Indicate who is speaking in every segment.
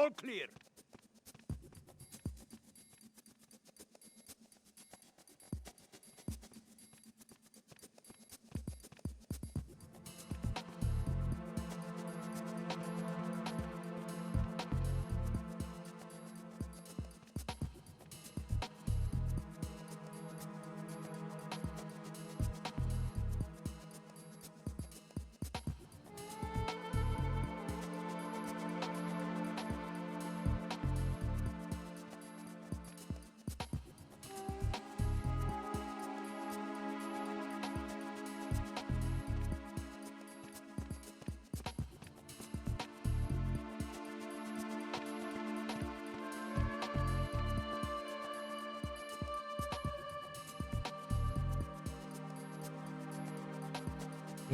Speaker 1: All clear.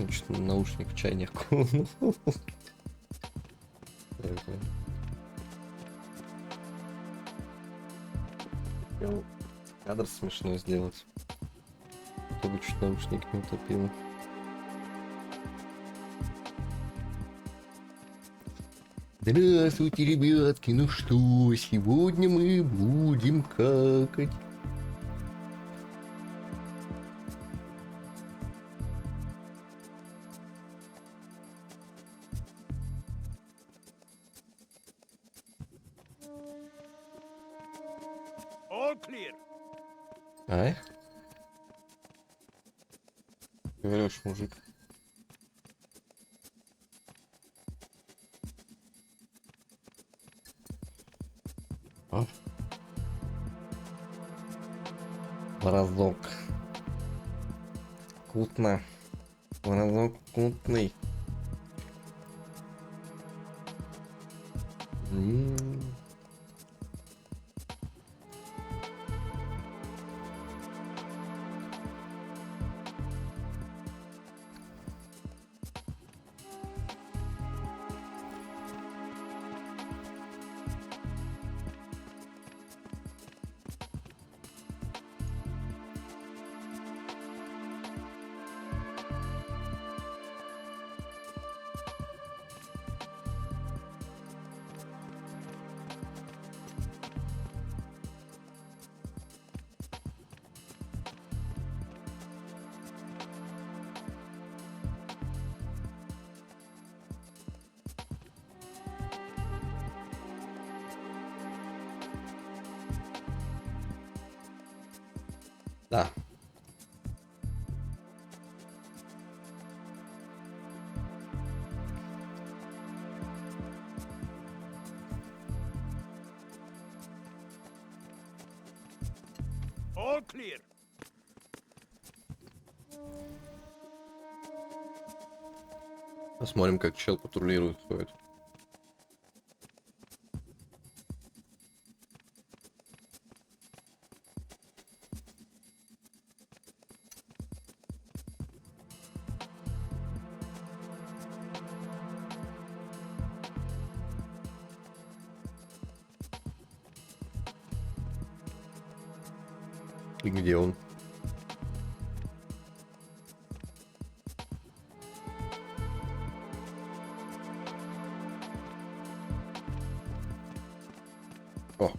Speaker 2: Что-то наушник в чайник окунул. Кадр смешной сделать. Чтобы чуть наушник не утопил. Здравствуйте, ребятки, ну что, сегодня мы будем какать.
Speaker 1: All clear.
Speaker 2: Ай. Говоришь, мужик. О. Разок. Кутно. Разок кутный. Да.
Speaker 1: All clear.
Speaker 2: Посмотрим, как чел патрулирует, ходит. И где он? О.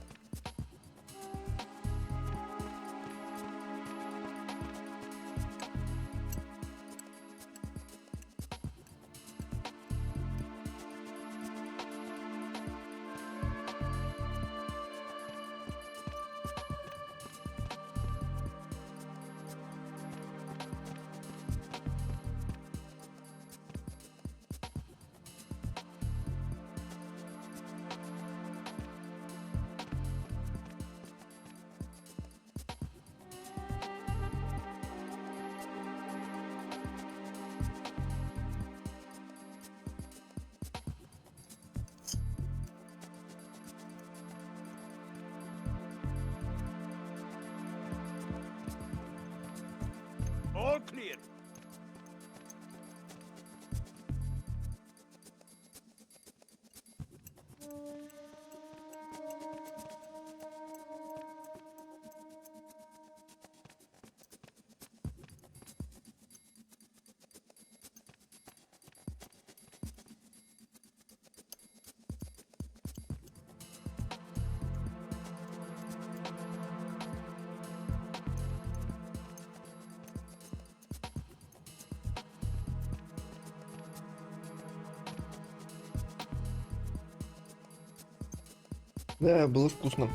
Speaker 2: Да, было вкусно.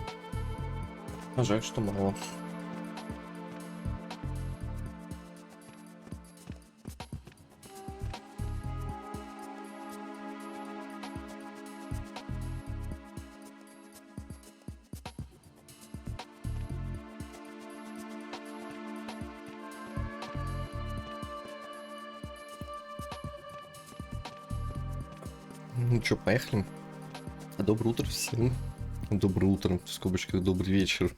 Speaker 2: А жаль, что мало. Ну что, поехали. Доброе утро всем. Доброе утро, в скобочках добрый вечер.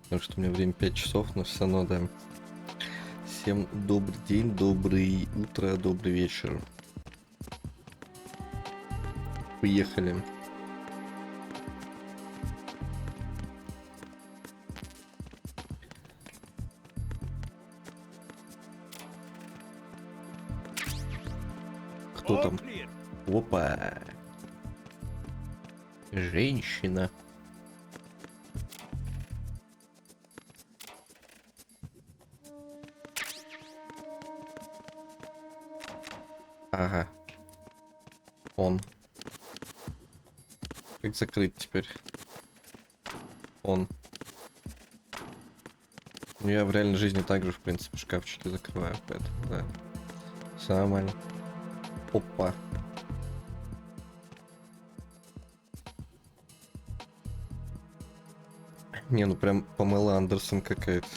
Speaker 2: Потому что у меня время 5 часов, но все равно, да. Всем добрый день, доброе утро, добрый вечер. Поехали. Кто там? Опа. Женщина. Ага. Он. Как закрыть теперь? Он. Ну, я в реальной жизни также, в принципе, шкафчики закрываю, поэтому, да. Все нормально. Опа. Не, ну прям Памела Андерсон какая-то.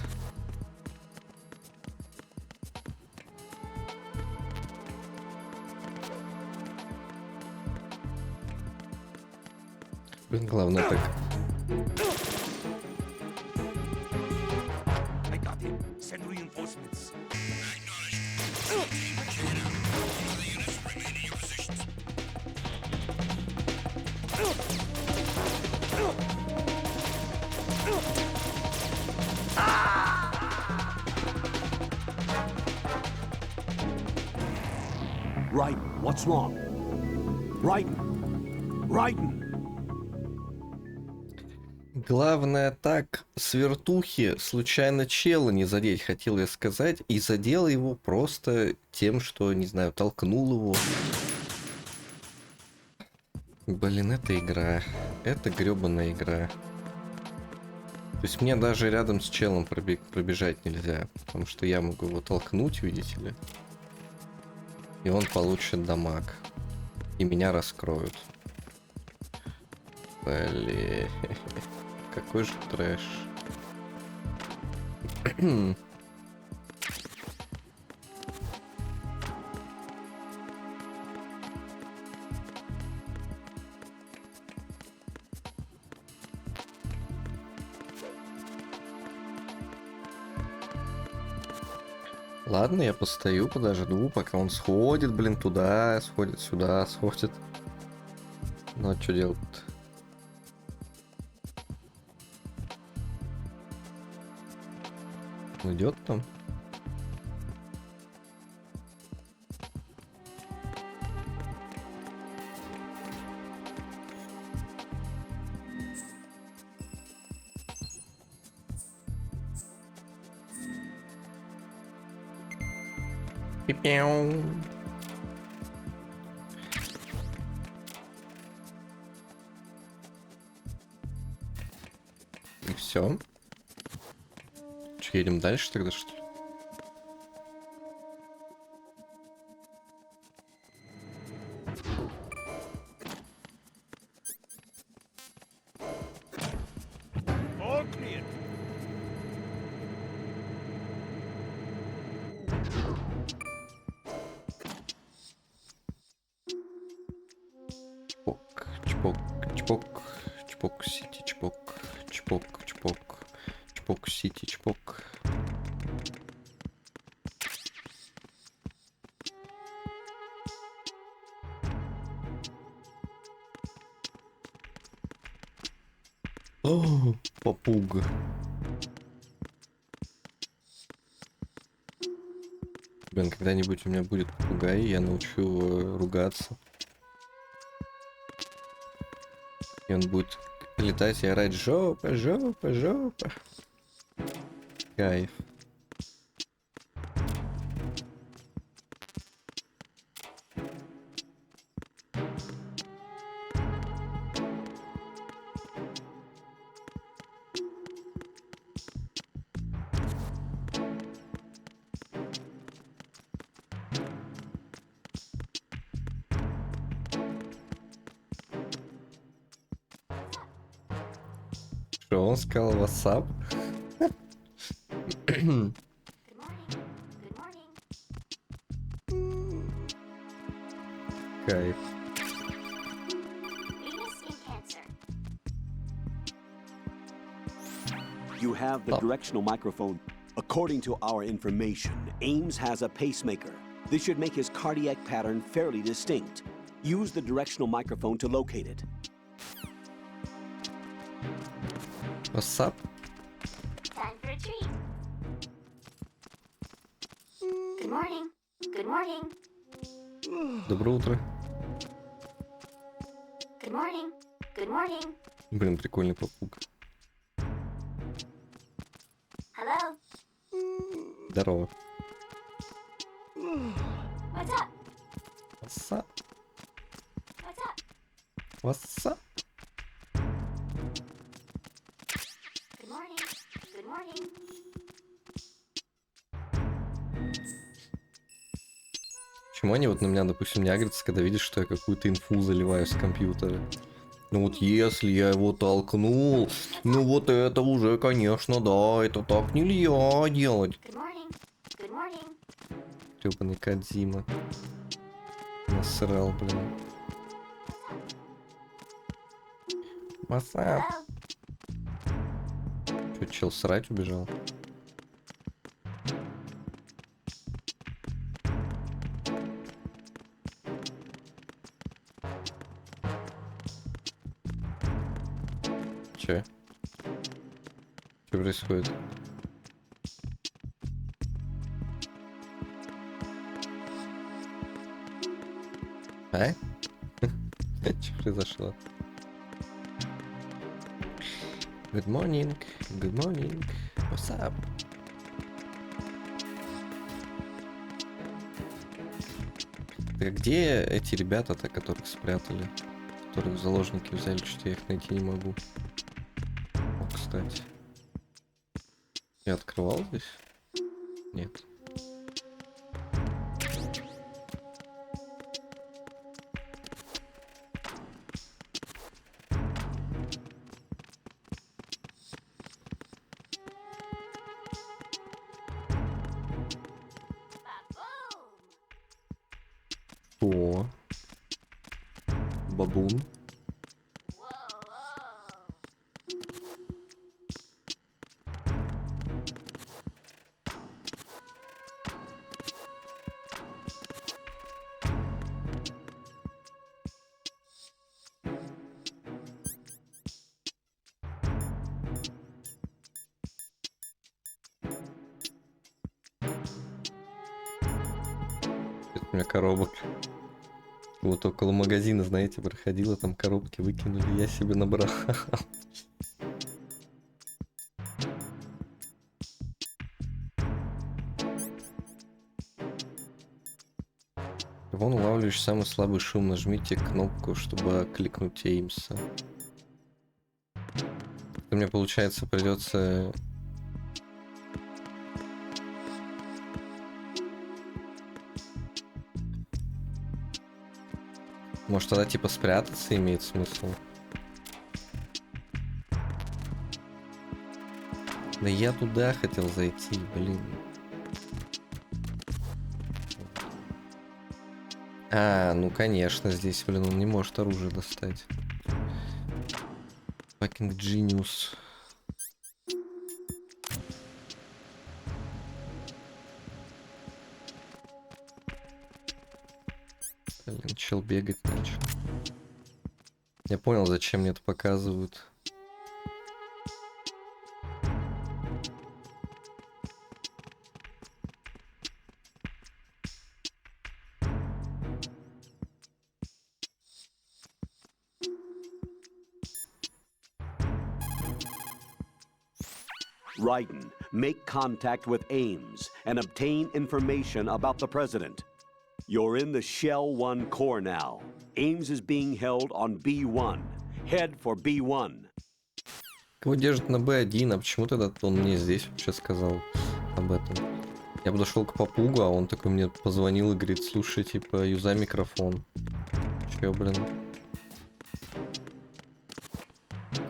Speaker 2: Блин, главное так.
Speaker 1: Right, what's wrong? Right, right.
Speaker 2: Главное так, с вертухи случайно чела не задеть, хотел я сказать, и задел его просто тем, что, не знаю, толкнул его. Блин, это игра. Это гребаная игра. То есть мне даже рядом с челом пробежать нельзя, потому что я могу его толкнуть, видите ли. И он получит дамаг. И меня раскроют. Блин. Какой же трэш. Ладно, я постою, подожду, пока он сходит, блин, туда, сходит сюда, сходит. Ну, а что делать-то? Идет там? Пипяу. И все. Че, едем дальше тогда, что ли? Чпок, чпок, чпок, сити, чпок, чпок, чпок, чпок, сити, чпок. О, попуга. Блин, когда-нибудь у меня будет попугай, я научу его ругаться. И он будет летать и орать: жопа, жопа, жопа. Кайф. Что он сказал? WhatsApp? Кайф.
Speaker 1: You have the
Speaker 2: Oh.
Speaker 1: directional microphone. According to our information, Ames has a pacemaker. This should make his cardiac pattern fairly distinct. Use the directional microphone to locate it.
Speaker 2: WhatsApp?
Speaker 3: Time for a treat. Good morning. Good morning.
Speaker 2: Доброе утро.
Speaker 3: Good morning. Good morning.
Speaker 2: Блин, прикольный попуг.
Speaker 3: Hello.
Speaker 2: Здорово.
Speaker 3: What's up?
Speaker 2: WhatsApp?
Speaker 3: What's up?
Speaker 2: WhatsApp?
Speaker 3: Good morning. Good morning.
Speaker 2: Почему они вот на меня, допустим, не агрятся, когда видят, что я какую-то инфу заливаю с компьютера? Ну вот если я его толкнул, ну вот это уже, конечно, да, это так нельзя делать.
Speaker 3: Good morning. Good morning.
Speaker 2: Гребаный Кодзима. Насрал, блин. WhatsApp?
Speaker 3: Hello.
Speaker 2: Чё, чел срать убежал? Че? Что происходит? А? Что произошло? Good morning, good morning, what's up? Так где эти ребята-то, которых спрятали? Которых в заложники взяли, что я их найти не могу. О, кстати. Я открывал здесь? Нет. О. Бабун. Это у меня коробок. Вот около магазина, знаете, проходила, там коробки выкинули, я себе набрал. Вон улавливаешь самый слабый шум, нажмите кнопку, чтобы кликнуть Эймса. Мне, получается, придется... Может, тогда типа спрятаться имеет смысл? Да я туда хотел зайти, блин. А, ну конечно, здесь, блин, он не может оружие достать. Fucking genius. Блин, чел бегать начал. Я понял, зачем мне это показывают.
Speaker 1: Raiden, make contact with Ames and obtain information about the president. You're in the Shell 1 core now. Ames is being held on B1. Head for B1.
Speaker 2: Кого держит на B1, а почему тогда он мне здесь вообще сказал об этом? Я подошел к попугу, а он такой мне позвонил и говорит, слушай, типа, юзай микрофон. Чё, блин?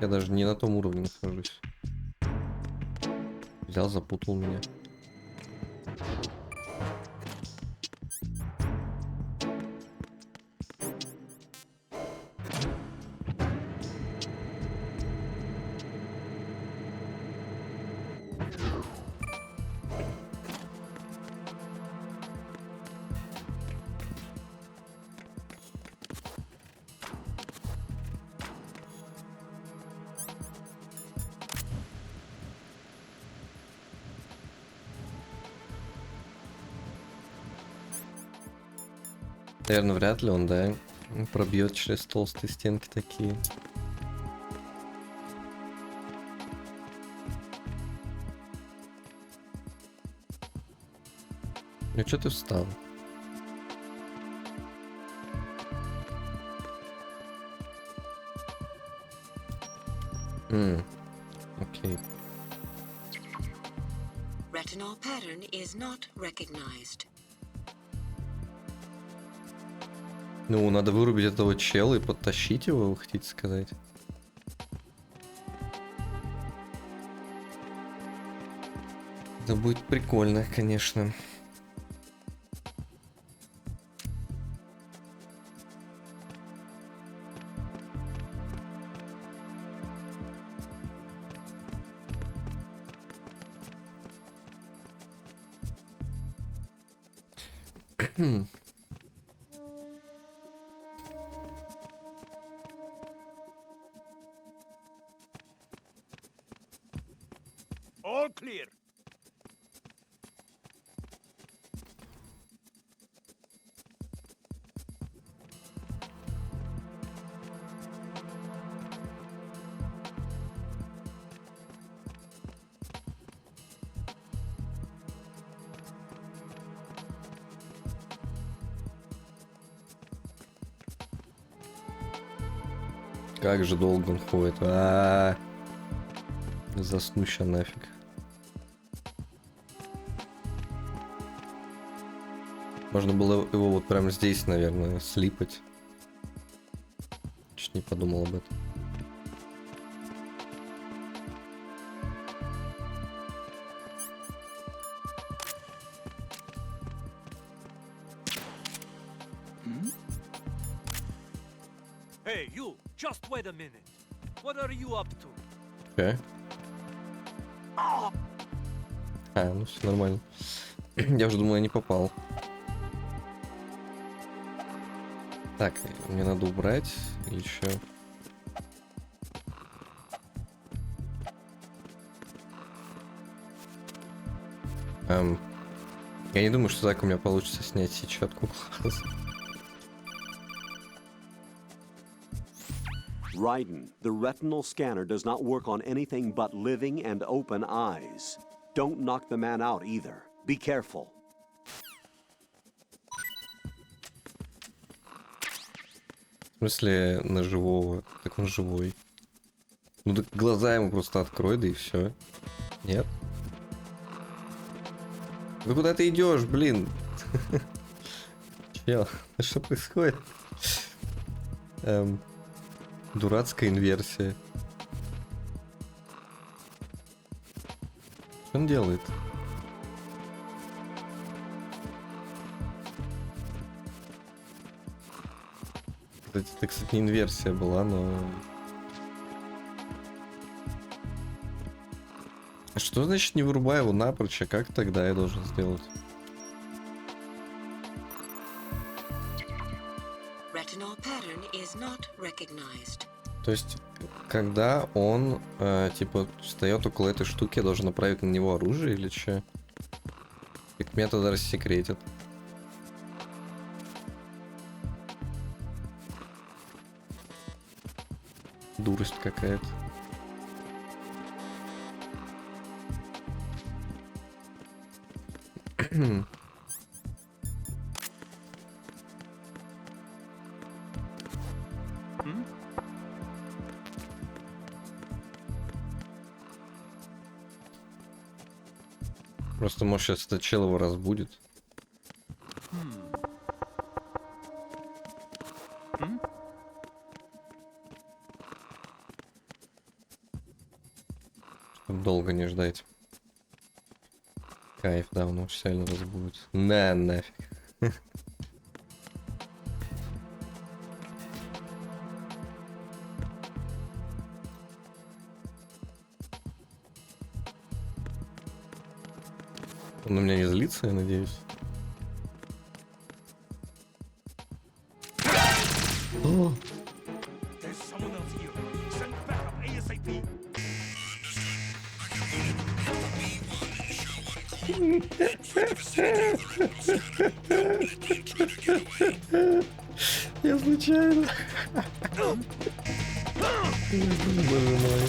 Speaker 2: Я даже не на том уровне нахожусь. Взял, запутал меня. Наверное, вряд ли он, да, пробьет через толстые стенки такие. Ну что ты встал? Окей.
Speaker 4: Retinol pattern is not recognized.
Speaker 2: Ну, надо вырубить этого чела и подтащить его, вы хотите сказать? Это будет прикольно, конечно.
Speaker 5: All clear.
Speaker 2: Как же долго он ходит. Засну ща нафиг. Можно было его вот прямо здесь, наверное, слипать. Чуть не подумал об этом.
Speaker 5: Hey, you! Just wait a minute. What are you up to?
Speaker 2: Окей. Ну все нормально. Я уже думал, я не попал. Так, мне надо убрать еще. Я не думаю, что так у меня получится снять сетчатку глаз.
Speaker 1: Raiden, the retinal scanner does not work on anything but living and open eyes. Don't knock the man out either. Be careful.
Speaker 2: В смысле, на живого? Так он живой. Ну так глаза ему просто открой, да и все. Нет? Ну куда ты идешь, блин? Чел, что происходит? Дурацкая инверсия. Что он делает? Это, кстати, не инверсия была, но... А что значит не вырубай его напрочь? А как тогда я должен сделать? То есть, когда он, типа, встает около этой штуки, я должен направить на него оружие или что? Как меня тогда рассекретят. Дурость какая-то. Просто, может, сейчас этот чел его разбудит. долго не ждать. Кайф, да, он очень сильно раз будет. На, нафиг. Он на меня не злится, я надеюсь. О!
Speaker 5: There's someone else here. Send backup ASAP.
Speaker 2: Я случайно. Боже мой.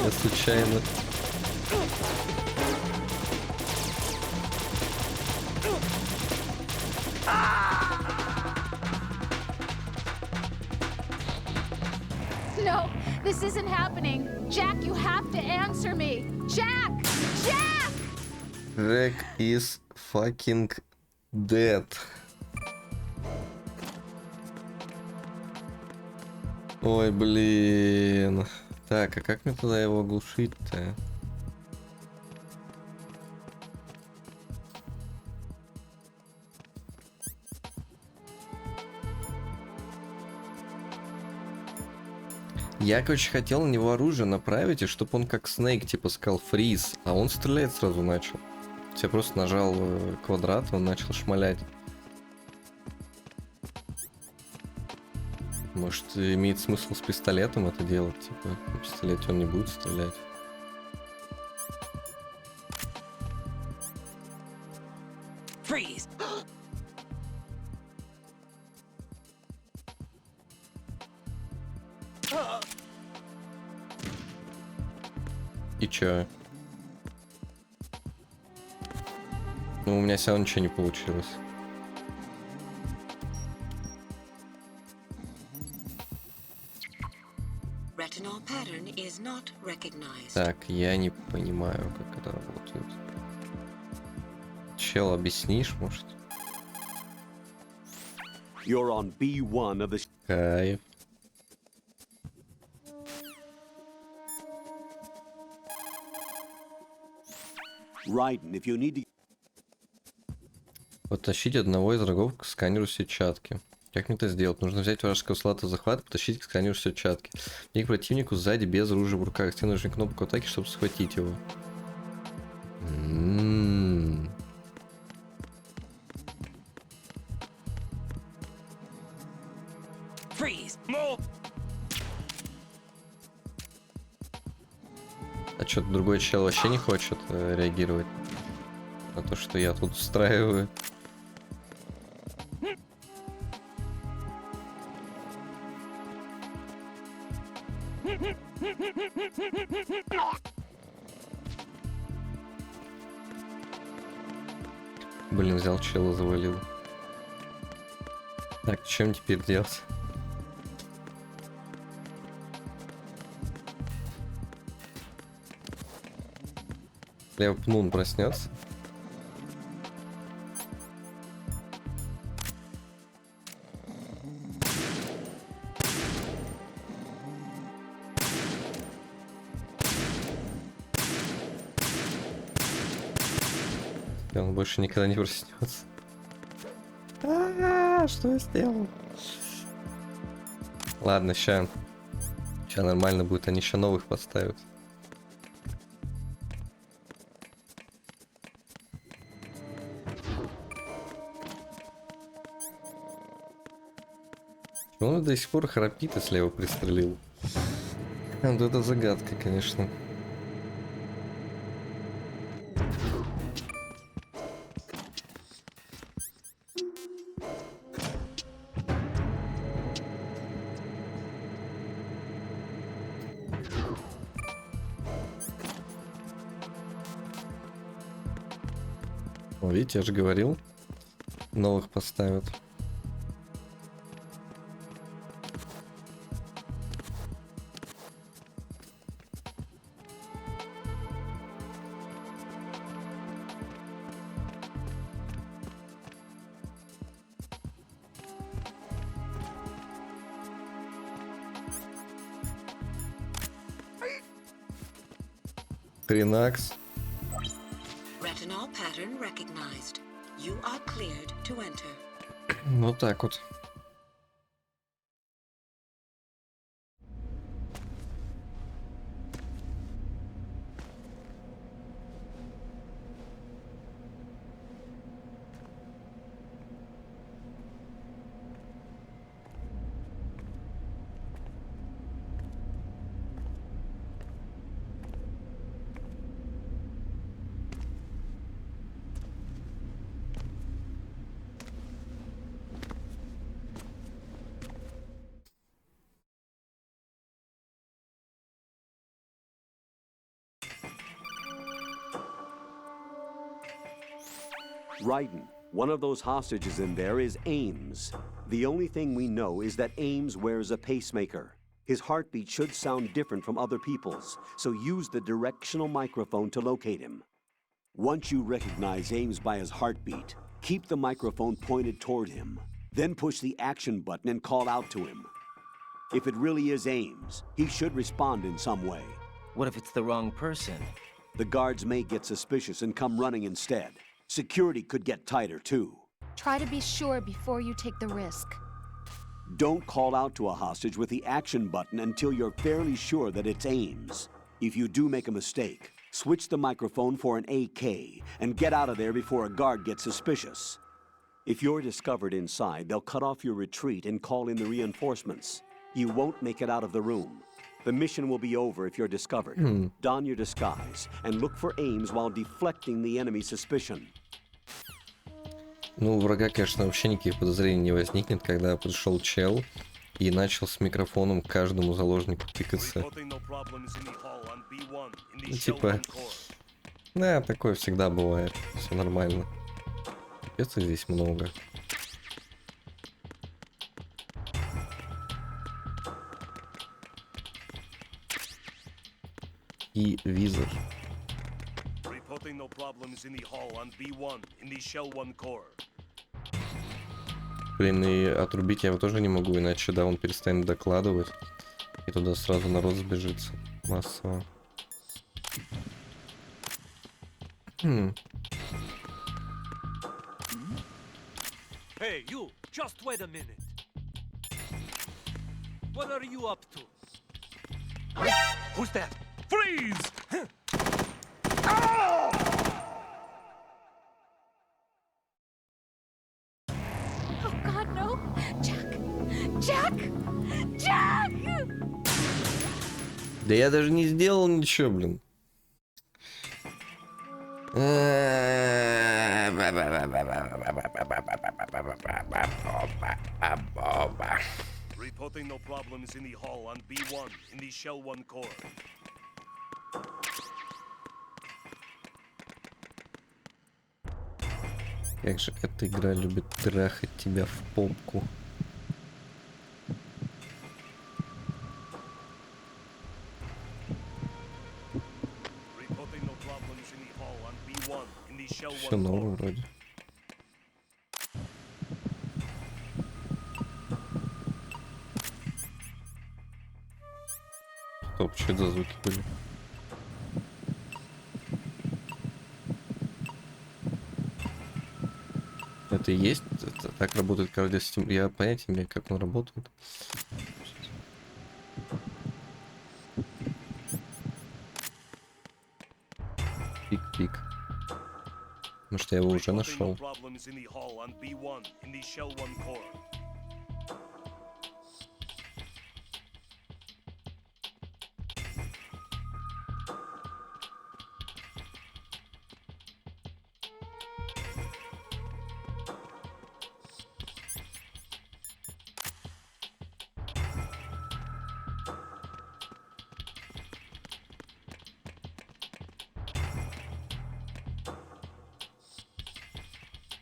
Speaker 2: Я случайно.
Speaker 3: No, this isn't happening. Jack, you have to answer me. Jack! Jack!
Speaker 2: Jack is fucking dead. Ой, блин. Так, а как мне тогда его оглушить-то? Я, короче, хотел на него оружие направить, и чтобы он как Снейк, типа, сказал фриз, а он стрелять сразу начал. Я просто нажал квадрат, он начал шмалять. Может, имеет смысл с пистолетом это делать? Типа, на пистолете он не будет стрелять.
Speaker 4: Freeze.
Speaker 2: И чё? Ну, у меня все равно ничего не получилось.
Speaker 4: Retinal pattern is not recognized.
Speaker 2: Так, я не понимаю, как это работает. Чел, объяснишь, может?
Speaker 1: You're on B1 of the...
Speaker 2: Кайф.
Speaker 1: Raiden, if you need to...
Speaker 2: Подтащить одного из врагов к сканеру сетчатки. Как мне это сделать? Нужно взять вражеского слота захвата, потащить к сканеру сетчатки. И к противнику сзади без оружия в руках. Тебе нужна кнопку атаки, чтобы схватить его.
Speaker 4: Freeze.
Speaker 2: А что-то другой чел вообще не хочет реагировать на то, что я тут устраиваю. Блин, взял чела, завалил. Так, чем теперь делать? Я пну, он проснется. И он больше никогда не проснется. Что я сделал? Ладно, ща нормально будет, они еще новых поставят. Он до сих пор храпит, если я его пристрелил. Вот это загадка, конечно. О, видите, я же говорил, новых поставят. Хренакс.
Speaker 4: Retinol pattern recognized. You are cleared to enter.
Speaker 2: Вот так вот.
Speaker 1: Raiden, one of those hostages in there is Ames. The only thing we know is that Ames wears a pacemaker. His heartbeat should sound different from other people's, so use the directional microphone to locate him. Once you recognize Ames by his heartbeat, keep the microphone pointed toward him. Then push the action button and call out to him. If it really is Ames, he should respond in some way.
Speaker 6: What if it's the wrong person?
Speaker 1: The guards may get suspicious and come running instead. Security could get tighter, too.
Speaker 3: Try to be sure before you take the risk.
Speaker 1: Don't call out to a hostage with the action button until you're fairly sure that it's Ames. If you do make a mistake, switch the microphone for an AK and get out of there before a guard gets suspicious. If you're discovered inside, they'll cut off your retreat and call in the reinforcements. You won't make it out of the room. The mission will be over if you're discovered. Don your disguise and look for Ames while deflecting the enemy's suspicion.
Speaker 2: Ну, у врага, конечно, вообще никаких подозрений не возникнет, когда пришел чел и начал с микрофоном к каждому заложнику тыкаться. Ну, типа, да, такое всегда бывает, все нормально. Пипец здесь много. И визор. Блин, и отрубить я его тоже не могу, иначе, да, он перестанет докладывать. И туда сразу народ сбежится массово.
Speaker 5: Hey, you! Just wait a minute. What are you up to? Who's that? Freeze!
Speaker 3: Oh God, no! Jack! Jack! Jack!
Speaker 2: Да я даже не сделал ничего, блин.
Speaker 7: Reporting no problems in the hall on B1 in the Shell 1 core.
Speaker 2: Как же эта игра любит трахать тебя в попку. Все новое вроде. Стоп, что это за звуки были? Это и есть? Это так работает кардиостимулятор? Я понятия не имею, как он работает. Пик-пик. Может, я его уже нашел.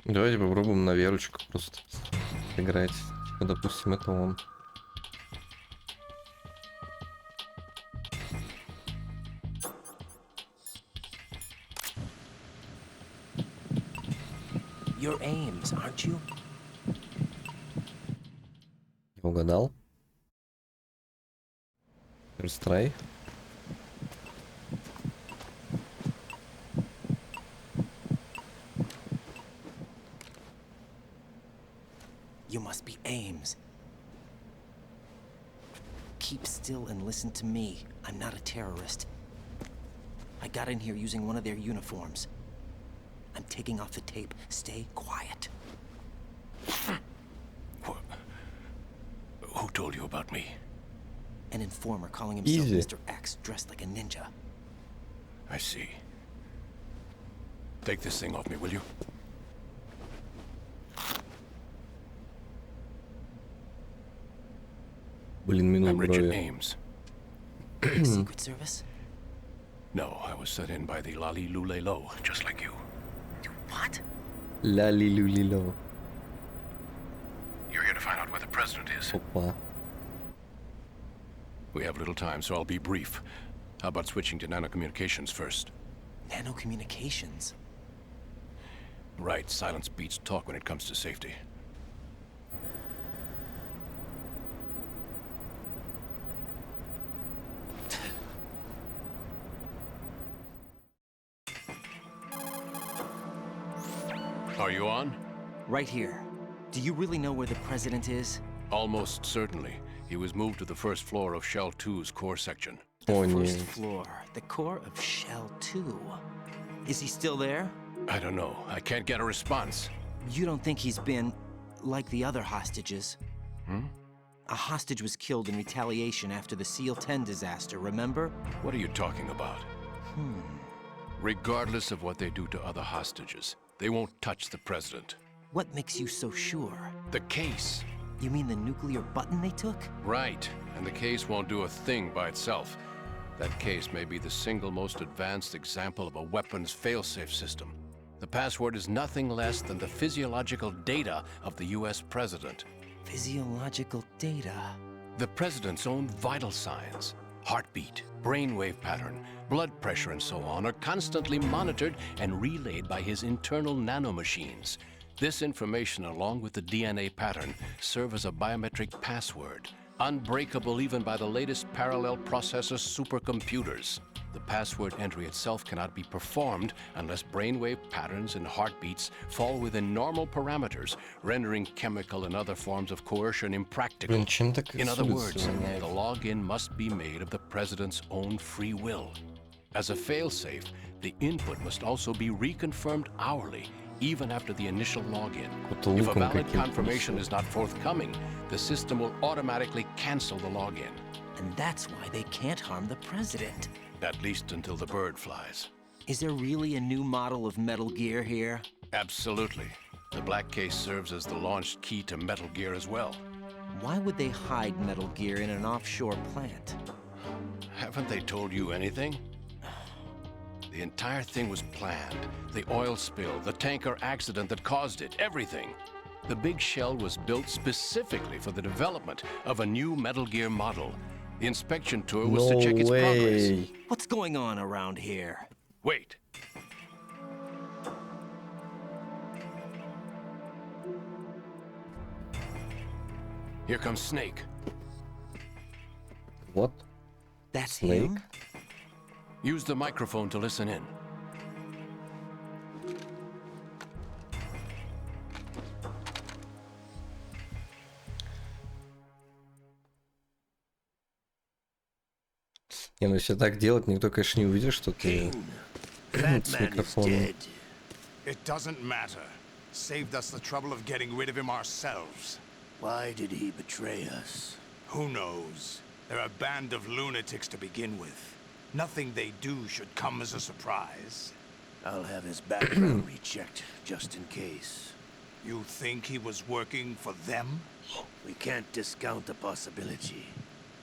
Speaker 2: Давайте попробуем на верочку просто играть. Типа, допустим, это он.
Speaker 6: You're Ames, aren't you?
Speaker 2: Я угадал. First try.
Speaker 6: You must be Ames. Keep still and listen to me. I'm not a terrorist. I got in here using one of their uniforms. I'm taking off the tape. Stay quiet.
Speaker 7: Who told you about me?
Speaker 6: An informer calling himself
Speaker 2: Easy.
Speaker 6: Mr. X, dressed like a ninja.
Speaker 7: I see. Take this thing off me, will you?
Speaker 2: Блин, минут
Speaker 7: I'm Richard
Speaker 2: брови.
Speaker 7: Ames.
Speaker 6: Secret Service?
Speaker 7: No, I was sent in by the Lali Lule Lo, just like you.
Speaker 6: You what?
Speaker 2: Ля-ли-лю-ли-ло.
Speaker 7: You're here to find out where the president is.
Speaker 2: Опа.
Speaker 7: We have little time, so I'll be brief. How about switching to nanocommunications first?
Speaker 6: Nanocommunications?
Speaker 7: Right, silence beats talk when it comes to safety. Are you on?
Speaker 6: Right here. Do you really know where the president is?
Speaker 7: Almost certainly. He was moved to the first floor of Shell 2's core section.
Speaker 2: О,
Speaker 6: First
Speaker 2: нет.
Speaker 6: floor, the core of Shell 2. Is he still there?
Speaker 7: I don't know. I can't get a response.
Speaker 6: You don't think he's been like the other hostages? A hostage was killed in retaliation after the SEAL 10 disaster, remember?
Speaker 7: What are you talking about? Regardless of what they do to other hostages, they won't touch the president.
Speaker 6: What makes you so sure?
Speaker 7: The case.
Speaker 6: You mean the nuclear button they took?
Speaker 7: Right. And the case won't do a thing by itself. That case may be the single most advanced example of a weapons failsafe system. The password is nothing less than the physiological data of the US president.
Speaker 6: Physiological data.
Speaker 7: The president's own vital signs, heartbeat, brainwave pattern, blood pressure, and so on, are constantly monitored and relayed by his internal nanomachines. This information, along with the DNA pattern, serve as a biometric password, unbreakable even by the latest parallel processor supercomputers. The password entry itself cannot be performed unless brainwave patterns and heartbeats fall within normal parameters, rendering chemical and other forms of coercion impractical.
Speaker 2: Блин, чем так
Speaker 7: In other words,
Speaker 2: воняет?
Speaker 7: the login must be made of the president's own free will. As a failsafe, the input must also be reconfirmed hourly, even after the initial login.
Speaker 2: Какой-то
Speaker 7: If a
Speaker 2: луком
Speaker 7: valid
Speaker 2: каким-то
Speaker 7: confirmation
Speaker 2: всё.
Speaker 7: is not forthcoming, the system will automatically cancel the login,
Speaker 6: And that's why they can't harm the president.
Speaker 7: at least until the bird flies.
Speaker 6: Is there really a new model of Metal Gear here?
Speaker 7: Absolutely. The black case serves as the launch key to Metal Gear as well.
Speaker 6: Why would they hide Metal Gear in an offshore plant?
Speaker 7: Haven't they told you anything? The entire thing was planned. The oil spill, the tanker accident that caused it, everything. The big shell was built specifically for the development of a new Metal Gear model. The inspection tour was
Speaker 2: No
Speaker 7: to check its progress.
Speaker 2: way.
Speaker 6: What's going on around here?
Speaker 7: Wait. Here comes Snake.
Speaker 2: Вот.
Speaker 6: That's
Speaker 2: Snake?
Speaker 6: him?
Speaker 7: Use the microphone to listen in.
Speaker 2: Не, ну если так делать, никто, конечно, не увидит, что ты
Speaker 8: That
Speaker 2: с
Speaker 8: man is
Speaker 2: микрофоном.
Speaker 8: dead. It doesn't matter. Saved us the trouble of getting rid of him ourselves. Why did he betray us? Who knows? They're a band of lunatics to begin with. Nothing they do should come as a surprise. I'll have his background rechecked, just in case. You think he was working for them? We can't discount the possibility.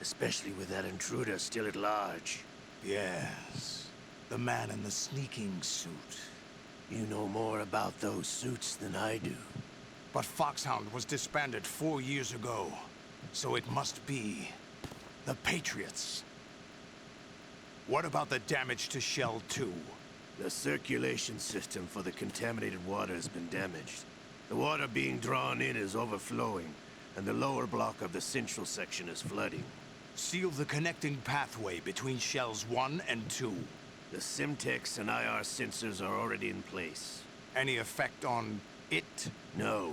Speaker 8: Especially with that intruder still at large. Yes. The man in the sneaking suit. You know more about those suits than I do. But Foxhound was disbanded 4 years ago. So it must be the Patriots. What about the damage to Shell 2?
Speaker 9: The circulation system for the contaminated water has been damaged. The water being drawn in is overflowing, and the lower block of the central section is flooding.
Speaker 8: Seal the connecting pathway between Shells 1 and 2.
Speaker 9: The Simtex and IR sensors are already in place.
Speaker 8: Any effect on it?
Speaker 9: No.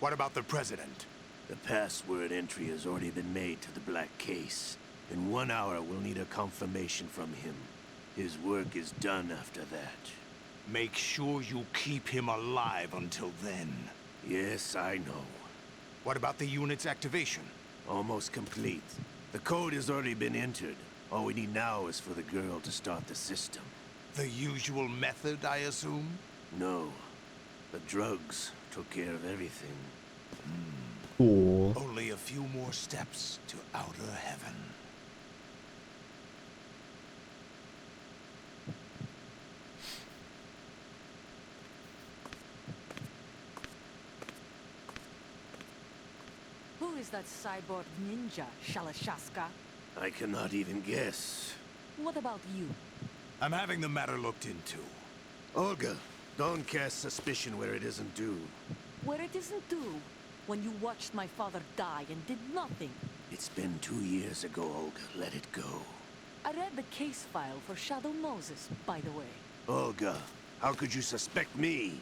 Speaker 8: What about the President?
Speaker 9: The password entry has already been made to the black case. In 1 hour, we'll need a confirmation from him. His work is done after that.
Speaker 8: Make sure you keep him alive until then.
Speaker 9: Yes, I know.
Speaker 8: What about the unit's activation?
Speaker 9: Almost complete. The code has already been entered. All we need now is for the girl to start the system.
Speaker 8: The usual method, I assume?
Speaker 9: No. The drugs took care of everything.
Speaker 2: О,
Speaker 8: Only a few more steps to outer heaven.
Speaker 10: Who is that cyborg ninja, Shalashaska?
Speaker 9: I cannot even guess.
Speaker 10: What about you?
Speaker 8: I'm having the matter looked into.
Speaker 9: Olga, don't cast suspicion where it isn't due.
Speaker 10: Where it isn't due, when you watched my father die and did nothing.
Speaker 9: It's been 2 years ago, Olga. Let it go.
Speaker 10: I read the case file for Shadow Moses, by the way.
Speaker 9: Olga, how could you suspect me?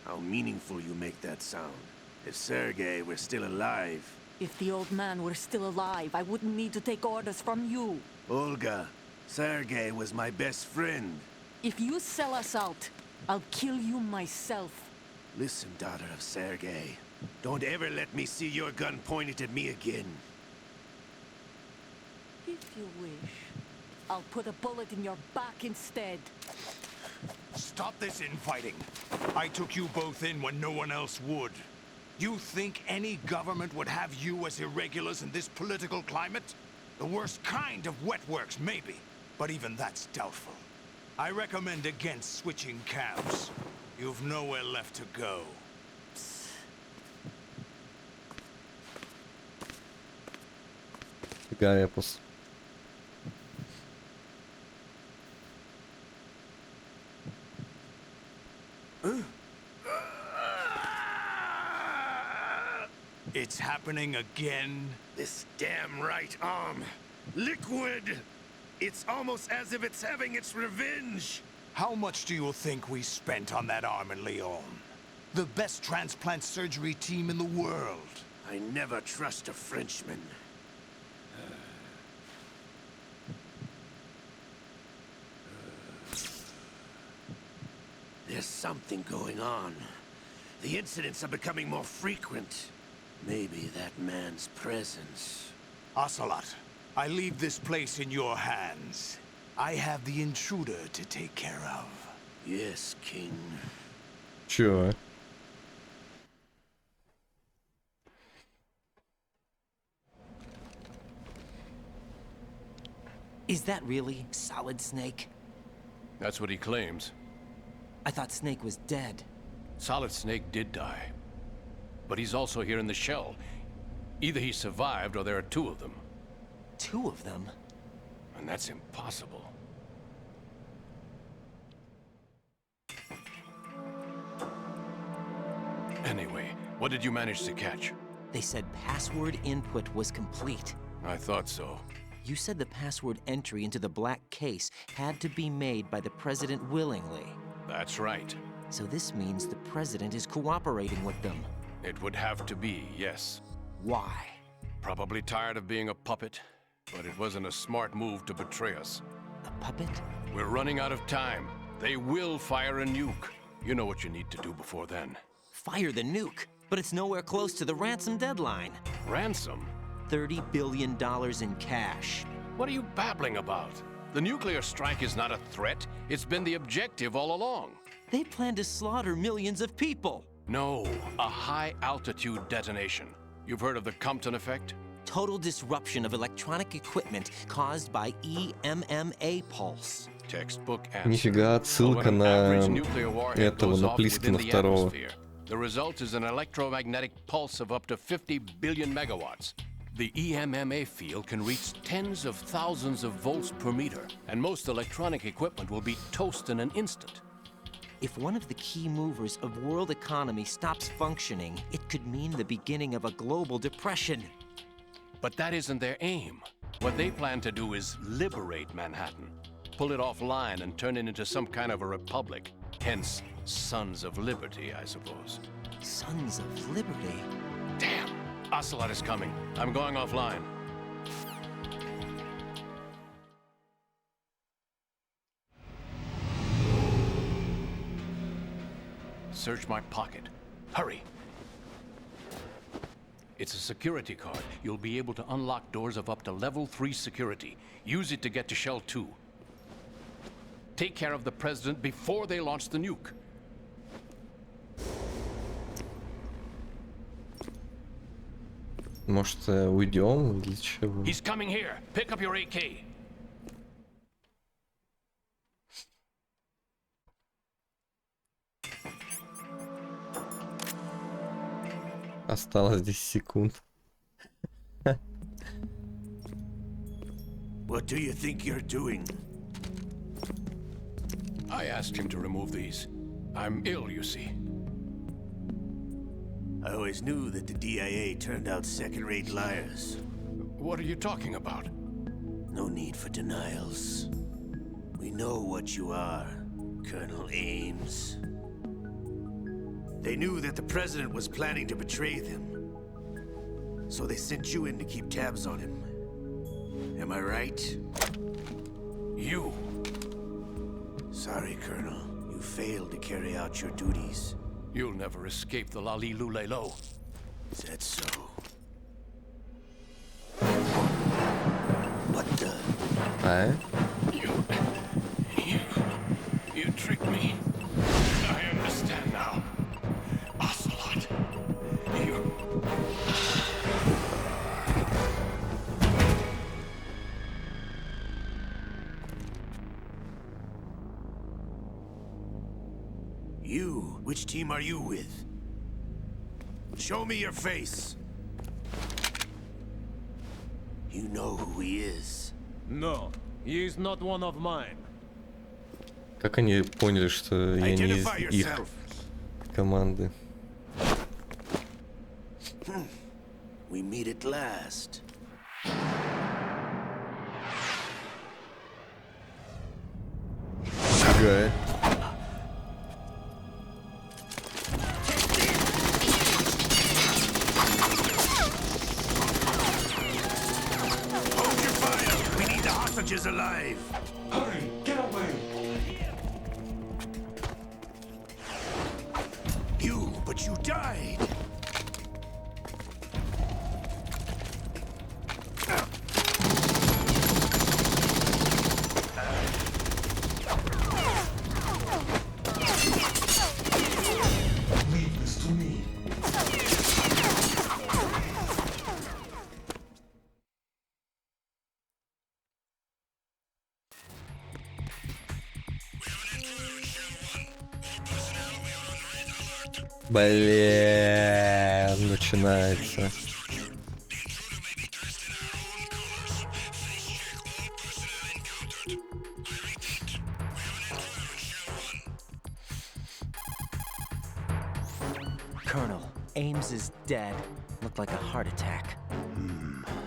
Speaker 9: How meaningful you make that sound. If Sergei were still alive...
Speaker 10: If the old man were still alive, I wouldn't need to take orders from you.
Speaker 9: Olga, Sergei was my best friend.
Speaker 10: If you sell us out, I'll kill you myself.
Speaker 9: Listen, daughter of Sergei. Don't ever let me see your gun pointed at me again.
Speaker 10: If you wish, I'll put a bullet in your back instead.
Speaker 8: Stop this infighting. I took you both in when no one else would. You think any government would have you as irregulars in this political climate? The worst kind of wet works, maybe. But even that's doubtful. I recommend against switching camps. You've nowhere left to go.
Speaker 2: фига эпос.
Speaker 8: It's happening again?
Speaker 9: This damn right arm. Liquid! It's almost as if it's having its revenge.
Speaker 8: How much do you think we spent on that arm in Lyon? The best transplant surgery team in the world.
Speaker 9: I never trust a Frenchman. There's something going on. The incidents are becoming more frequent. Maybe that man's presence.
Speaker 8: Ocelot, I leave this place in your hands. I have the intruder to take care of.
Speaker 9: Yes, King.
Speaker 2: Чё?
Speaker 6: Is that really Solid Snake?
Speaker 7: That's what he claims.
Speaker 6: I thought Snake was dead.
Speaker 7: Solid Snake did die. But he's also here in the shell. Either he survived or there are two of them.
Speaker 6: Two of them?
Speaker 7: And that's impossible. Anyway, what did you manage to catch?
Speaker 6: They said password input was complete.
Speaker 7: I thought so.
Speaker 6: You said the password entry into the black case had to be made by the president willingly.
Speaker 7: That's right.
Speaker 6: So this means the president is cooperating with them.
Speaker 7: It would have to be, yes.
Speaker 6: Why?
Speaker 7: Probably tired of being a puppet, but it wasn't a smart move to betray us.
Speaker 6: A puppet?
Speaker 7: We're running out of time. They will fire a nuke. You know what you need to do before then.
Speaker 6: Fire the nuke, but it's nowhere close to the ransom deadline.
Speaker 7: Ransom?
Speaker 6: $30 billion in cash.
Speaker 7: What are you babbling about? The nuclear strike is not a threat. It's been the objective all along.
Speaker 6: They plan to slaughter millions of people.
Speaker 7: No, a high-altitude detonation. You've heard of the Compton effect?
Speaker 6: Total disruption of electronic equipment caused by EMMA pulse.
Speaker 7: Textbook answer.
Speaker 2: Нифига, отсылка на этого, на Плискина второго.
Speaker 7: The result is an electromagnetic pulse of up to 50 billion megawatts. The EMMA field can reach tens of thousands of volts per meter, and most electronic equipment will be toast in an instant.
Speaker 6: If one of the key movers of world economy stops functioning, it could mean the beginning of a global depression.
Speaker 7: But that isn't their aim. What they plan to do is liberate Manhattan, pull it offline and turn it into some kind of a republic. Hence, Sons of Liberty, I suppose.
Speaker 6: Sons of Liberty?
Speaker 7: Damn! Ocelot is coming. I'm going offline. Search my pocket. Hurry! It's a security card. You'll be able to unlock doors of up to level 3 security. Use it to get to Shell 2. Take care of the President before they launch the nuke.
Speaker 2: Может, уйдем или чего?
Speaker 7: He's coming here. Pick up your AK.
Speaker 2: Осталось 10 секунд.
Speaker 9: What do you think you're doing?
Speaker 7: I asked him to remove these. I'm ill, you see.
Speaker 9: I always knew that the DIA turned out second-rate liars.
Speaker 7: What are you talking about?
Speaker 9: No need for denials. We know what you are, Colonel Ames. They knew that the President was planning to betray them. So they sent you in to keep tabs on him. Am I right?
Speaker 7: You!
Speaker 9: Sorry, Colonel. You failed to carry out your duties.
Speaker 7: You'll never escape the Lali Lulelo.
Speaker 9: Is that so? What the?
Speaker 2: А?
Speaker 7: You tricked me. I understand now. Ocelot. You...
Speaker 9: You? Which team are you with? Show me your face. You know who he is.
Speaker 11: No, he is not one of mine.
Speaker 2: Как они поняли, что я не из их команды?
Speaker 9: We meet at last.
Speaker 2: Фига.
Speaker 9: Hold your fire. We need the hostages alive.
Speaker 8: Hurry, get away!
Speaker 9: But you died.
Speaker 8: Leave this to me.
Speaker 2: Блин, начинается.
Speaker 6: Colonel, Ames is dead. Looked like a heart attack.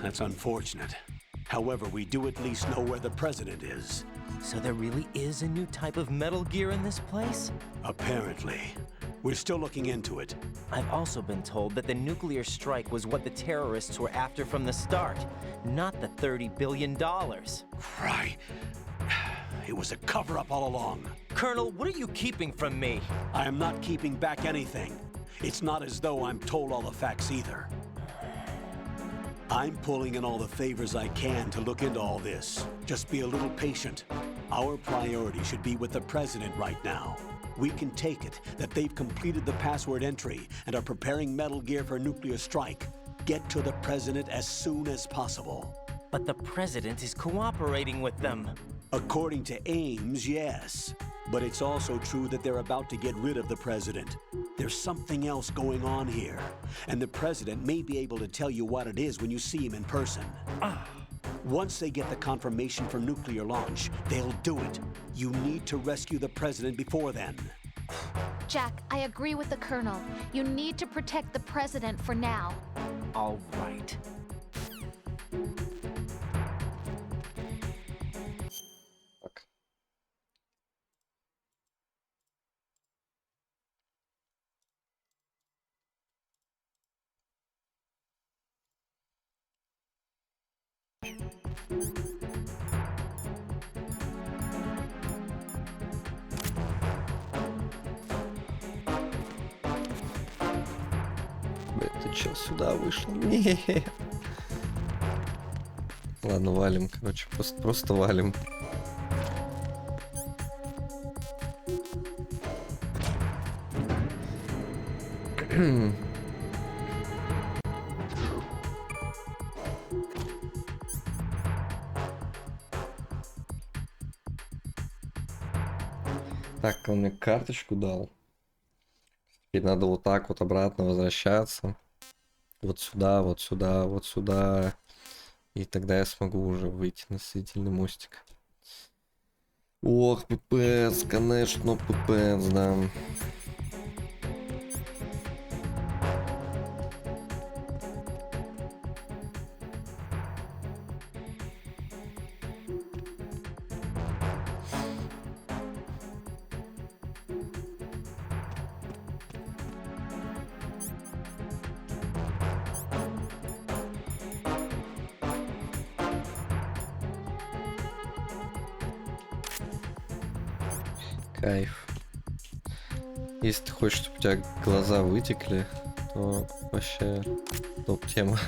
Speaker 1: That's unfortunate. However, we do at least know where the President is.
Speaker 6: So there really is a new type of Metal Gear in this place?
Speaker 1: Apparently. We're still looking into it.
Speaker 6: I've also been told that the nuclear strike was what the terrorists were after from the start, not the $30 billion.
Speaker 1: Right. It was a cover-up all along.
Speaker 6: Colonel, what are you keeping from me?
Speaker 1: I am not keeping back anything. It's not as though I'm told all the facts either. I'm pulling in all the favors I can to look into all this. Just be a little patient. Our priority should be with the President right now. We can take it that they've completed the password entry and are preparing Metal Gear for nuclear strike. Get to the President as soon as possible.
Speaker 6: But the President is cooperating with them.
Speaker 1: According to Ames, yes. But it's also true that they're about to get rid of the President. There's something else going on here. And the President may be able to tell you what it is when you see him in person. Once they get the confirmation for nuclear launch, they'll do it. You need to rescue the President before then.
Speaker 3: Jack, I agree with the Colonel. You need to protect the President for now.
Speaker 6: All right.
Speaker 2: Ты чё сюда вышел? Не. Ладно, валим, короче, просто валим. Так, он мне карточку дал. Теперь надо вот так вот обратно возвращаться. Вот сюда, вот сюда, вот сюда. И тогда я смогу уже выйти на соединительный мостик. Ох, пипец, конечно, пипец, да. Кайф. Если ты хочешь, чтобы у тебя глаза вытекли, то вообще топ тема.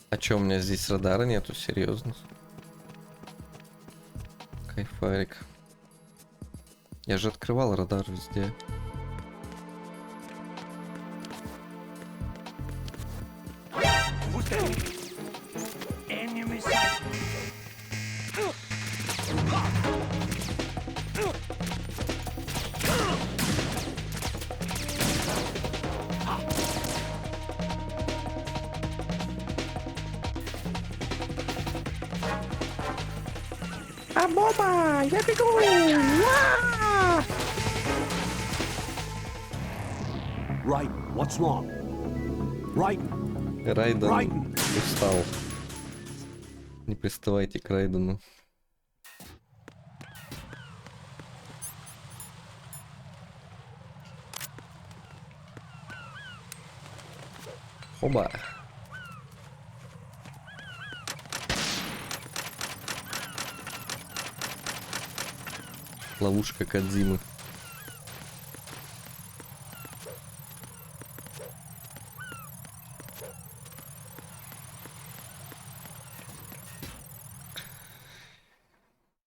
Speaker 2: А чё, у меня здесь радара нету, серьезно? Кайфарик. Я же открывал радар везде.
Speaker 12: Боба, я бегу!
Speaker 1: Right, what's wrong? Right.
Speaker 2: Райден устал. Не приставайте к Райдену. Оба. Ловушка Кодзимы.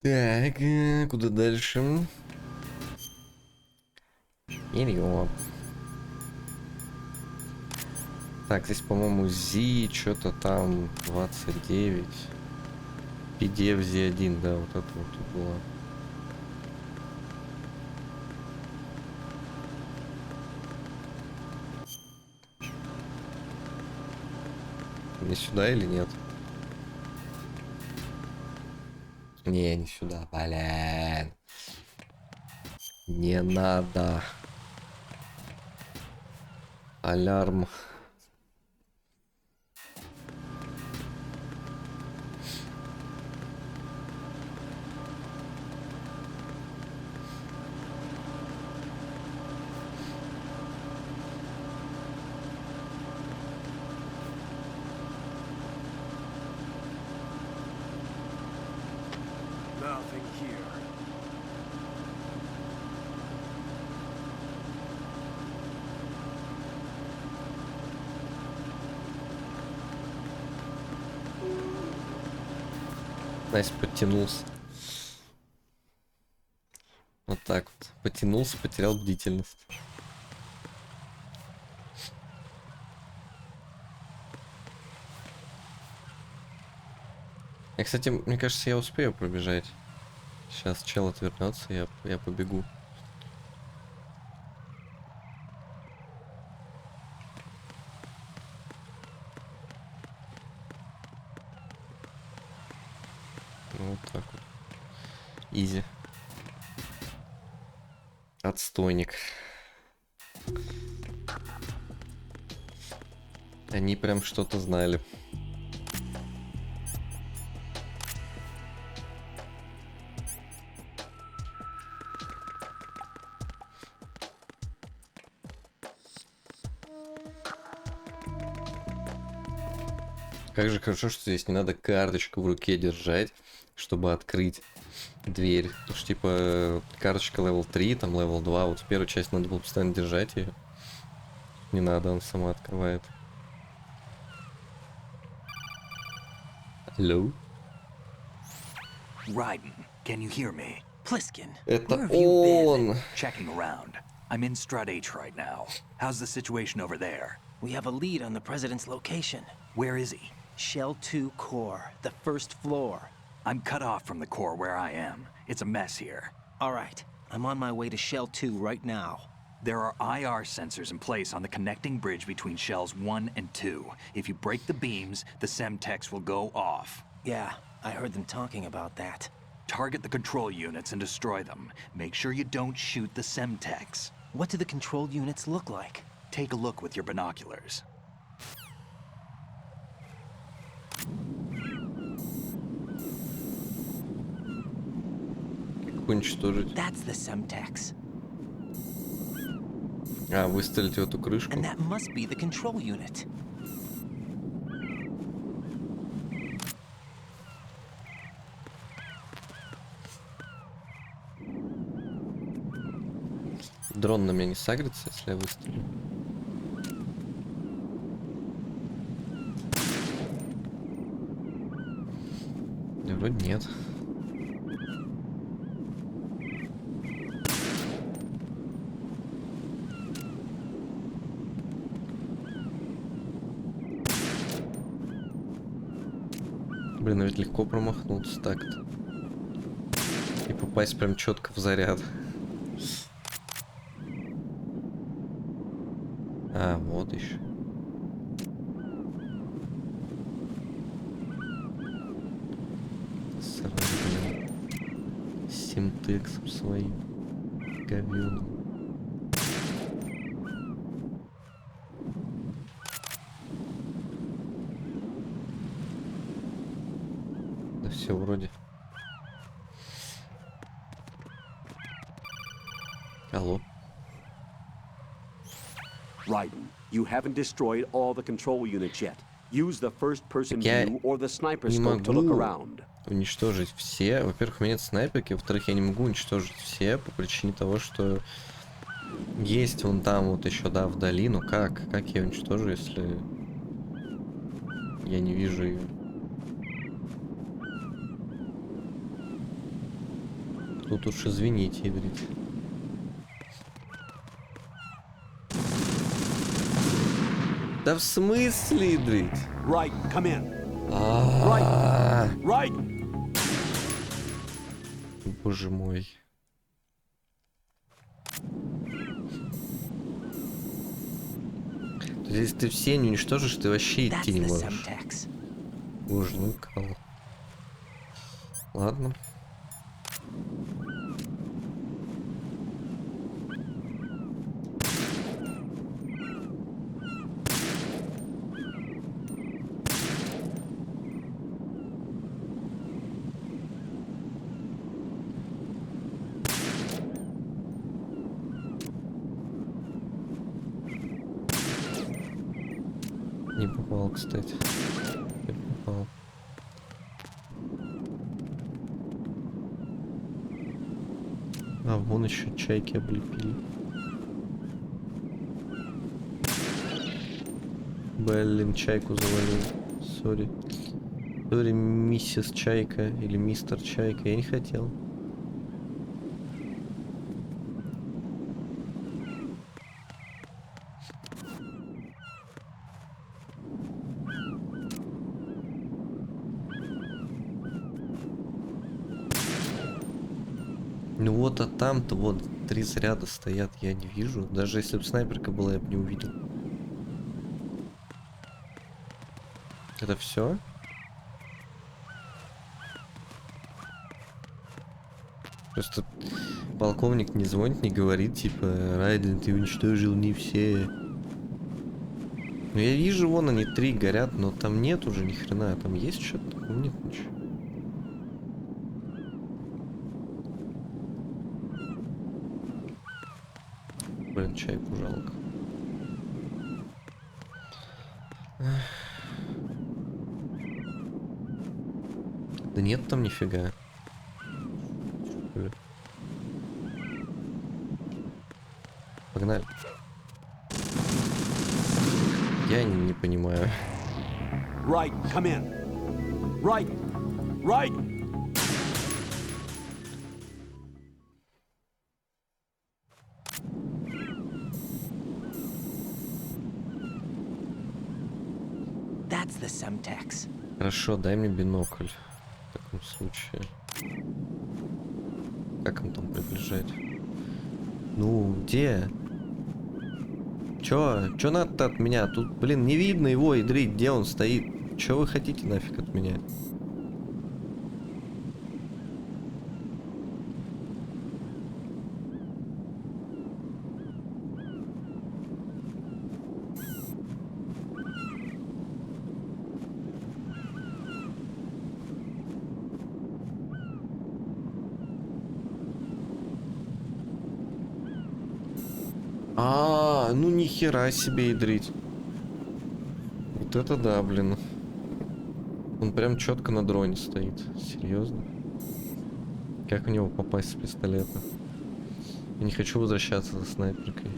Speaker 2: Так, куда дальше? Гений. Так, здесь, по-моему, Зи, что-то там 29. PDF Z1, да, вот это вот тут было. Не сюда или нет? Не сюда, блин. Не надо. Алярм.
Speaker 11: Nothing here.
Speaker 2: Настя подтянулся. Вот так вот. Потянулся, потерял бдительность. Я, кстати, мне кажется, я успею пробежать. Сейчас чел отвернется, я побегу. Вот так вот. Изи. Отстойник. Они прям что-то знали. Как же хорошо, что здесь не надо карточку в руке держать, чтобы открыть дверь. Потому что, типа, карточка level 3, там level 2. Вот в первой части надо было постоянно держать ее. Не надо, она сама открывает. Алло?
Speaker 12: Raiden, can you hear me?
Speaker 6: Pliskin,
Speaker 2: Это
Speaker 6: where have you
Speaker 2: он!
Speaker 6: been?
Speaker 12: Checking around. I'm in Strut H right now. How's the situation over there?
Speaker 6: We have a lead on the president's location.
Speaker 12: Where is he?
Speaker 6: Shell 2 core, the first floor.
Speaker 12: I'm cut off from the core where I am. It's a mess here.
Speaker 6: All right, I'm on my way to Shell 2 right now.
Speaker 12: There are IR sensors in place on the connecting bridge between Shells 1 and 2. If you break the beams, the Semtex will go off.
Speaker 6: Yeah, I heard them talking about that.
Speaker 12: Target the control units and destroy them. Make sure you don't shoot the Semtex.
Speaker 6: What do the control units look like?
Speaker 12: Take a look with your binoculars.
Speaker 2: Уничтожить.
Speaker 6: That's the Semtex.
Speaker 2: А, выстрелить в эту крышку.
Speaker 6: And that must be the control unit.
Speaker 2: Дрон на меня не сагрится, если я выстрелю. Да вроде нет. Блин, а ведь легко промахнуться так-то. И попасть прям четко в заряд. А, вот еще. Сразу, блин, с симтексом своим говёным. Да все вроде. Алло.
Speaker 1: Raiden, you haven't destroyed all the control units yet. Use the first-person view or the sniper scope to look around.
Speaker 2: Уничтожить все. Во-первых, у меня нет снайперки, во-вторых, я не могу уничтожить все по причине того, что есть вон там вот еще, да, вдали. Но как? Как я уничтожу, если я не вижу ее? Тут уж извините, ядрить. Да в смысле, ядрить?
Speaker 1: Right, come in. Right, right.
Speaker 2: Боже мой. Если ты все не уничтожишь, ты вообще идти не можешь. Боже, ну кал. Ладно. Не попал, кстати. Не попал. А, вон еще чайки облепили. Блин, чайку завалил. Сори. Сори, миссис Чайка или мистер Чайка. Я не хотел. Ну вот, а там-то вот 3 заряда стоят, я не вижу. Даже если бы снайперка была, я бы не увидел. Это все? Просто полковник не звонит, не говорит, типа, Райден, ты уничтожил не все. Ну я вижу, вон они 3 горят, но там нет уже ни хрена. Там есть что-то? Нет ничего. Блин, чайку жалко. Да нет там нифига. Погнали. Я не понимаю.
Speaker 1: Right, come in. Right, right.
Speaker 6: That's the Semtex.
Speaker 2: Хорошо, дай мне бинокль. В таком случае. Как им там приближать? Ну, где? Чё надо-то от меня? Тут, блин, не видно его, ядрить, где он стоит. Чё вы хотите нафиг от меня? Ну ни хера себе ядрить. Вот это да, блин. Он прям четко на дроне стоит. Серьезно? Как в него попасть с пистолета? Я не хочу возвращаться за снайперкой.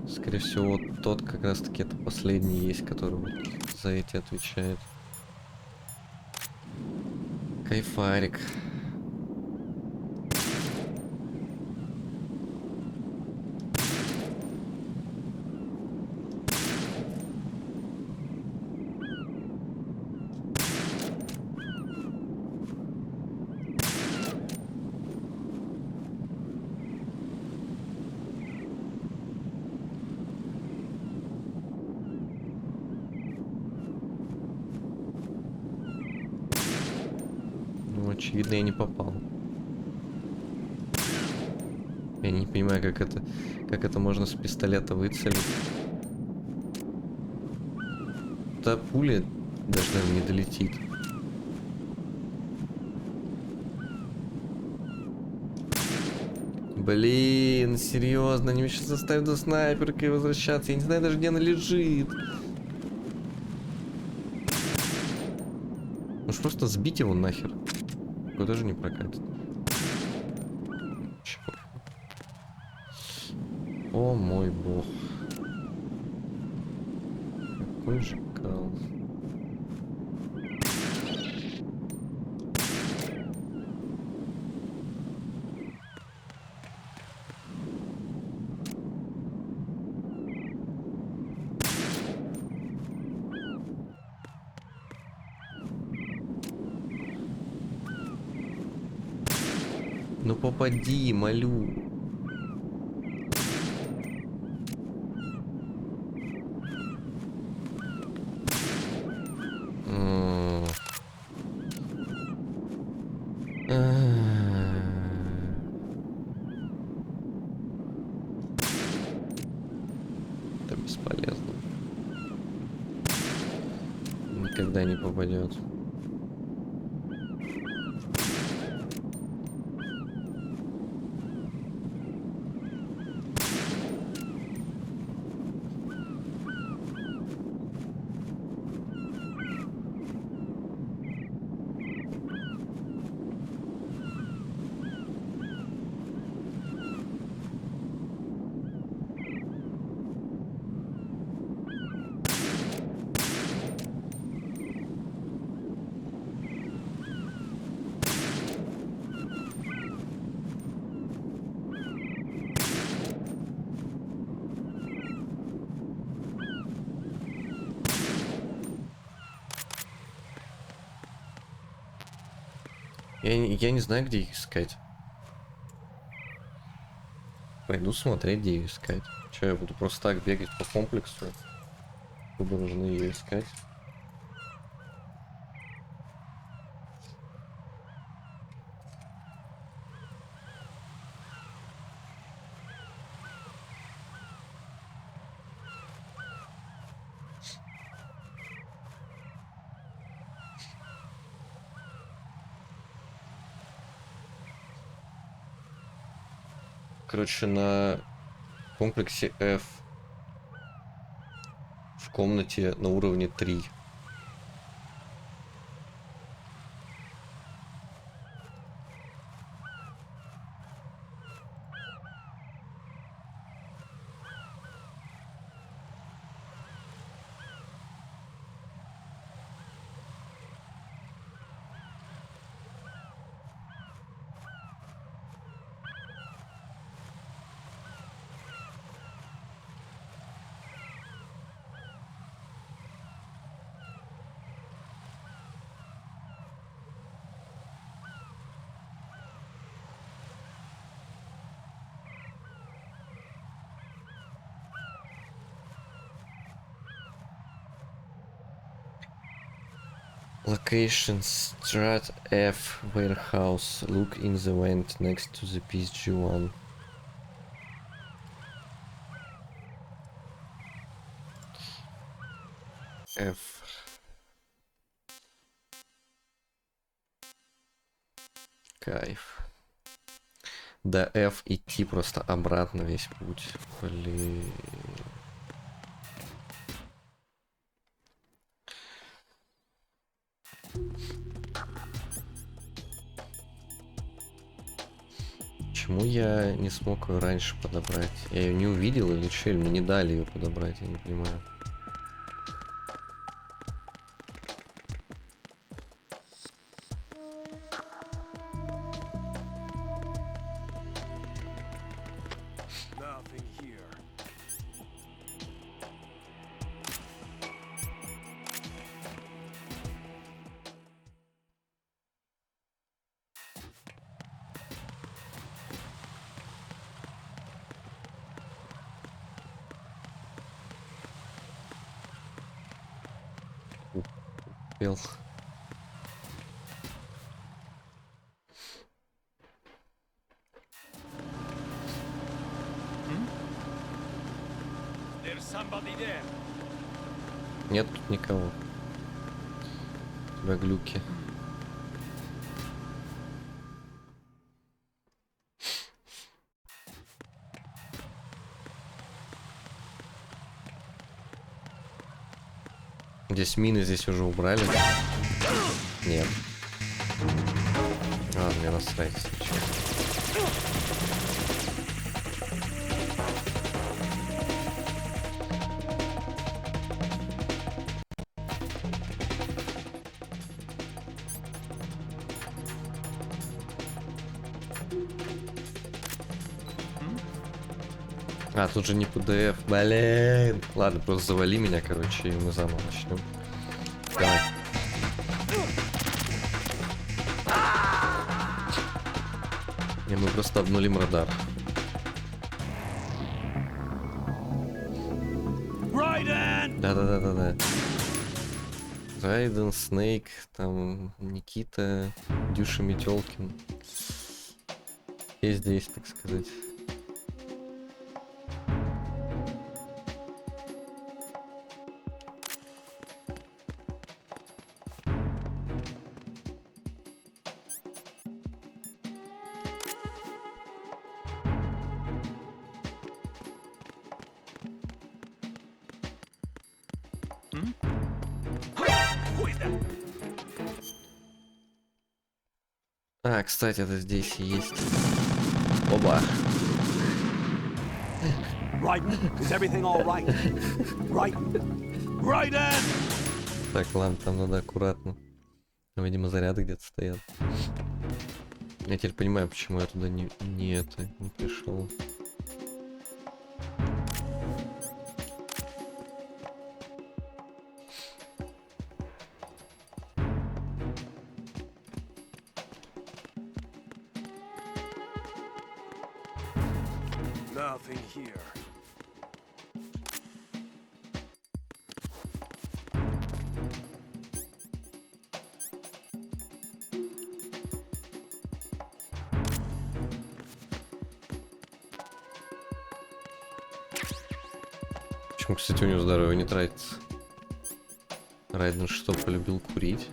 Speaker 2: Скорее всего, вот тот как раз таки это последний есть, который вот за эти отвечает. Кайфарик. Очевидно, я не попал. Я не понимаю, как это можно с пистолета выцелить. Та пуля даже, наверное, не долетит. Блин, серьезно, они меня сейчас заставят за снайперкой возвращаться. Я не знаю даже, где она лежит. Может просто сбить его нахер. Куда же не прокатит. Чего? О мой бог. Какой же кал. Ну попади, молю. Это бесполезно. Никогда не попадет. Я не знаю, где их искать. Пойду смотреть, где ее искать. Че, я буду просто так бегать по комплексу? Вы должны ее искать. Короче, на комплексе F в комнате на уровне 3. Location Strat F warehouse. Look in the vent next to the PSG1. F. Кайф. До F идти просто обратно весь путь. Блин. Почему я не смог ее раньше подобрать? Я ее не увидел или что? Или мне не дали ее подобрать? Я не понимаю. Успел. Нет тут никого. У тебя глюки. Здесь мины здесь уже убрали. Нет. А, мне насрать. А, тут же не PDF. Блин. Ладно, просто завали меня, короче, и мы заново начнем. Давай. И мы просто обнулим радар. Да-да-да-да-да. Райден, Снейк, там Никита, Дюша Метелкин. И здесь, так сказать. А, кстати, это здесь есть. Оба.
Speaker 1: Is everything all right?
Speaker 2: Так, ладно, там надо аккуратно. Видимо, заряды где-то стоят. Я теперь понимаю, почему я туда не пришел.
Speaker 11: Nothing here.
Speaker 2: Почему, кстати, у него здоровье не тратится? Райден что, полюбил курить?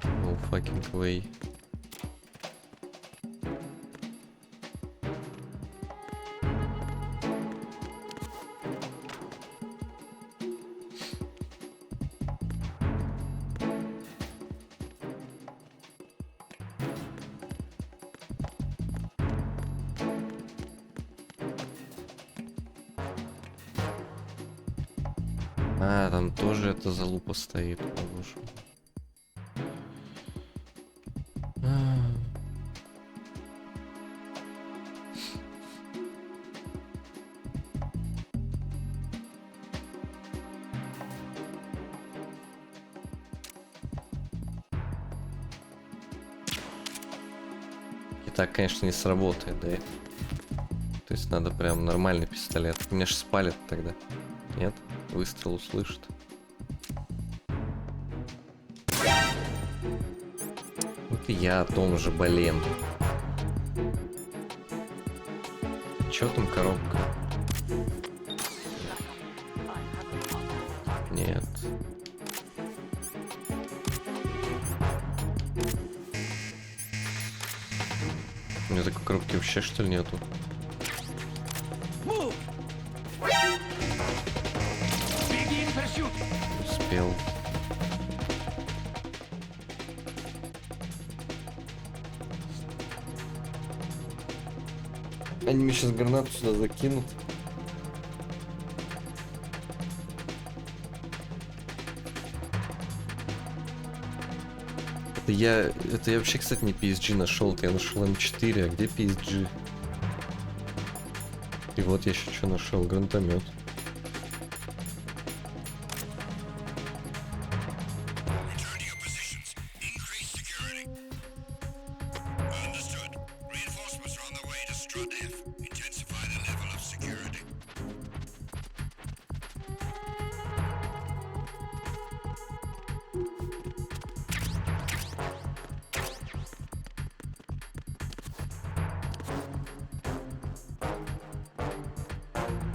Speaker 2: No fucking way. А, там тоже эта залупа стоит, боже. И так, конечно, не сработает, да? То есть надо прям нормальный пистолет. Меня же спалит тогда. Нет? Выстрел услышит. Вот и я о том же, блин. Чё там коробка? Нет. У меня такой коробки вообще что ли нету? Успел. Они мне сейчас гранату сюда закинут. Это я вообще, кстати, не PSG нашел. Я нашел М4, а где PSG? И вот я еще что нашел, гранатомет.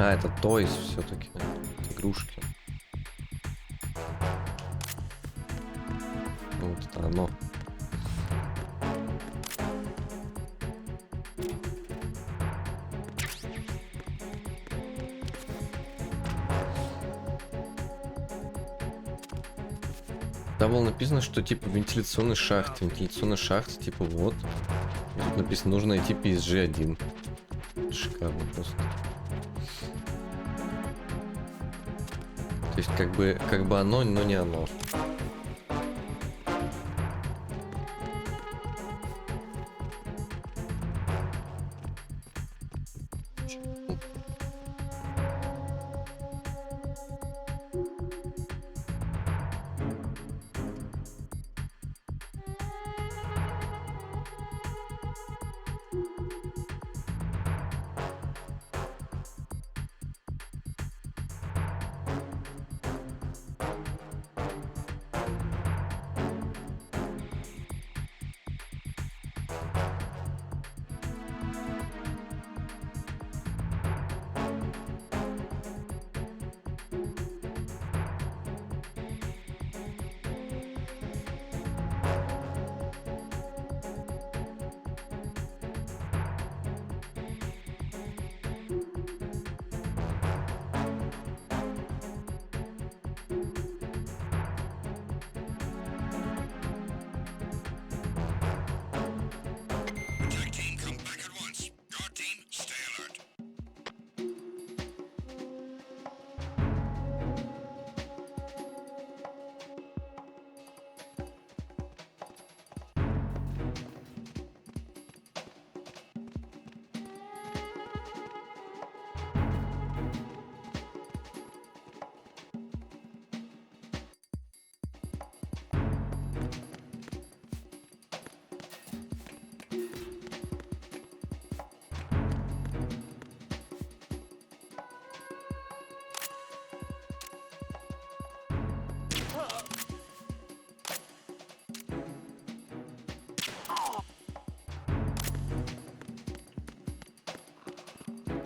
Speaker 2: А, это Toys все-таки. Игрушки. Вот это оно. Там было написано, что типа вентиляционный шахт. Вентиляционный шахт, типа вот. И тут написано, нужно найти PSG-1. Шикарно просто. То есть как бы оно, но не оно.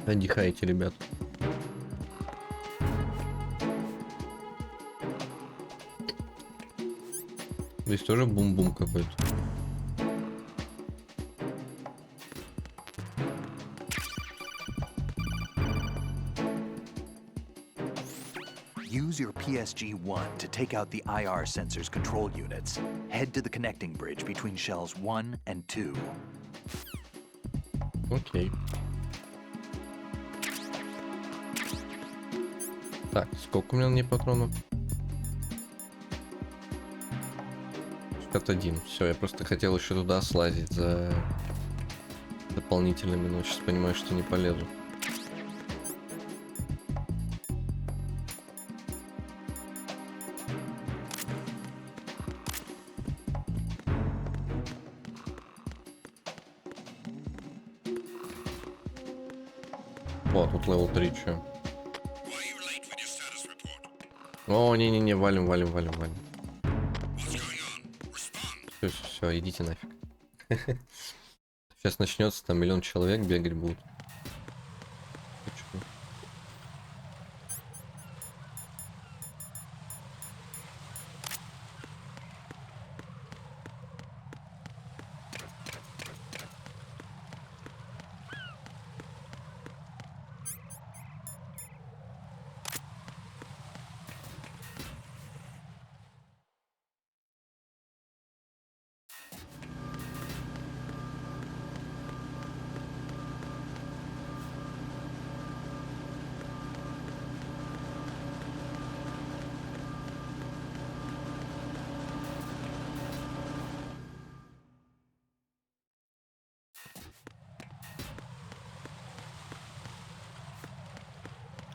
Speaker 2: Отдыхайте, ребят. Здесь тоже бум-бум какой-то.
Speaker 12: Use your PSG-1 to take out the IR sensor's control units. Head to the connecting bridge between shells 1 and 2.
Speaker 2: Окей. Так, сколько у меня на ней патронов? 51. Все, я просто хотел еще туда слазить за дополнительными, но сейчас понимаю, что не полезу. О, тут левел 3, чё? О, не-не-не, валим. Все, идите нафиг. Сейчас начнется, там миллион человек бегать будут.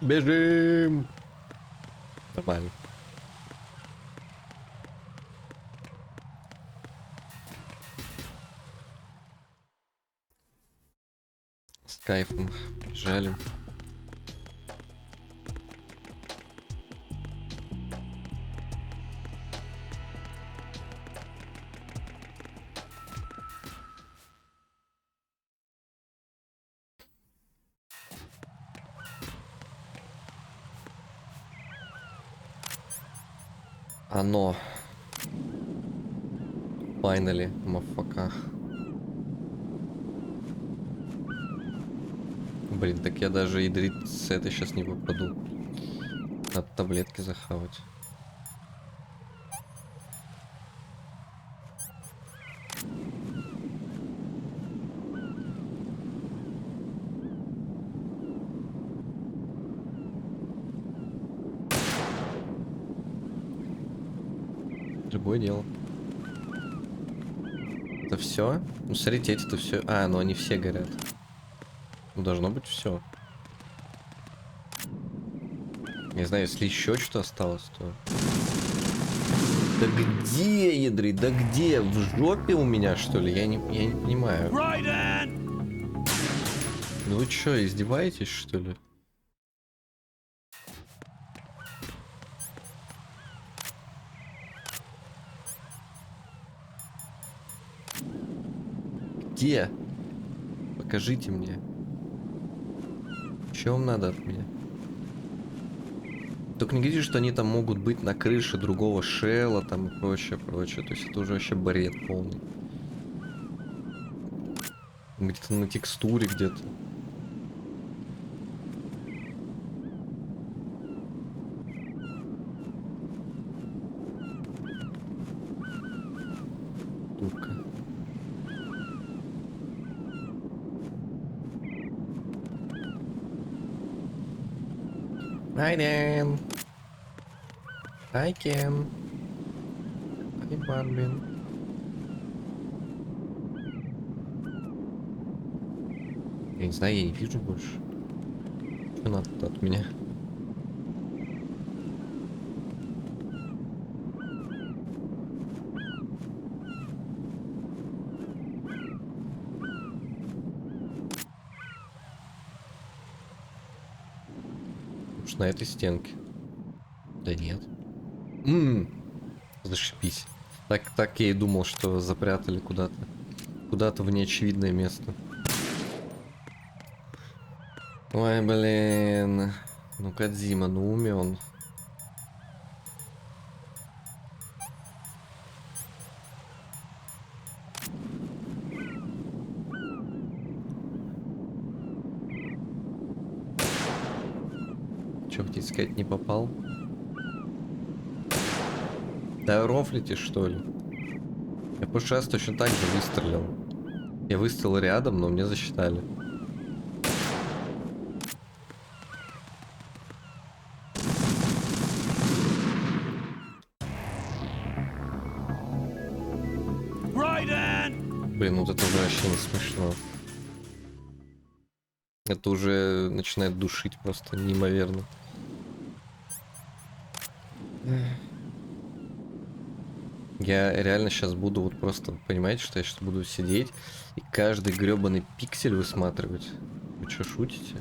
Speaker 2: Бежим! Нормально. С кайфом бежали. Оно. Finally, мафака. Блин, так я даже ядрит с этой сейчас не попаду. Надо таблетки захавать. Другое дело. Это все? Ну, смотрите, эти-то все. А, ну они все горят. Ну, должно быть все. Не знаю, если еще что-то осталось, то. Да где, ядры? Да где? В жопе у меня, что ли? Я не понимаю. Ну вы что, издеваетесь, что ли? Где? Покажите мне. Что вам надо от меня? Только не говорите, что они там могут быть на крыше другого шелла там и прочее. То есть это уже вообще бред полный. Где-то на текстуре где-то. Турка. Hi Dan. Hi Ken. Hi Барбин. Я не знаю, я не вижу больше. Что надо от меня? На этой стенке. Да нет. Зашибись. Так я и думал, что запрятали куда-то. Куда-то в неочевидное место. Ой, блин. Ну, Кодзима, ну умен. Чё, хотите сказать, не попал? Да рофлите, что ли? Я в прошлый раз точно так же выстрелил. Я выстрелил рядом, но мне засчитали. Блин, вот это уже вообще не смешно. Это уже начинает душить просто неимоверно. Я реально сейчас буду вот просто, понимаете, что я сейчас буду сидеть и каждый гребаный пиксель высматривать. Вы что, шутите?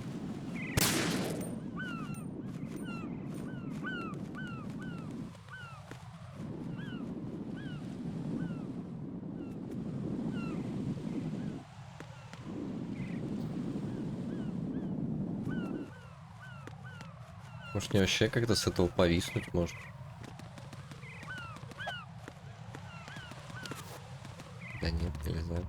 Speaker 2: Может, мне вообще как-то с этого повиснуть можно? Да нет, нельзя.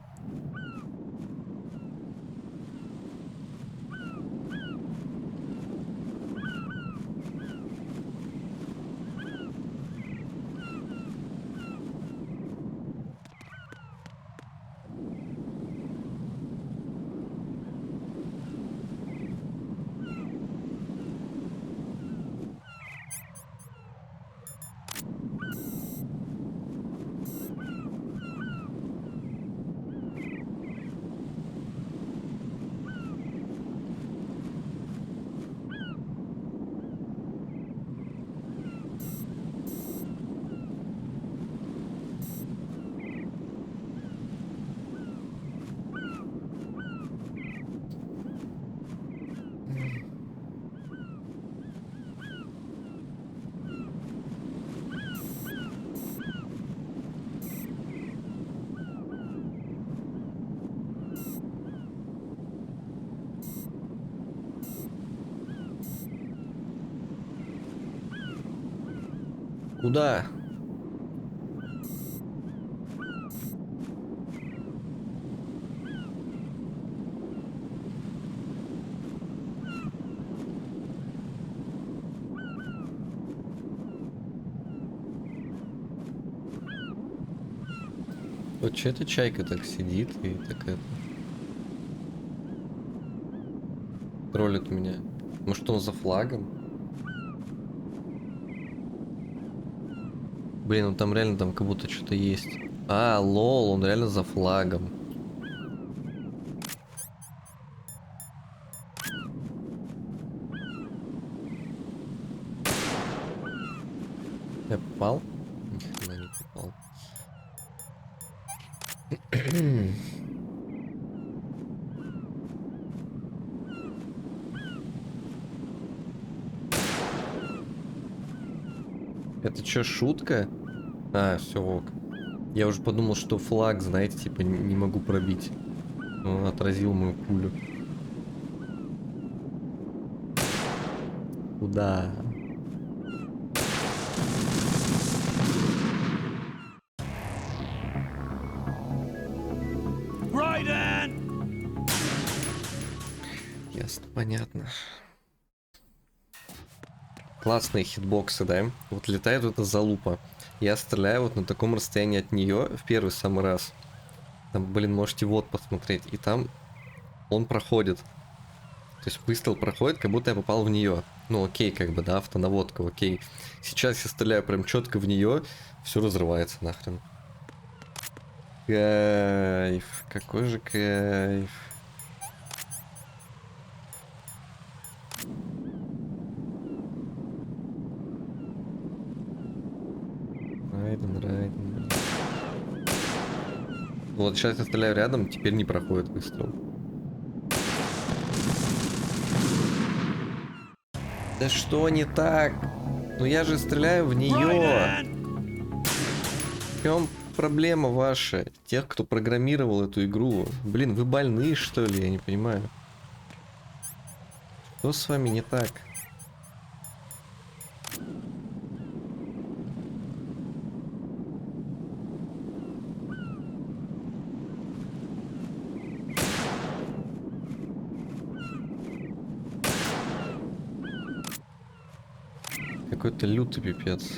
Speaker 2: Куда? Вот че эта чайка так сидит и так это... троллит меня. Может, он за флагом? Блин, ну там реально там как будто что-то есть. А, лол, он реально за флагом. Я попал? Ни хрена не попал. Это что, шутка? А, все, ок. Я уже подумал, что флаг, знаете, типа не могу пробить. Он отразил мою пулю. Куда? Ясно, понятно. Классные хитбоксы, да? Вот летает вот эта залупа. Я стреляю вот на таком расстоянии от нее в первый самый раз. Там, блин, можете вот посмотреть. И там он проходит. То есть выстрел проходит, как будто я попал в нее. Ну окей, как бы, да, автонаводка, окей. Сейчас я стреляю прям четко в нее, все разрывается нахрен. Кайф, какой же кайф. Райден. Вот сейчас я стреляю рядом, теперь не проходит выстрел. Да что не так? Ну я же стреляю в нее. В чем проблема ваша? Тех, кто программировал эту игру. Блин, вы больные, что ли? Я не понимаю. Что с вами не так? Какой-то лютый пипец.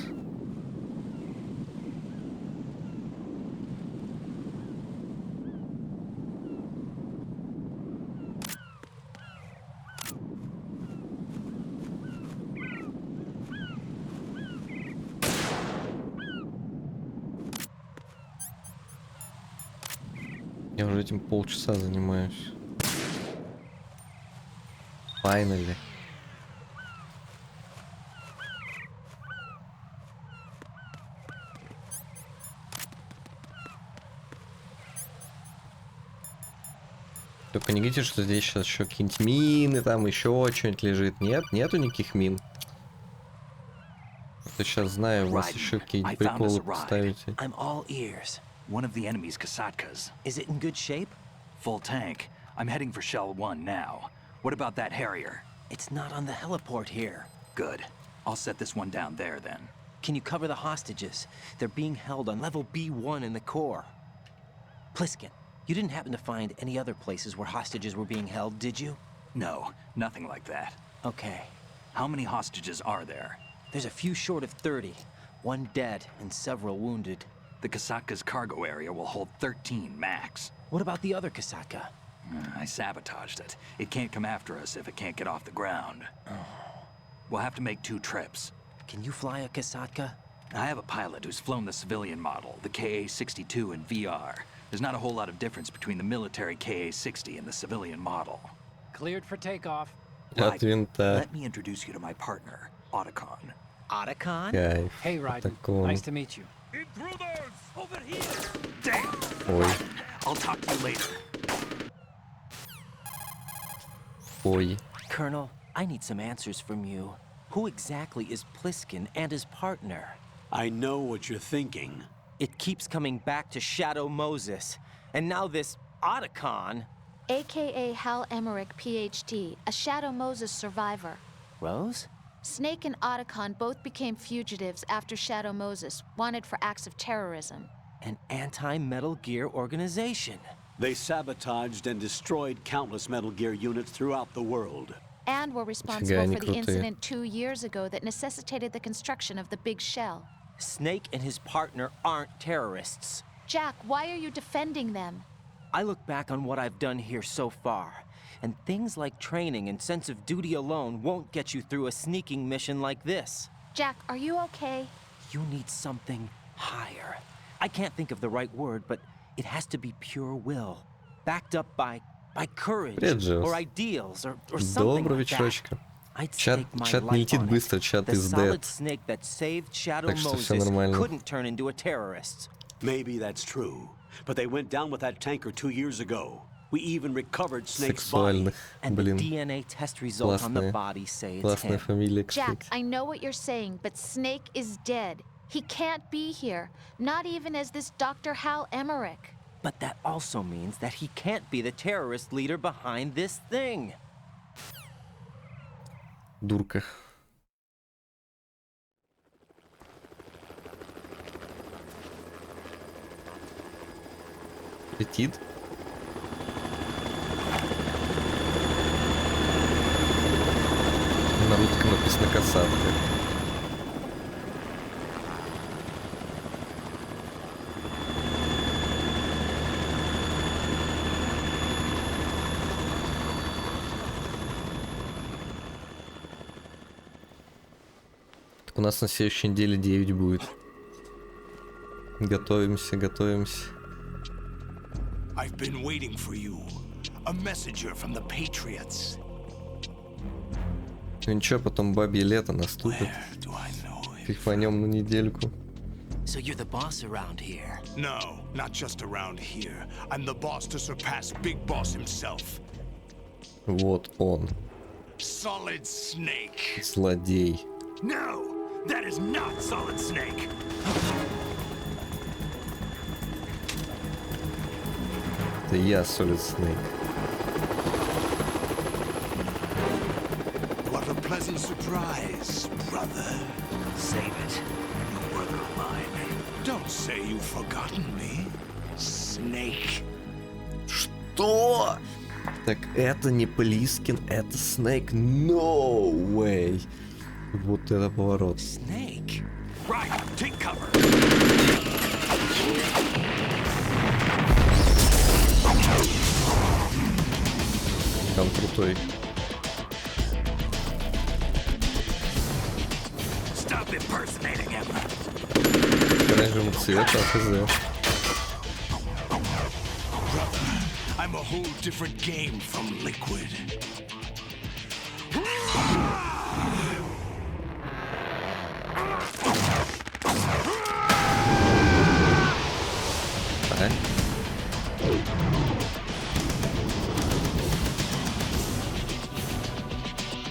Speaker 2: Я уже этим полчаса занимаюсь. Finally. Только не видите, что здесь сейчас еще какие-нибудь мины, там еще что-нибудь лежит. Нет, нету никаких мин. Я сейчас знаю, у вас еще какие-нибудь приколы поставите.
Speaker 6: I'm all ears.
Speaker 12: One of the enemy's Kasatkas.
Speaker 6: Is it in good shape?
Speaker 12: Full tank. I'm heading for Shell 1 now. What about that Harrier?
Speaker 6: It's not on the heliport here.
Speaker 12: Good. I'll set this one down there then.
Speaker 6: Can you cover the hostages? They're being held on level B1 in the core. Pliskin, you didn't happen to find any other places where hostages were being held, did you?
Speaker 12: No, nothing like that.
Speaker 6: Okay.
Speaker 12: How many hostages are there?
Speaker 6: There's a few short of 30. One dead and several wounded.
Speaker 12: The Kasatka's cargo area will hold 13 max.
Speaker 6: What about the other Kasaka?
Speaker 12: I sabotaged it. It can't come after us if it can't get off the ground. We'll have to make 2 trips.
Speaker 6: Can you fly a Kasaka?
Speaker 12: I have a pilot who's flown the civilian model, the KA-62 in VR. There's not a whole lot of difference between the military KA-60 and the civilian model.
Speaker 13: Cleared for takeoff.
Speaker 2: От винта.
Speaker 12: Let me introduce you to my partner, Otacon.
Speaker 6: Otacon?
Speaker 2: Кайф.
Speaker 13: Hey, Raiden.
Speaker 2: Таком.
Speaker 13: Nice to meet you.
Speaker 5: Intruders! Over here!
Speaker 12: Damn!
Speaker 2: Ой.
Speaker 12: I'll talk to you later.
Speaker 2: Ой.
Speaker 6: Colonel, I need some answers from you. Who exactly is Pliskin and his partner?
Speaker 1: I know what you're thinking.
Speaker 6: It keeps coming back to Shadow Moses. And now this Otacon.
Speaker 3: AKA Hal Emmerich, PhD, a Shadow Moses survivor.
Speaker 6: Rose?
Speaker 3: Snake and Otacon both became fugitives after Shadow Moses, wanted for acts of terrorism.
Speaker 6: An anti-Metal Gear organization.
Speaker 1: They sabotaged and destroyed countless Metal Gear units throughout the world.
Speaker 3: And were responsible for the incident 2 years ago that necessitated the construction of the Big Shell.
Speaker 6: Snake and his partner aren't terrorists.
Speaker 3: Jack, why are you defending them?
Speaker 6: I look back on what I've done here so far, and things like training and sense of duty alone won't get you through a sneaking mission like this.
Speaker 3: Jack, are you okay?
Speaker 6: You need something higher. I can't think of the right word, but it has to be pure will, backed up by courage or ideals or something
Speaker 2: Доброго
Speaker 6: like that.
Speaker 2: вечерочка.
Speaker 6: I'd
Speaker 2: Чат
Speaker 6: stake my
Speaker 2: не
Speaker 6: life
Speaker 2: летит
Speaker 6: on it.
Speaker 2: быстро, чат
Speaker 6: The
Speaker 2: is
Speaker 6: solid
Speaker 2: dead.
Speaker 6: snake that saved Shadow
Speaker 2: Так что всё
Speaker 6: Moses
Speaker 2: нормально.
Speaker 6: couldn't turn into a terrorist.
Speaker 1: Maybe that's true, but they went down with that tanker 2 years ago. We even recovered Snake's body.
Speaker 2: Сексуальных.
Speaker 6: And the
Speaker 2: Блин.
Speaker 6: DNA test result on the
Speaker 2: Классная.
Speaker 6: body say it's
Speaker 2: Классная
Speaker 6: him.
Speaker 2: фамилия,
Speaker 3: Jack,
Speaker 2: кстати.
Speaker 3: I know what you're saying, but Snake is dead. He can't be here, not even as this Dr. Hal Emmerich.
Speaker 6: But that also means that he can't be the terrorist leader behind this thing.
Speaker 2: Дурка. Летит. На русском написано касатка. Так у нас на следующей неделе 9 будет. Готовимся, готовимся.
Speaker 8: I've been waiting for you. A messenger from the Patriots.
Speaker 2: Ну ничего, потом бабье лето наступит. Фифанем на недельку.
Speaker 6: So you're the boss around here?
Speaker 8: No, not just around here. I'm the boss to surpass Big Boss himself.
Speaker 2: Вот он.
Speaker 8: Solid Snake.
Speaker 2: Злодей.
Speaker 8: No, that is not Solid Snake.
Speaker 2: Это я, Solid Snake.
Speaker 8: surprise, brother.
Speaker 9: Save it. No work of mine.
Speaker 8: Don't say you've forgotten me, Snake.
Speaker 2: Что? Так, это не Плискин, это Снейк. No way. Вот это поворот.
Speaker 9: Snake.
Speaker 12: Right, take cover.
Speaker 2: Он крутой.
Speaker 9: Stop impersonating him.
Speaker 2: Оранжевого цвета, хз.
Speaker 8: I'm a whole different game from Liquid.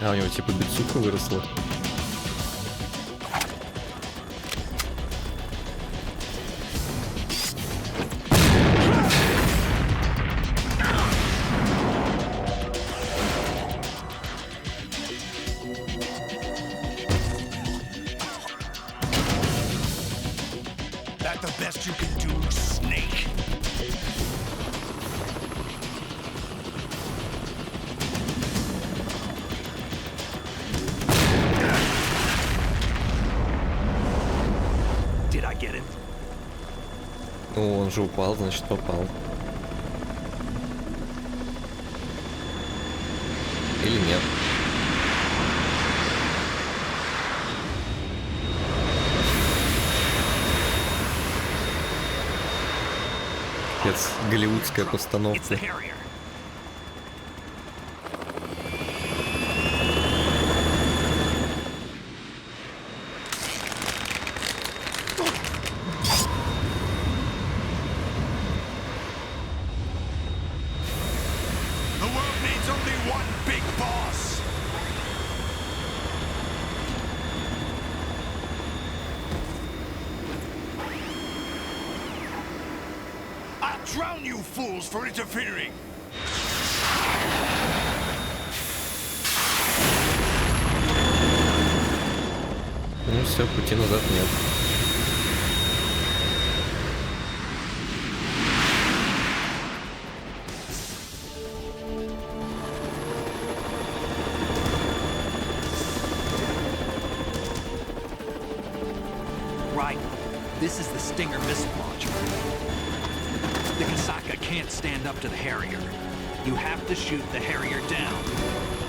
Speaker 2: А у него типа бицуха выросла.
Speaker 8: That the best you can do, Snake?
Speaker 12: Did I get him?
Speaker 2: Ну, он же упал, значит попал. Или нет? Капец, голливудская постановка.
Speaker 8: Drown you fools for interfering!
Speaker 2: Ну все, пути назад нет.
Speaker 12: Right. This is the Stinger missile launcher. The Kasaka can't stand up to the Harrier. You have to shoot the Harrier down.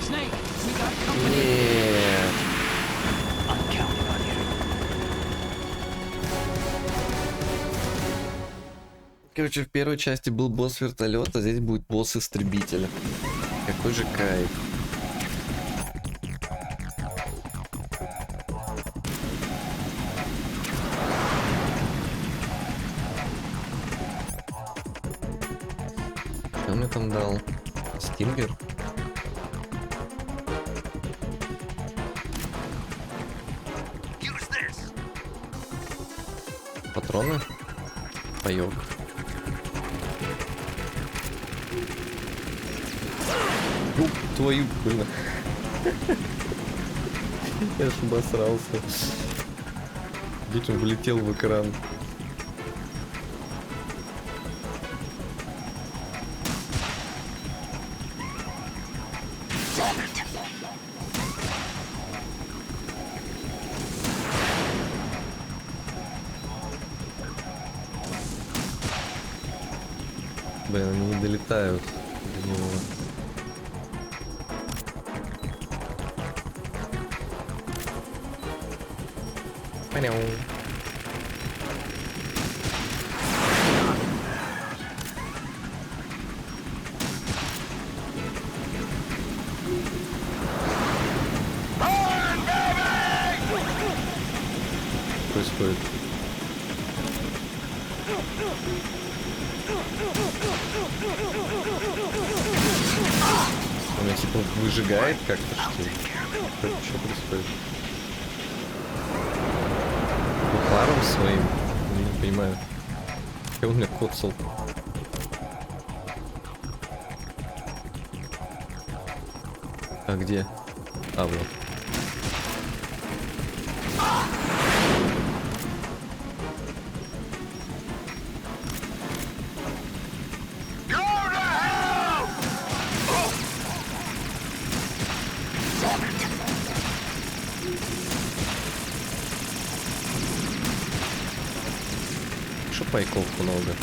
Speaker 13: Snake, we got company.
Speaker 2: Нет.
Speaker 12: I'm counting on you.
Speaker 2: Короче, в первой части был босс вертолета, а здесь будет босс истребителя. Какой же кайф. Что мне там дал? Стингер? Патроны? Паёк. Твою, блин. Я ж обосрался. Видите, он влетел в экран. Блин, они не долетают до него. Понял. Происходит. Он меня типа выжигает как-то, что ли? Что происходит? Паром своим? Я не понимаю. Как он меня коцал? А где? А, вот. Что пайков много?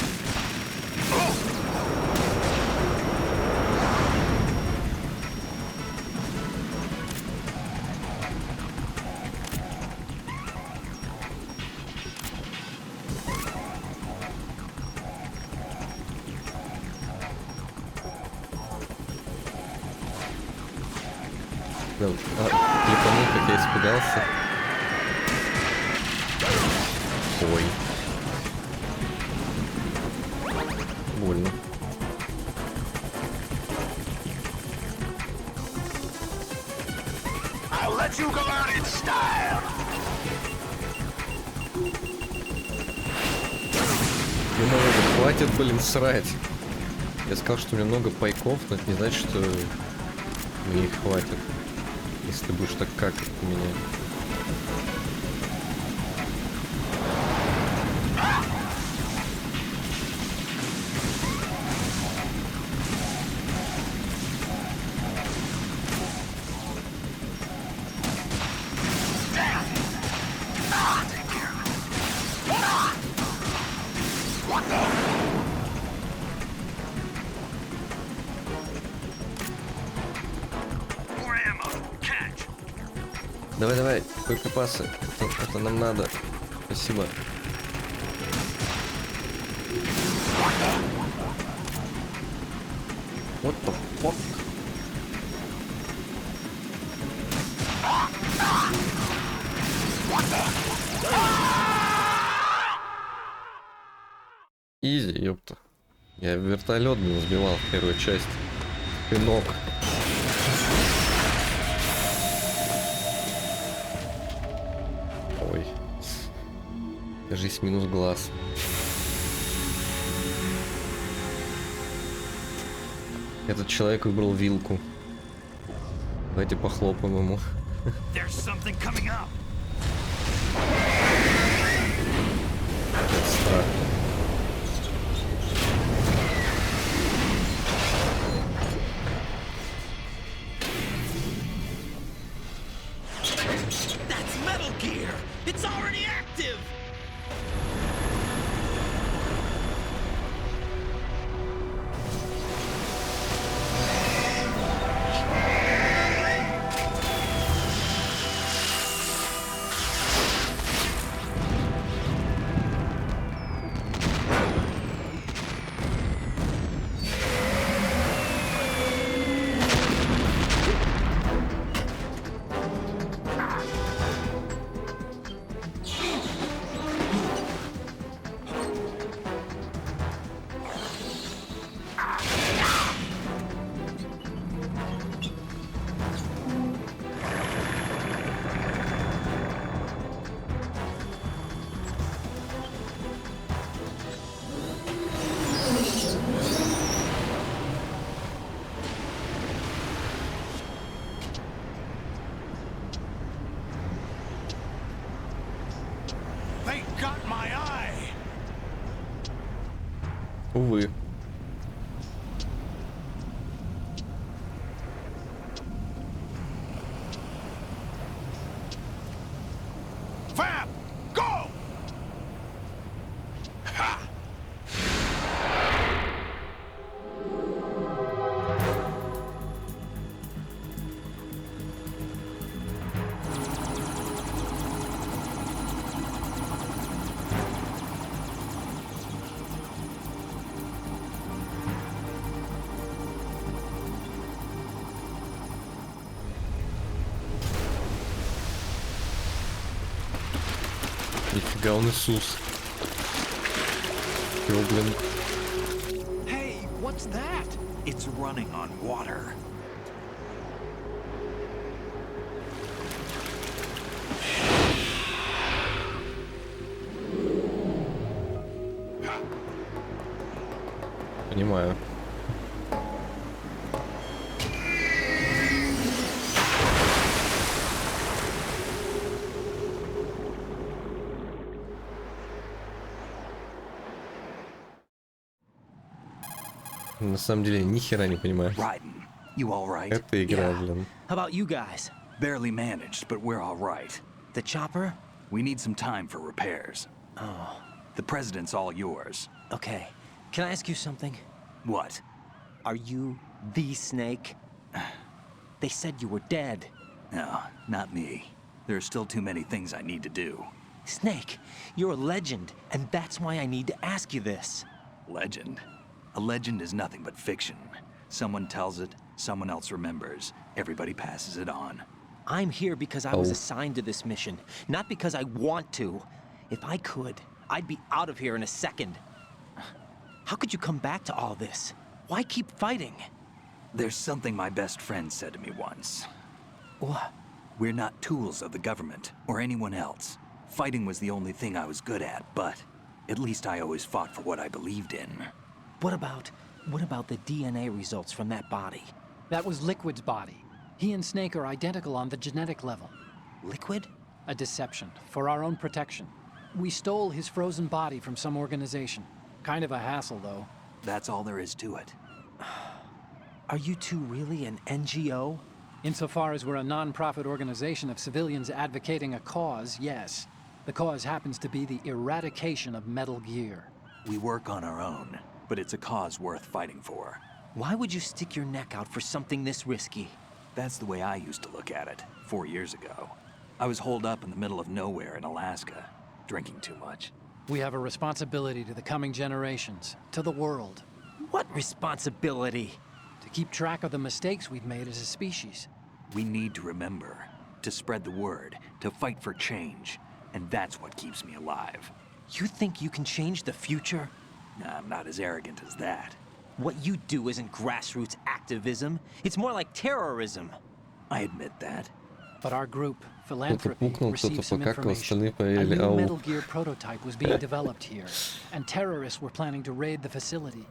Speaker 2: Да, клипанул, как я испугался. Ой. Больно.
Speaker 8: I'll let you go out in style.
Speaker 2: Хватит, блин, срать. Я сказал, что у меня много пайков, но это не значит, что мне их хватит. Если ты будешь так какать у меня. Давай, давай, боеприпасы. Это нам надо. Спасибо. What the fuck? Изи, ёпта. Я вертолет не сбивал в первую часть. Пинок. Ой. Кажись, минус глаз. Этот человек выбрал вилку. Давайте похлопаем ему. Это страх.
Speaker 14: It's already active!
Speaker 2: Увы.
Speaker 8: Fab, go! Ha!
Speaker 2: Нифига, он Иисус. Его, блин.
Speaker 12: Hey, what's that? It's running on water.
Speaker 2: Понимаю. На самом деле, ни хера не понимаю.
Speaker 12: Raiden, you all right?
Speaker 2: Это игра, блин.
Speaker 6: How about you guys?
Speaker 12: Barely managed, but we're all right.
Speaker 6: The chopper?
Speaker 12: We need some time for repairs.
Speaker 6: Oh.
Speaker 12: The president's all yours.
Speaker 6: Okay. Can I ask you something?
Speaker 12: What?
Speaker 6: Are you the Snake? They said you were dead.
Speaker 12: No, not me. There are still too many things I need to do.
Speaker 6: Snake, you're a legend, and that's why I need to ask you this.
Speaker 12: Legend? A legend is nothing but fiction. Someone tells it, someone else remembers. Everybody passes it on.
Speaker 6: I'm here because I was assigned to this mission, not because I want to. If I could, I'd be out of here in a second. How could you come back to all this? Why keep fighting?
Speaker 12: There's something my best friend said to me once.
Speaker 6: What?
Speaker 12: We're not tools of the government or anyone else. Fighting was the only thing I was good at, but at least I always fought for what I believed in.
Speaker 6: What about the DNA results from that body?
Speaker 13: That was Liquid's body. He and Snake are identical on the genetic level.
Speaker 6: Liquid?
Speaker 13: A deception, for our own protection. We stole his frozen body from some organization. Kind of a hassle, though.
Speaker 12: That's all there is to it.
Speaker 6: Are you two really an NGO?
Speaker 13: Insofar as we're a non-profit organization of civilians advocating a cause, yes. The cause happens to be the eradication of Metal Gear.
Speaker 12: We work on our own, but it's a cause worth fighting for.
Speaker 6: Why would you stick your neck out for something this risky?
Speaker 12: That's the way I used to look at it, 4 years ago. I was holed up in the middle of nowhere in Alaska, drinking too much.
Speaker 13: We have a responsibility to the coming generations, to the world.
Speaker 6: What responsibility?
Speaker 13: To keep track of the mistakes we've made as a species.
Speaker 12: We need to remember, to spread the word, to fight for change. And that's what keeps me alive.
Speaker 6: You think you can change the future?
Speaker 12: Nah, I'm not as arrogant as that.
Speaker 6: What you do isn't grassroots activism. It's more like terrorism.
Speaker 12: I admit that.
Speaker 13: But our group, Philanthropy,
Speaker 2: Кто-то
Speaker 13: received some
Speaker 2: покакал, остальные
Speaker 13: information. A
Speaker 2: поели
Speaker 13: new
Speaker 2: ау.
Speaker 13: Metal Gear prototype was being developed here, and terrorists were planning to raid the facility.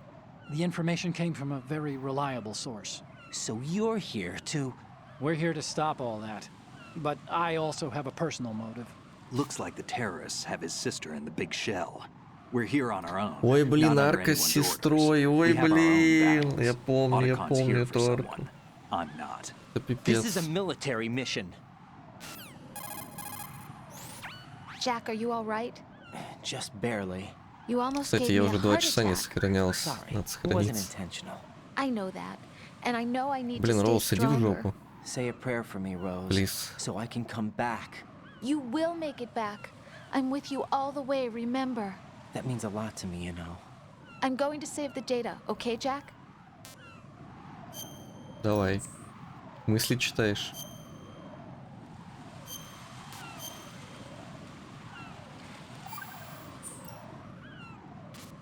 Speaker 13: The information came from a very reliable source.
Speaker 6: So you're here to...
Speaker 13: We're here to stop all that. But I also have a personal motive.
Speaker 12: Looks like the terrorists have his sister in the big shell. We're here on our own.
Speaker 2: Ой, блин,
Speaker 12: not under
Speaker 2: арка с
Speaker 12: anyone's
Speaker 2: сестрой,
Speaker 12: orders.
Speaker 2: ой,
Speaker 12: We have our own
Speaker 2: блин.
Speaker 12: battles.
Speaker 2: Я помню
Speaker 12: Otacon's here
Speaker 2: эту
Speaker 12: for
Speaker 2: арку.
Speaker 12: someone. I'm not.
Speaker 2: Это
Speaker 6: This is a
Speaker 2: пипец.
Speaker 6: military mission.
Speaker 3: Jack, are you all right?
Speaker 6: Just barely.
Speaker 3: You almost
Speaker 2: Кстати,
Speaker 3: gave
Speaker 2: я
Speaker 3: me
Speaker 2: уже
Speaker 3: a
Speaker 2: 2
Speaker 3: heart
Speaker 2: часа не
Speaker 3: attack.
Speaker 2: сохранялся.
Speaker 6: Sorry,
Speaker 2: Надо
Speaker 6: it wasn't
Speaker 2: сохраниться.
Speaker 6: intentional.
Speaker 3: I know that, and I know I need
Speaker 2: Блин,
Speaker 3: to
Speaker 2: Роуз,
Speaker 3: stay
Speaker 2: иди в
Speaker 3: stronger.
Speaker 2: жопу.
Speaker 6: Say a prayer for me, Rose.
Speaker 2: Please.
Speaker 6: So I can come back.
Speaker 3: You will make it back. I'm with you all the way, remember.
Speaker 6: That means a lot to me, you know.
Speaker 3: I'm going to save the data, okay, Jack?
Speaker 2: Давай. Мысли читаешь.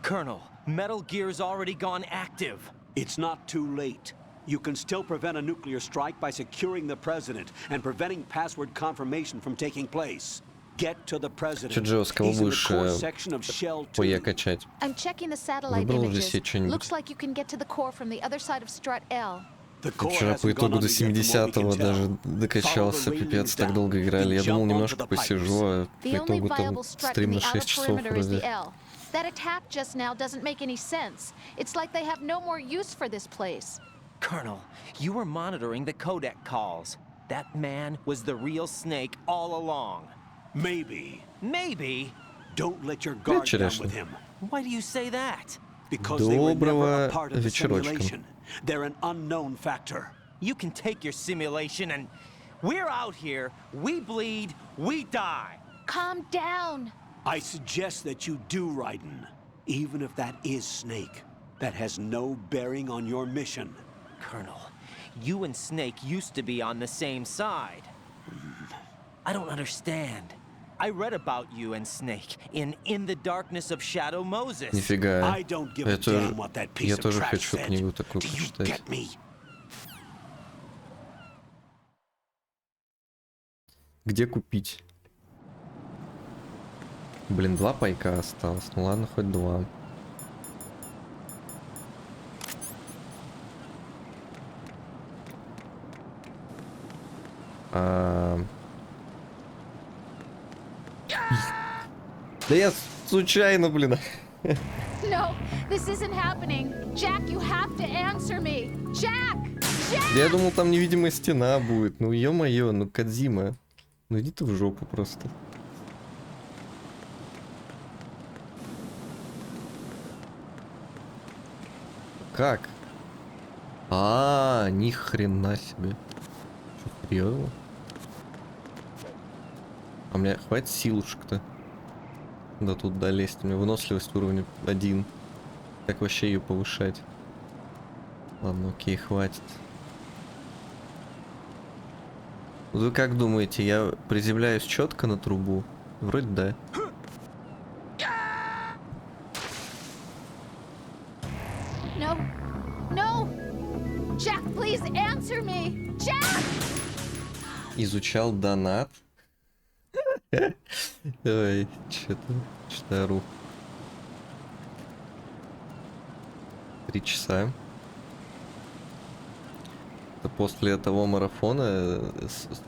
Speaker 6: Colonel, Metal Gear's already gone active.
Speaker 1: It's not too late. You can still prevent a nuclear strike by securing the president and preventing password confirmation from taking place. Get to the president.
Speaker 2: Чё, Джо, с кого
Speaker 1: He's in the
Speaker 2: будешь
Speaker 1: core section of Shell 2.
Speaker 2: ПЕ качать?
Speaker 3: I'm checking the satellite
Speaker 2: Выбрал уже
Speaker 3: images.
Speaker 2: себе что-нибудь?
Speaker 3: Looks like you can get to the core from the other side of Strut L.
Speaker 1: The core
Speaker 2: Вчера по
Speaker 1: hasn't gone
Speaker 2: итогу до
Speaker 1: under yet from what we
Speaker 2: 70-го
Speaker 1: can
Speaker 2: даже
Speaker 1: tell.
Speaker 2: докачался,
Speaker 1: Follow the
Speaker 2: пипец,
Speaker 1: railings
Speaker 2: так
Speaker 1: down.
Speaker 2: долго играли. Я
Speaker 1: Then
Speaker 2: думал,
Speaker 1: jump
Speaker 2: немножко
Speaker 1: onto the pipes.
Speaker 2: посижу, а по
Speaker 3: The only
Speaker 2: итогу там
Speaker 3: viable strut in
Speaker 2: стрим
Speaker 3: the
Speaker 2: на
Speaker 3: outer
Speaker 2: 6 часов
Speaker 3: perimeter is
Speaker 2: вроде.
Speaker 3: the L. That attack just now doesn't make any sense. It's like they have no more use for this place.
Speaker 6: Colonel, you were monitoring the codec calls. That man was the real Snake all along.
Speaker 1: Maybe.
Speaker 6: Maybe?
Speaker 1: Don't let your guard down
Speaker 2: Вечерочно.
Speaker 1: with him.
Speaker 6: Why do you say that?
Speaker 1: Because they were never
Speaker 2: Доброго
Speaker 1: a part of the
Speaker 2: вечерочка.
Speaker 1: simulation. They're an unknown factor.
Speaker 6: You can take your simulation and... We're out here, we bleed, we die.
Speaker 3: Calm down.
Speaker 1: I suggest that you do, Raiden. Even if that is Snake. That has no bearing on your mission.
Speaker 6: Colonel, you and Snake used to be on the same side. I don't understand. I read about you and Snake in the Darkness of Shadow Moses.
Speaker 2: Нифига.
Speaker 1: I don't give a damn what that piece
Speaker 2: Я
Speaker 1: of
Speaker 2: тоже
Speaker 1: trash
Speaker 2: хочу
Speaker 1: said.
Speaker 2: книгу такую
Speaker 1: Do you
Speaker 2: почитать.
Speaker 1: get me?
Speaker 2: Где купить? Блин, 2 пайка осталось. Ну ладно, хоть 2. Да я случайно, блин.
Speaker 3: No, this isn't happening. Jack, you have to answer me. Jack! Jack!
Speaker 2: Я думал, там невидимая стена будет. Ну, ё-моё, ну, Кодзима. Ну, иди ты в жопу просто. Как? Ни хрена себе. Что, серьезно? А у меня хватит силушек-то? Да тут долезть. У меня выносливость уровня 1. Как вообще ее повышать? Ладно, окей, хватит. Вы как думаете, я приземляюсь четко на трубу? Вроде да.
Speaker 3: No. No! Jack, please answer me! Jack!
Speaker 2: Изучал донат. Ой, что-то ору. 3 часа. Это после того марафона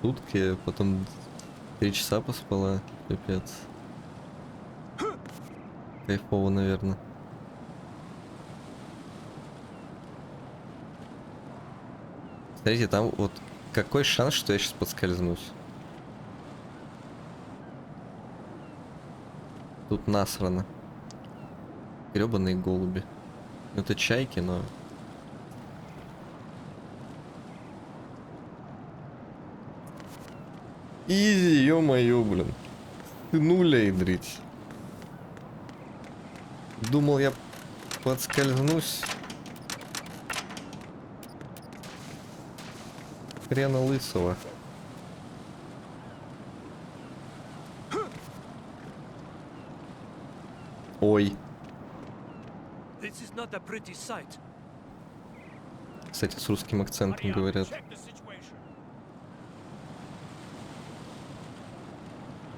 Speaker 2: сутки, потом 3 часа поспала. Пипец. Кайфово, наверное. Смотрите, там вот какой шанс, что я сейчас подскользнусь. Тут насрано. Гребаные голуби. Это чайки, но... Изи, ё-моё, блин. Ты нуля идрить. Думал, я подскользнусь. Хрена лысого. Ой. Кстати, с русским акцентом говорят.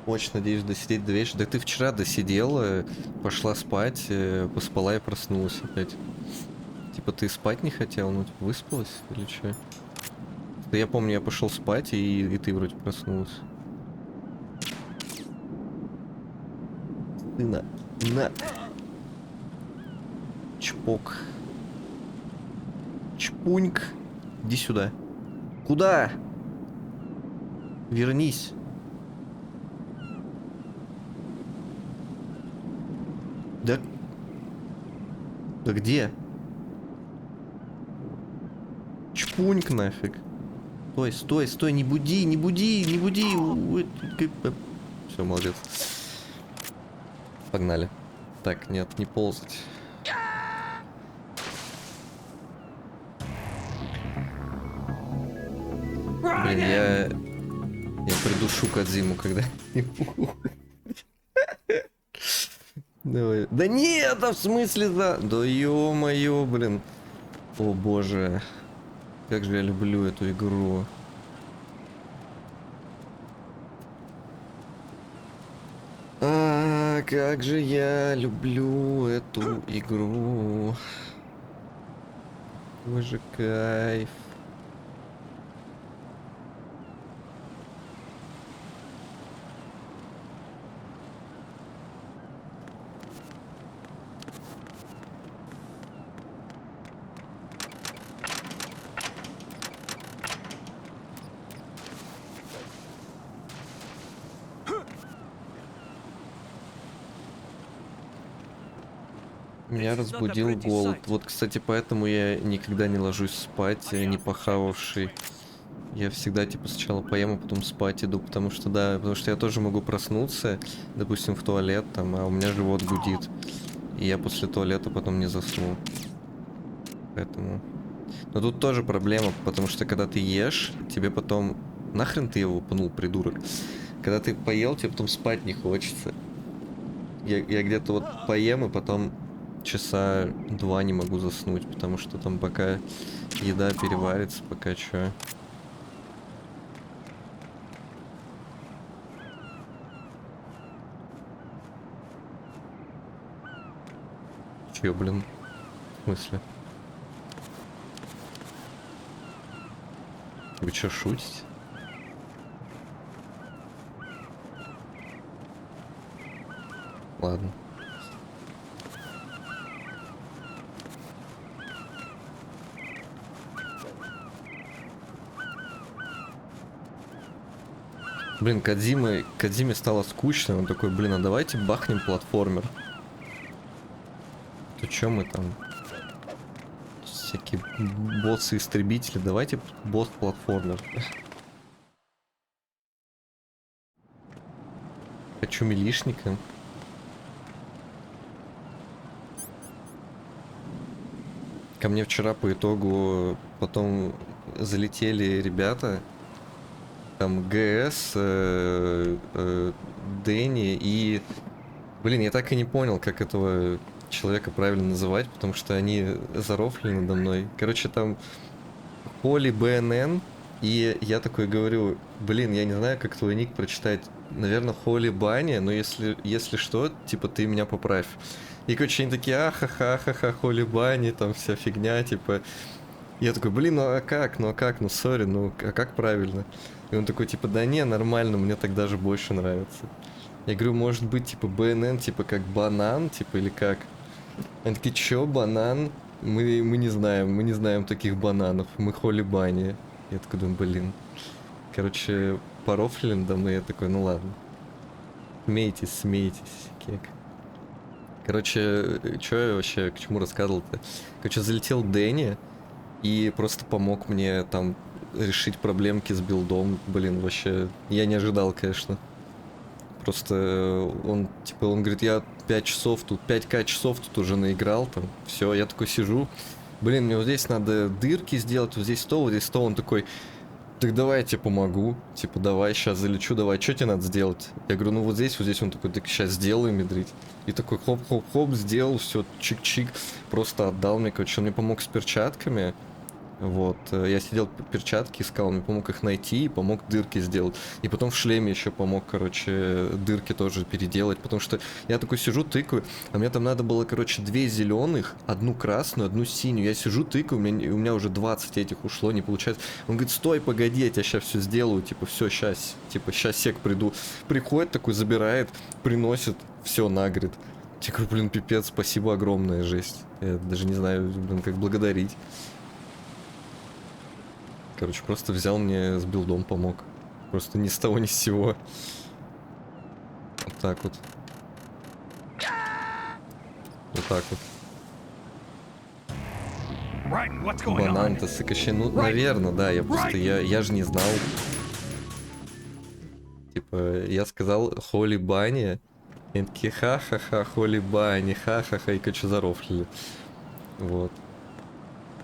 Speaker 2: Очень надеюсь досидеть до вечера. Да ты вчера досидела, пошла спать, поспала и проснулась опять. Типа ты спать не хотела, ну типа выспалась или что? Да я помню, я пошел спать, и ты вроде проснулась. Сына. На. Чпок. Чпуньк. Иди сюда. Куда? Вернись. Да... Да где? Чпуньк нафиг. Стой, стой, стой, не буди, не буди, не буди. Все, молодец. Погнали. Так, нет, не ползать. Блин, я придушу Кодзиму, когда... Давай. Да нет, а в смысле, да? Да ё-моё, блин. О боже. Как же я люблю эту игру. Как же я люблю эту игру. Какой же кайф. Меня разбудил голод. Вот, кстати, поэтому я никогда не ложусь спать, не похававший. Я всегда, типа, сначала поем, а потом спать иду, потому что, да, потому что я тоже могу проснуться, допустим, в туалет, там, а у меня живот гудит. И я после туалета потом не засну. Поэтому... Но тут тоже проблема, потому что, когда ты ешь, тебе потом... Нахрен ты его пнул, придурок? Когда ты поел, тебе потом спать не хочется. Я где-то вот поем, и потом... Часа 2 не могу заснуть, потому что там пока еда переварится, пока чё. Чё, блин? В смысле? Вы чё, шутите? Ладно. Блин, Кодзиме стало скучно. Он такой, блин, а давайте бахнем платформер. То чё мы там? Всякие боссы-истребители. Давайте босс-платформер. Хочу милишника. Ко мне вчера по итогу потом залетели ребята. Там ГС, Гений и... Блин, я так и не понял, как этого человека правильно называть, потому что они зарофли надо мной. Короче, там Поли БНН, и я такой говорю, блин, я не знаю, как твой ник прочитать. Наверное, Холи Баня, но если что, типа, ты меня поправь. И, короче, они такие, ахаха, Холи Бани, там вся фигня, типа. Я такой, блин, ну а как, ну сори, ну а как правильно? И он такой, типа, да не, нормально, мне так даже больше нравится. Я говорю, может быть, типа, БНН, типа, как банан, типа, или как? Они такие, чё, банан? Мы не знаем таких бананов, мы Холи Бани. Я такой думаю, блин. Короче, порофлили надо мной, я такой, ну ладно. Смейтесь, кек. Короче, что я вообще, к чему рассказывал-то? Короче, залетел Дэнни и просто помог мне там решить проблемки с билдом. Блин, вообще, я не ожидал, конечно. Просто он говорит, я 5 часов тут, 5К часов тут уже наиграл, там, все, я такой сижу. Блин, мне вот здесь надо дырки сделать, вот здесь то, он такой... Так давай я тебе помогу. Типа, давай, сейчас залечу, давай, что тебе надо сделать? Я говорю, ну вот здесь. Он такой, так сейчас сделаю, медрить. И такой, хоп-хоп-хоп, сделал, все, чик-чик. Просто отдал мне, короче, он мне помог с перчатками. Вот, я сидел в перчатке, искал, мне помог их найти и помог дырки сделать. И потом в шлеме еще помог, короче, дырки тоже переделать. Потому что я такой сижу, тыкаю, а мне там надо было, короче, 2 зеленых, 1 красную, 1 синюю. Я сижу, тыкаю, у меня уже 20 этих ушло, не получается. Он говорит, стой, погоди, я тебя сейчас все сделаю, типа, все, сейчас сек приду. Приходит такой, забирает, приносит, все, нагрит. Я говорю, блин, пипец, спасибо огромное, жесть. Я даже не знаю, блин, как благодарить. Короче, просто взял мне с билдом, помог. Просто ни с того, ни с сего. Вот так вот. Вот так вот. Банан-то сыкощи. Ну, наверное, да. Я просто, я же не знал. Типа, я сказал Холи Бани. И они такие, ха-ха-ха, Холи Бани, ха-ха-ха. И, короче, зарофлили. Вот.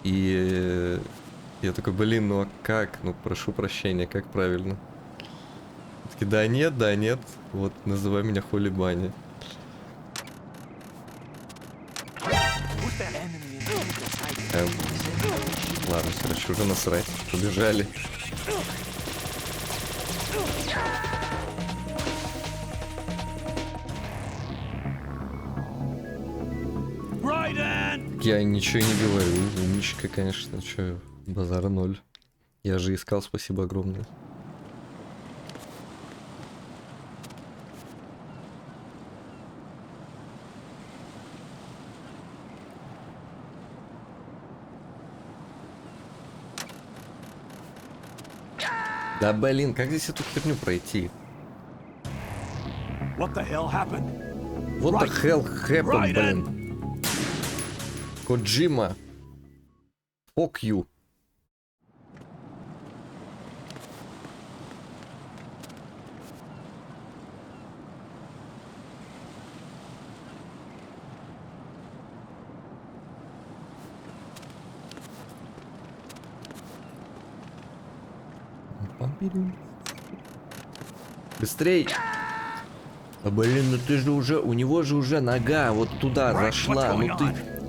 Speaker 2: И... Я такой, блин, ну а как? Ну, прошу прощения, как правильно? Такие, да нет. Вот, называй меня Холи Бани. Ладно, короче, уже насрать. Побежали. Я ничего не говорю. Умничка, конечно, чё... Базара 0. Я же искал, спасибо огромное. Да блин, как здесь эту херню пройти?
Speaker 1: What the hell happened?
Speaker 2: What the hell happened, блин? Кодзима. Fuck you. Быстрей! А блин, ну ты же уже, у него же уже нога вот туда зашла.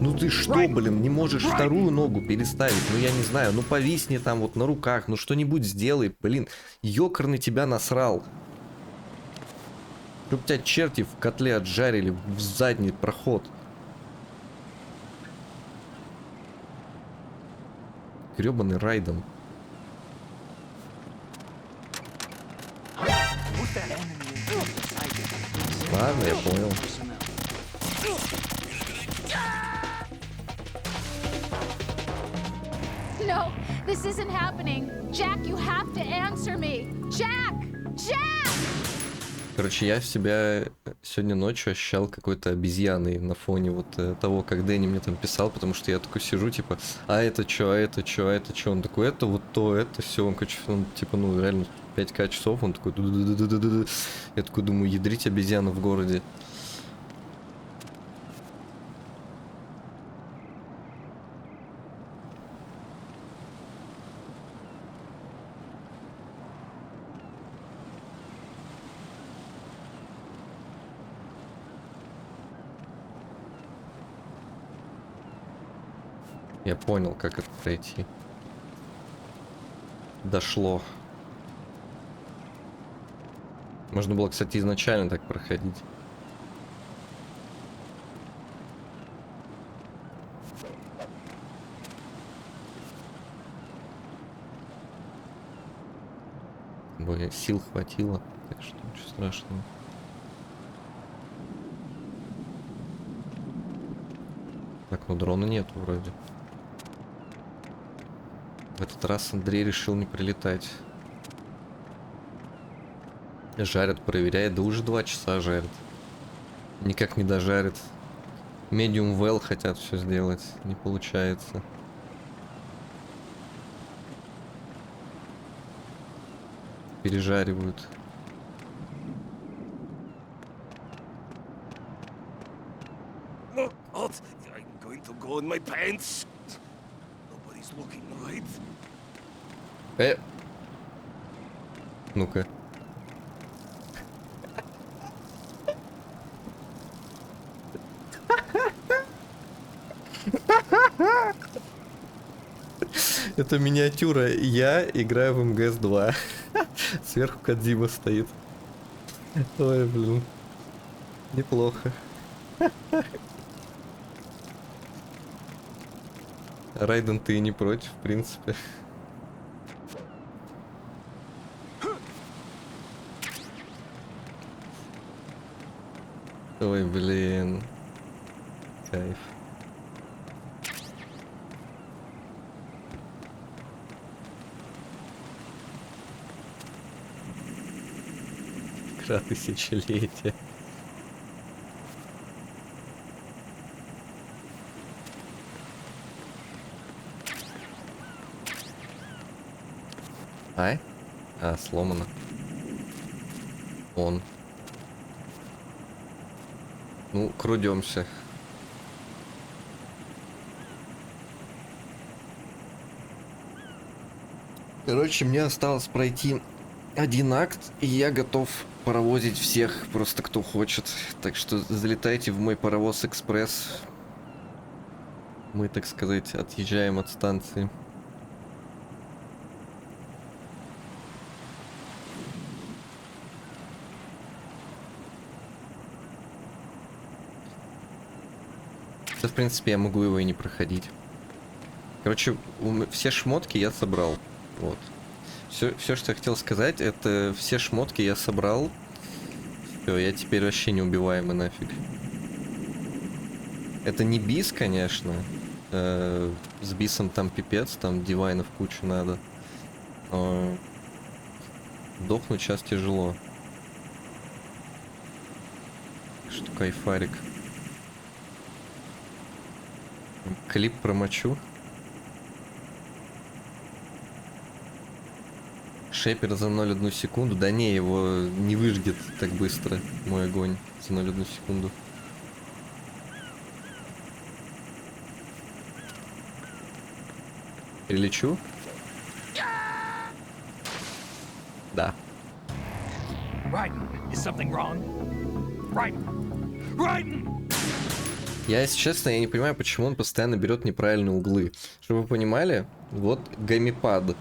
Speaker 2: Ну ты что, блин, не можешь вторую ногу переставить? Ну я не знаю, ну повисни там вот на руках, ну что-нибудь сделай, блин. Ёкарный тебя насрал. Чтоб тебя черти в котле отжарили в задний проход. Грёбаный райдом. Ладно, я понял.
Speaker 3: No, this isn't happening. Jack, you have to answer me. Jack!
Speaker 2: Короче, я себя сегодня ночью ощущал какой-то обезьяной на фоне вот того, как Дэнни мне там писал, потому что я такой сижу, типа, а это чё, а это чё, а это чё? Он такой, это вот то, это все. Он, короче, он, типа, ну, реально 5К часов, он такой, я такой думаю, ядрить обезьяну в городе. Я понял, как это пройти. Дошло. Можно было, кстати, изначально так проходить. Ой, сил хватило, так что ничего страшного. Так, ну дрона нету вроде. В этот раз Андрей решил не прилетать. Жарят, проверяет. Да уже 2 часа жарят. Никак не дожарят. Medium well хотят все сделать. Не получается. Пережаривают.
Speaker 14: Oh God, I'm going to go in my pants. Nobody's looking, right?
Speaker 2: Ну-ка. Это миниатюра. Я играю в МГС 2. Сверху Кодзима стоит. Ой, блин. Неплохо. Райден, ты и не против, в принципе. Ой, блин. Кайф. Игра тысячелетия. Ай? А, сломано. Он. Ну, крудемся. Короче, мне осталось пройти 1 акт, и я готов паровозить всех, просто кто хочет. Так что залетайте в мой паровоз экспресс. Мы, так сказать, отъезжаем от станции. В принципе, я могу его и не проходить. Короче, все шмотки я собрал. Вот. Все, что я хотел сказать, это все шмотки я собрал. Все, я теперь вообще неубиваемый нафиг. Это не бис, конечно. С бисом там пипец, там дивайнов кучу надо. Но дохнуть сейчас тяжело. Что кайфарик. Клип промочу. Шепер за 0,1 секунду. Да не, его не выжгет так быстро. Мой огонь за 0,1 секунду. Перелечу? Да. Я, если честно, я не понимаю, почему он постоянно берет неправильные углы. Чтобы вы понимали, вот гаммипад.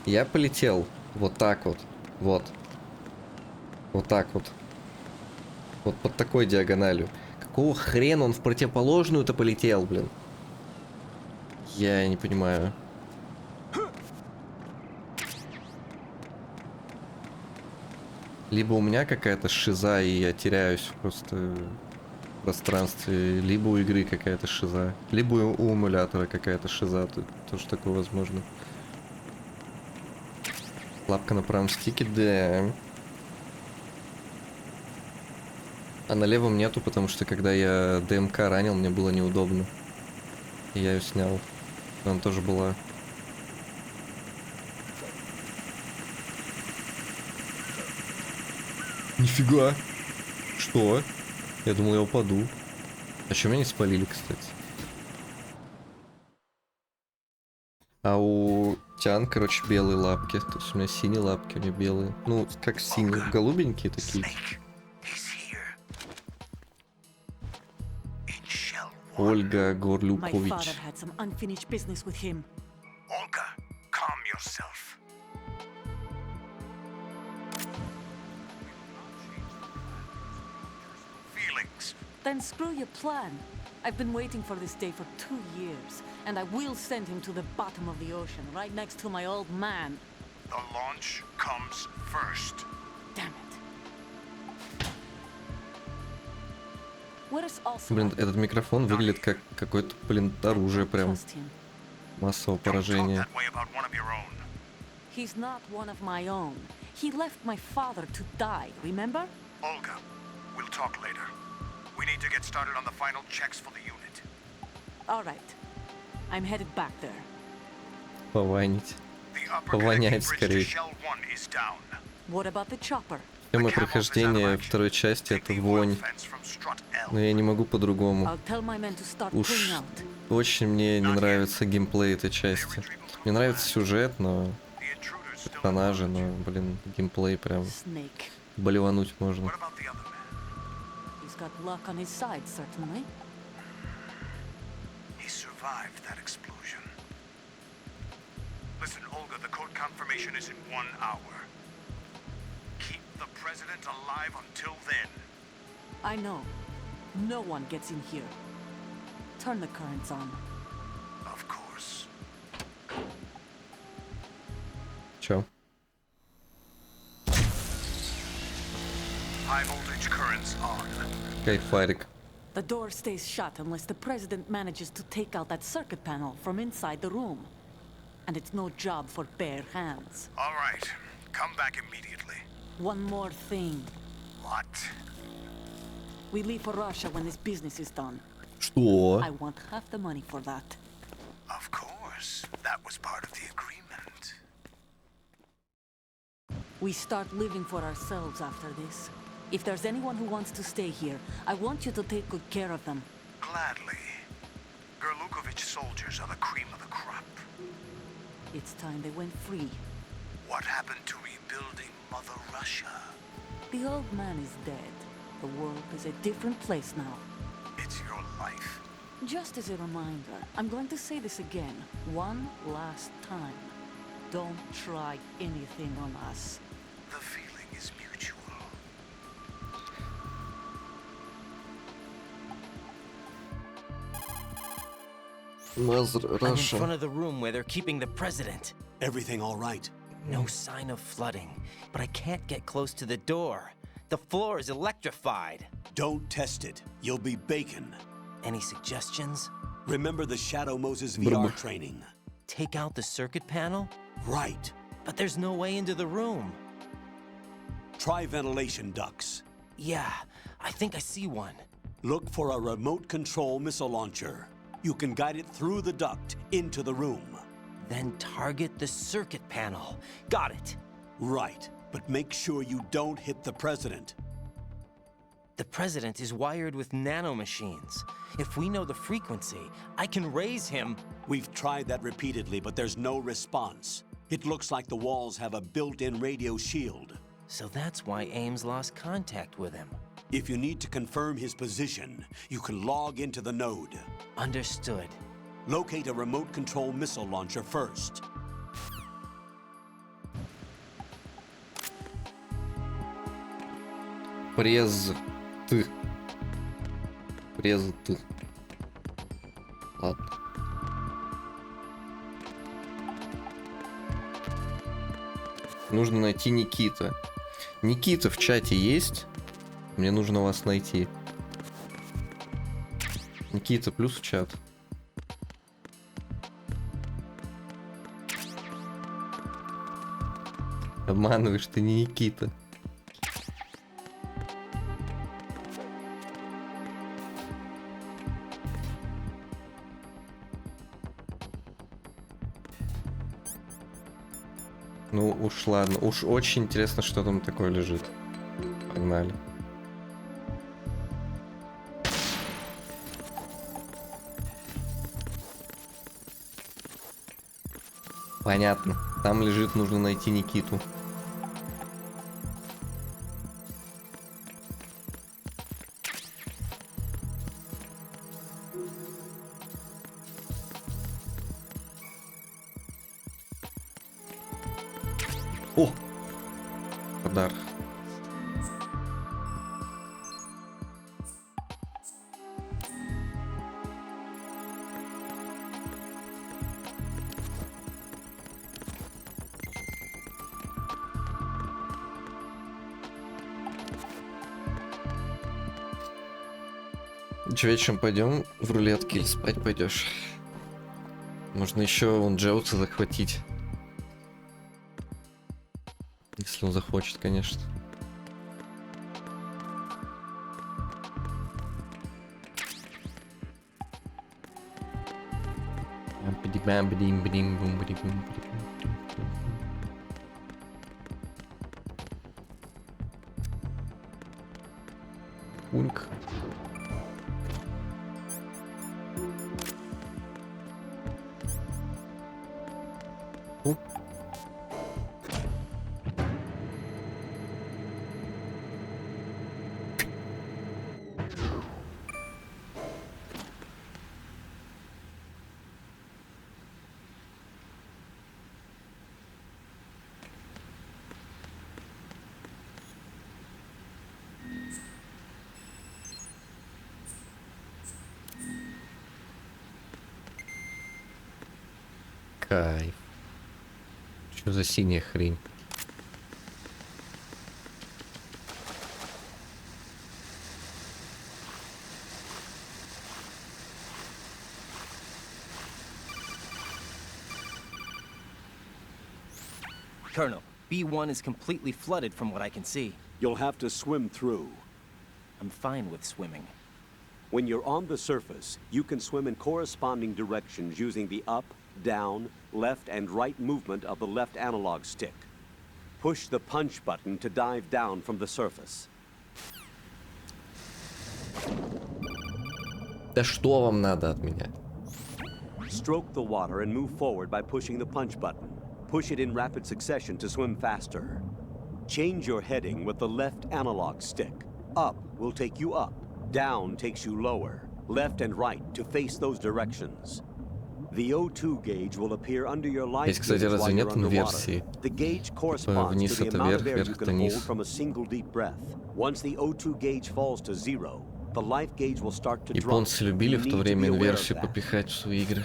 Speaker 2: Я полетел вот так вот. Вот. Вот так вот. Вот под такой диагональю. Какого хрена он в противоположную-то полетел, блин? Я не понимаю. Либо у меня какая-то шиза, и я теряюсь просто в пространстве, либо у игры какая-то шиза, либо у эмулятора какая-то шиза, тоже такое возможно. Лапка на правом стике, да. А на левом нету, потому что когда я ДМК ранил, мне было неудобно. И я ее снял. Она тоже была. Нифига! Что? Я думал, я упаду. А что меня не спалили, кстати? А у Тян, короче, белые лапки. То есть у меня синие лапки, у меня белые. Ну, как синие, голубенькие такие. Ольга Горлюкович.
Speaker 8: Olga, calm yourself. Feelings.
Speaker 10: Then screw your plan. I've been waiting for this day for 2 years, and I will send him to the bottom of the ocean, right next to my old man.
Speaker 8: The launch comes first.
Speaker 10: Damn it. Where's also
Speaker 2: Блин, этот микрофон выглядит как какое-то, блин, оружие прям массового поражения.
Speaker 10: He's not one of my own. He left my father to die, remember?
Speaker 8: Olga, we'll talk later. We need to get started on the final checks for the unit.
Speaker 10: All right. I'm headed back there.
Speaker 2: Пованить. Повонять скорее.
Speaker 10: What about the chopper?
Speaker 2: Тема прохождения второй части — это вонь. Но я не могу по-другому.
Speaker 10: I'll tell my men to start
Speaker 2: Уж
Speaker 10: cleaning out.
Speaker 2: очень мне не нравится геймплей этой части. Мне нравится сюжет, но персонажи, но, блин, геймплей прям болевануть можно.
Speaker 10: He's got luck on his side, certainly.
Speaker 8: He survived that explosion. Listen, Olga, the code confirmation is in 1 hour. Keep the president alive until then.
Speaker 10: I know. No one gets in here. Turn the currents on.
Speaker 8: Of course.
Speaker 2: Чё?
Speaker 8: High voltage currents on.
Speaker 2: Кайфарик.
Speaker 10: The door stays shut unless the president manages to take out that circuit panel from inside the room. And it's no job for bare hands.
Speaker 8: All right. Come back immediately.
Speaker 10: One more thing.
Speaker 8: What?
Speaker 10: We leave for Russia when this business is done.
Speaker 2: Что?
Speaker 10: I want half the money for that.
Speaker 8: Of course. That was part of the agreement.
Speaker 10: We start living for ourselves after this. If there's anyone who wants to stay here, I want you to take good care of them.
Speaker 8: Gladly. Gerlukovich soldiers are the cream of the crop.
Speaker 10: It's time they went free.
Speaker 8: What happened to rebuilding Mother Russia?
Speaker 10: The old man is dead. The world is a different place now.
Speaker 8: It's your life.
Speaker 10: Just as a reminder, I'm going to say this again, one last time. Don't try anything on us.
Speaker 8: The feeling is mutual.
Speaker 6: I'm in front of the room where they're keeping the president.
Speaker 1: Everything all right?
Speaker 6: No sign of flooding, but I can't get close to the door. The floor is electrified.
Speaker 1: Don't test it. You'll be bacon.
Speaker 6: Any suggestions?
Speaker 1: Remember the Shadow Moses VR training?
Speaker 6: Take out the circuit panel?
Speaker 1: Right.
Speaker 6: But there's no way into the room.
Speaker 1: Try ventilation ducts.
Speaker 6: Yeah, I think I see one.
Speaker 1: Look for a remote control missile launcher. You can guide it through the duct into the room.
Speaker 6: Then target the circuit panel. Got it.
Speaker 1: Right, but make sure you don't hit the president.
Speaker 6: The president is wired with nanomachines. If we know the frequency, I can raise him.
Speaker 1: We've tried that repeatedly, but there's no response. It looks like the walls have a built-in radio shield.
Speaker 6: So that's why Ames lost contact with him.
Speaker 1: If you need to confirm his position, you can log into the node.
Speaker 6: Understood.
Speaker 1: Locate a remote control missile launcher first.
Speaker 2: През-ты. През-ты. Ладно. Нужно найти Никита. Никита в чате есть? Мне нужно вас найти. Никита, плюс в чат. Обманываешь, ты не Никита. Ну уж ладно. Уж очень интересно, что там такое лежит. Погнали. Понятно. Там лежит, нужно найти Никиту. О! Радар. Че, вечером пойдем в рулетки или спать пойдешь? Можно еще вон Джоуса захватить. Если он захочет, конечно. Пунк. Кайф. Что за синяя хрень?
Speaker 6: Colonel, B1 is completely flooded from what I can see.
Speaker 1: You'll have to swim through.
Speaker 6: I'm fine with swimming.
Speaker 1: When you're on the surface, you can swim in corresponding directions using the up, down, left, and right movement of the left analog stick. Push the punch button to dive down from the surface.
Speaker 2: Да что вам надо от меня?
Speaker 1: Stroke the water and move forward by pushing the punch button. Push it in rapid succession to swim faster. Change your heading with the left analog stick. Up will take you up. Down takes you lower. Left and right to face those directions. The O2 gauge will appear under your life
Speaker 2: Есть, кстати,
Speaker 1: while
Speaker 2: разве
Speaker 1: you're
Speaker 2: нет
Speaker 1: underwater.
Speaker 2: инверсии?
Speaker 1: The gauge corresponds
Speaker 2: Вниз
Speaker 1: to the
Speaker 2: это
Speaker 1: amount
Speaker 2: вверх,
Speaker 1: of air you
Speaker 2: вверх это
Speaker 1: can hold
Speaker 2: низ.
Speaker 1: from a single deep breath. Once the O2 gauge falls to zero, the life gauge will start to drop.
Speaker 2: Японцы любили
Speaker 1: You
Speaker 2: в
Speaker 1: need
Speaker 2: то
Speaker 1: to
Speaker 2: время
Speaker 1: be aware of
Speaker 2: инверсию
Speaker 1: that.
Speaker 2: попихать в свои игры.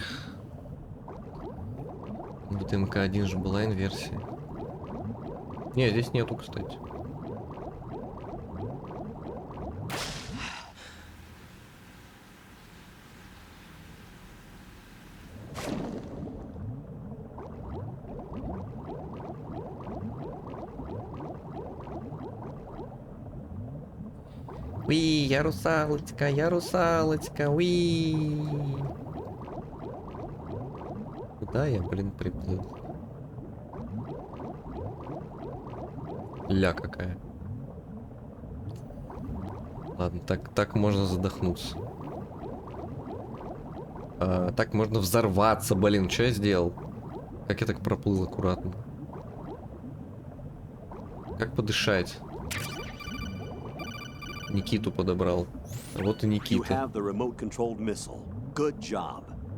Speaker 2: Вот МК-1 же была инверсия. Не, здесь нету, кстати. Уи, я русалочка, уи. Куда я, блин, приплыл? Ля какая. Ладно, так можно задохнуться. Так можно взорваться, блин. Что я сделал? Как я так проплыл аккуратно? Как подышать? Никиту подобрал. А вот и Никита.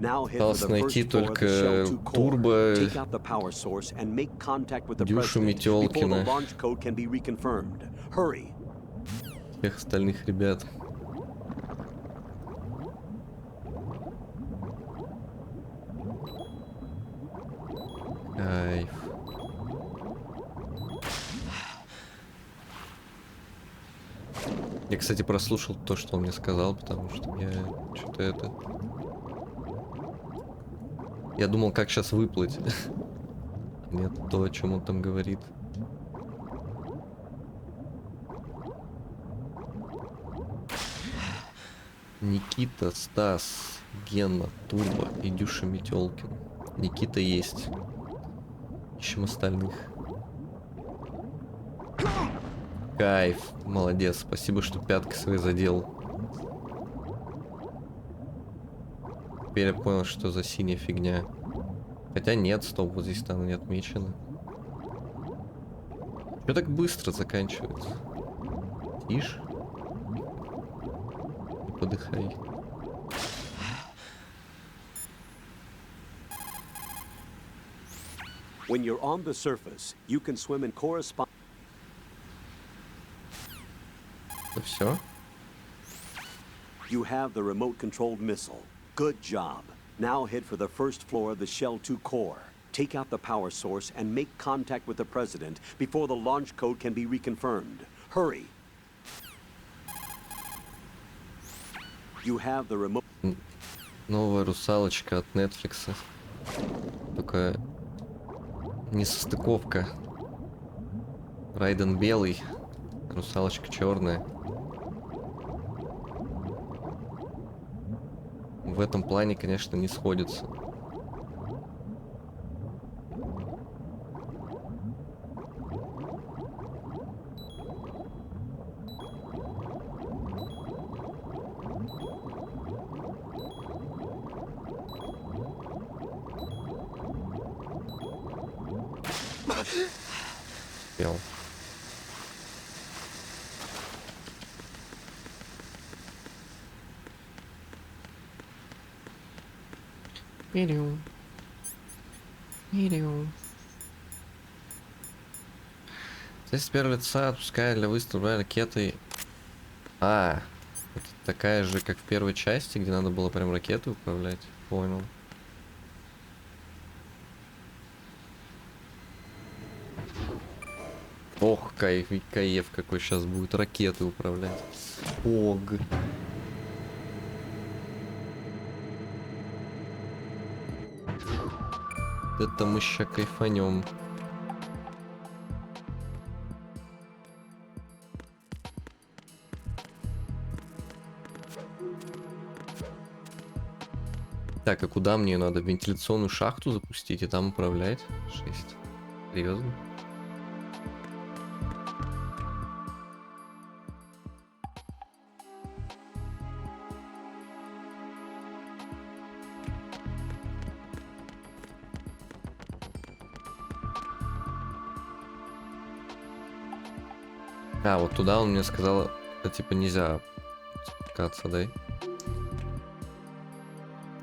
Speaker 2: Осталось найти только турбо Дюшу Метелкина. Всех остальных ребят. Кайф. Я, кстати, прослушал то, что он мне сказал, потому что я что-то это... Я думал, как сейчас выплыть. Нет, то, о чем он там говорит. Никита, Стас, Гена, Турбо и Дюша Метелкин. Никита есть. Ищем остальных. Кайф. Молодец. Спасибо, что пяткой своей задел. Теперь я понял, что за синяя фигня. Хотя нет, стоп, вот здесь там не отмечено. Что так быстро заканчивается? Тише. И подыхай.
Speaker 1: When you're on the surface, you can swim in correspond.
Speaker 2: Это все?
Speaker 1: You have the remote-controlled missile. Good job. Now head for the first floor of the Shell 2 core. Take out the power source and make contact with the President before the launch code can be reconfirmed. Hurry. You have the remote...
Speaker 2: Новая русалочка от Netflix. Только несостыковка. Райден белый, русалочка черная. В этом плане, конечно, не сходится. Успел. Хидео. Хидео. Здесь с первого лица отпуская для выстрела ракетой. А, это такая же, как в первой части, где надо было прям ракеты управлять. Понял. Ох, кайф какой сейчас будет ракеты управлять. Ог. Это мы ща кайфанем. Так, а куда мне надо? Вентиляционную шахту запустить и там управлять? 6. Серьезно? А, вот туда он мне сказал, типа нельзя спускаться, да?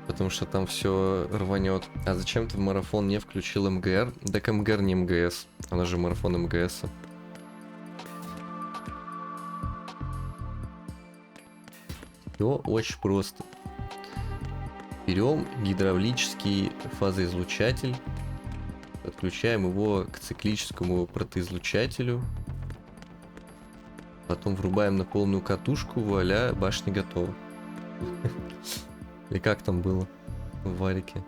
Speaker 2: Потому что там все рванет. А зачем ты в марафон не включил МГР? Так МГР не МГС. Она же марафон МГС. Все очень просто. Берем гидравлический фазоизлучатель, подключаем его к циклическому протоизлучателю. Потом врубаем на полную катушку, вуаля, башня готова. И как там было в варике?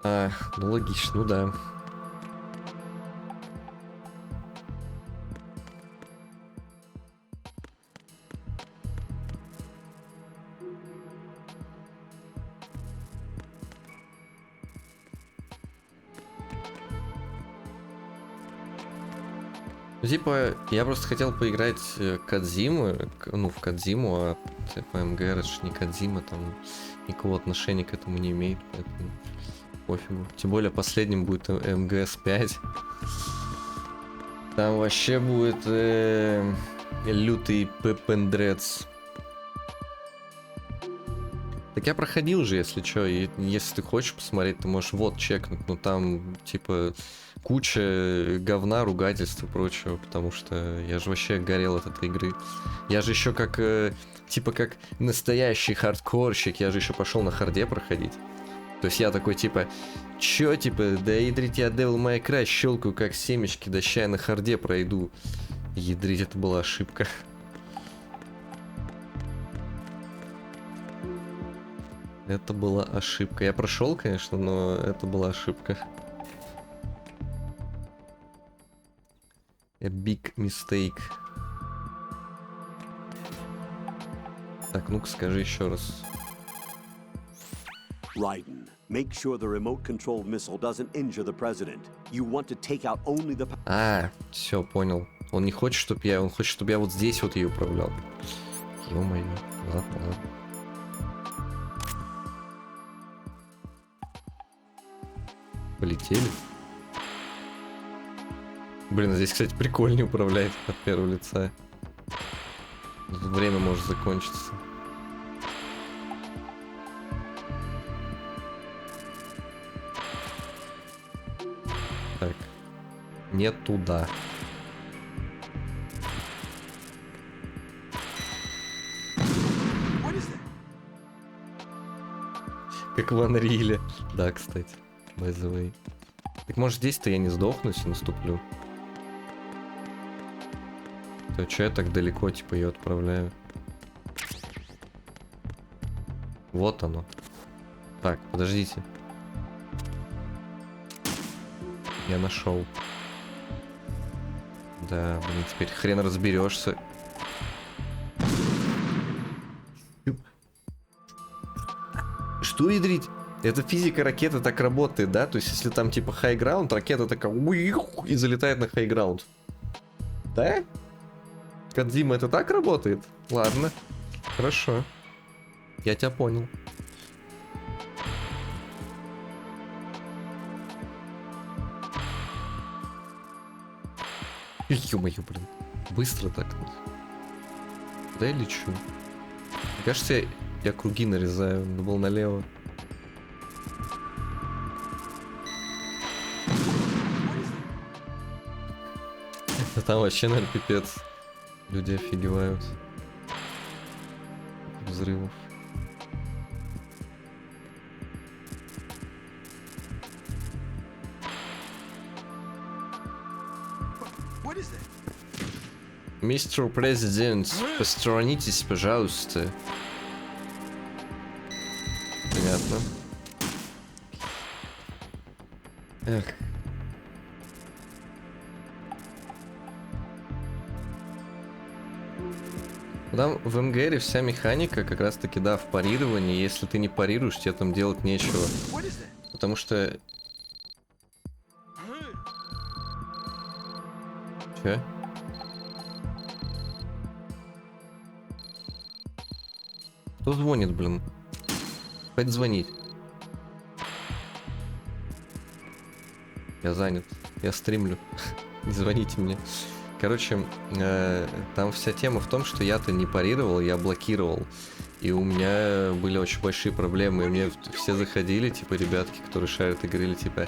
Speaker 2: А, ну логично, ну да. Типа, я просто хотел поиграть Кодзиму, ну, в Кодзиму, а типа МГР, это же не Кодзима, там никакого отношения к этому не имеет, поэтому пофигу. Тем более последним будет МГС 5. Там вообще будет лютый пепендрец. Так я проходил же, если что, и если ты хочешь посмотреть, ты можешь вот чекнуть, но там, типа, куча говна, ругательств и прочего, потому что я же вообще горел от этой игры. Я же еще как, типа, как настоящий хардкорщик, я же еще пошел на харде проходить. То есть я такой, типа, чё, типа, да ядрить я Devil May Cry щелкаю как семечки, да ща я на харде пройду. Ядрить, это была ошибка. Это была ошибка. Я прошел, конечно, но это была ошибка. A big mistake. Так, ну-ка скажи еще раз.
Speaker 1: Raiden, make sure the remote-controlled missile doesn't injure the president. You want to take out only the...
Speaker 2: А, все, понял. Он не хочет, чтобы я... Он хочет, чтобы я вот здесь вот ее управлял. Ё-моё. Ладно, ладно. Полетели. Блин, здесь, кстати, прикольнее управлять от первого лица. Тут время может закончиться. Так. Не туда. Как в Unreal. Да, кстати. By the way. Так может здесь-то я не сдохнусь и наступлю? То чё я так далеко типа ее отправляю? Вот оно. Так, подождите. Я нашел. Да, блин, теперь хрен разберешься. Что ядрить? Это физика ракеты так работает, да? То есть, если там типа high ground, ракета такая и залетает на high ground. Да? Кодзима, это так работает? Ладно. Хорошо. Я тебя понял. Ё-моё, блин. Быстро так. Да я лечу. Мне кажется, я круги нарезаю. Надо было налево. Да там вообще, наверное, пипец. Люди офигевают. Взрывов. Мистер Президент, посторонитесь, пожалуйста. Понятно. Эх. Там в МГРе вся механика как раз таки, да, в парировании. Если ты не парируешь, тебе там делать нечего. Потому что... Че? Кто звонит, блин? Опять звонить. Я занят. Я стримлю. Не звоните мне. Короче, там вся тема в том, что я-то не парировал, я блокировал. И у меня были очень большие проблемы. И мне все заходили, типа, ребятки, которые шарят, и говорили, типа,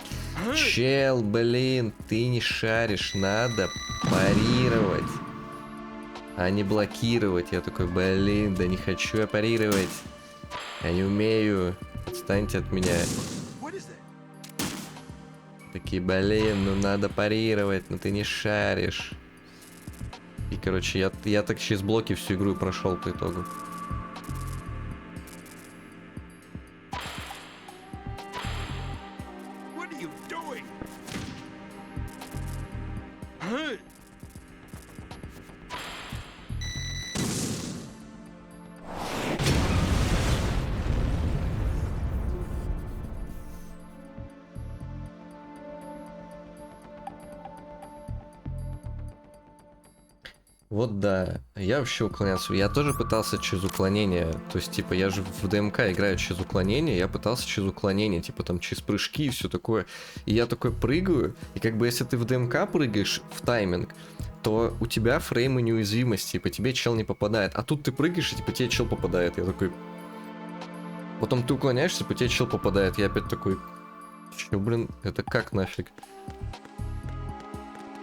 Speaker 2: чел, блин, ты не шаришь, надо парировать, а не блокировать. Я такой, блин, да не хочу я парировать. Я не умею. Отстаньте от меня. Такие, блин, ну надо парировать, но ты не шаришь. И, короче, я так через блоки всю игру и прошел по итогу. Вот да, я вообще уклонялся. Я тоже пытался через уклонение. То есть, типа, я же в ДМК играю через уклонение. Я пытался через уклонение, типа, там, через прыжки и все такое. И я такой прыгаю. И как бы, если ты в ДМК прыгаешь в тайминг, то у тебя фреймы неуязвимости. И по тебе чел не попадает. А тут ты прыгаешь, и типа тебе чел попадает. Я такой... Потом ты уклоняешься, по тебе чел попадает. Я опять такой... Чё, блин, это как нафиг?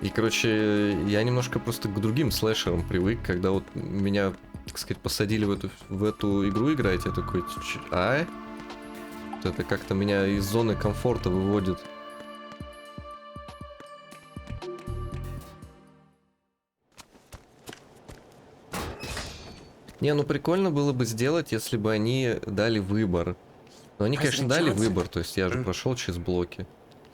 Speaker 2: И, короче, я немножко просто к другим слэшерам привык, когда вот меня, так сказать, посадили в эту игру играть, я такой, а? Вот это как-то меня из зоны комфорта выводит. Не, ну прикольно было бы сделать, если бы они дали выбор. Но они, конечно, дали выбор, то есть я же прошел через блоки.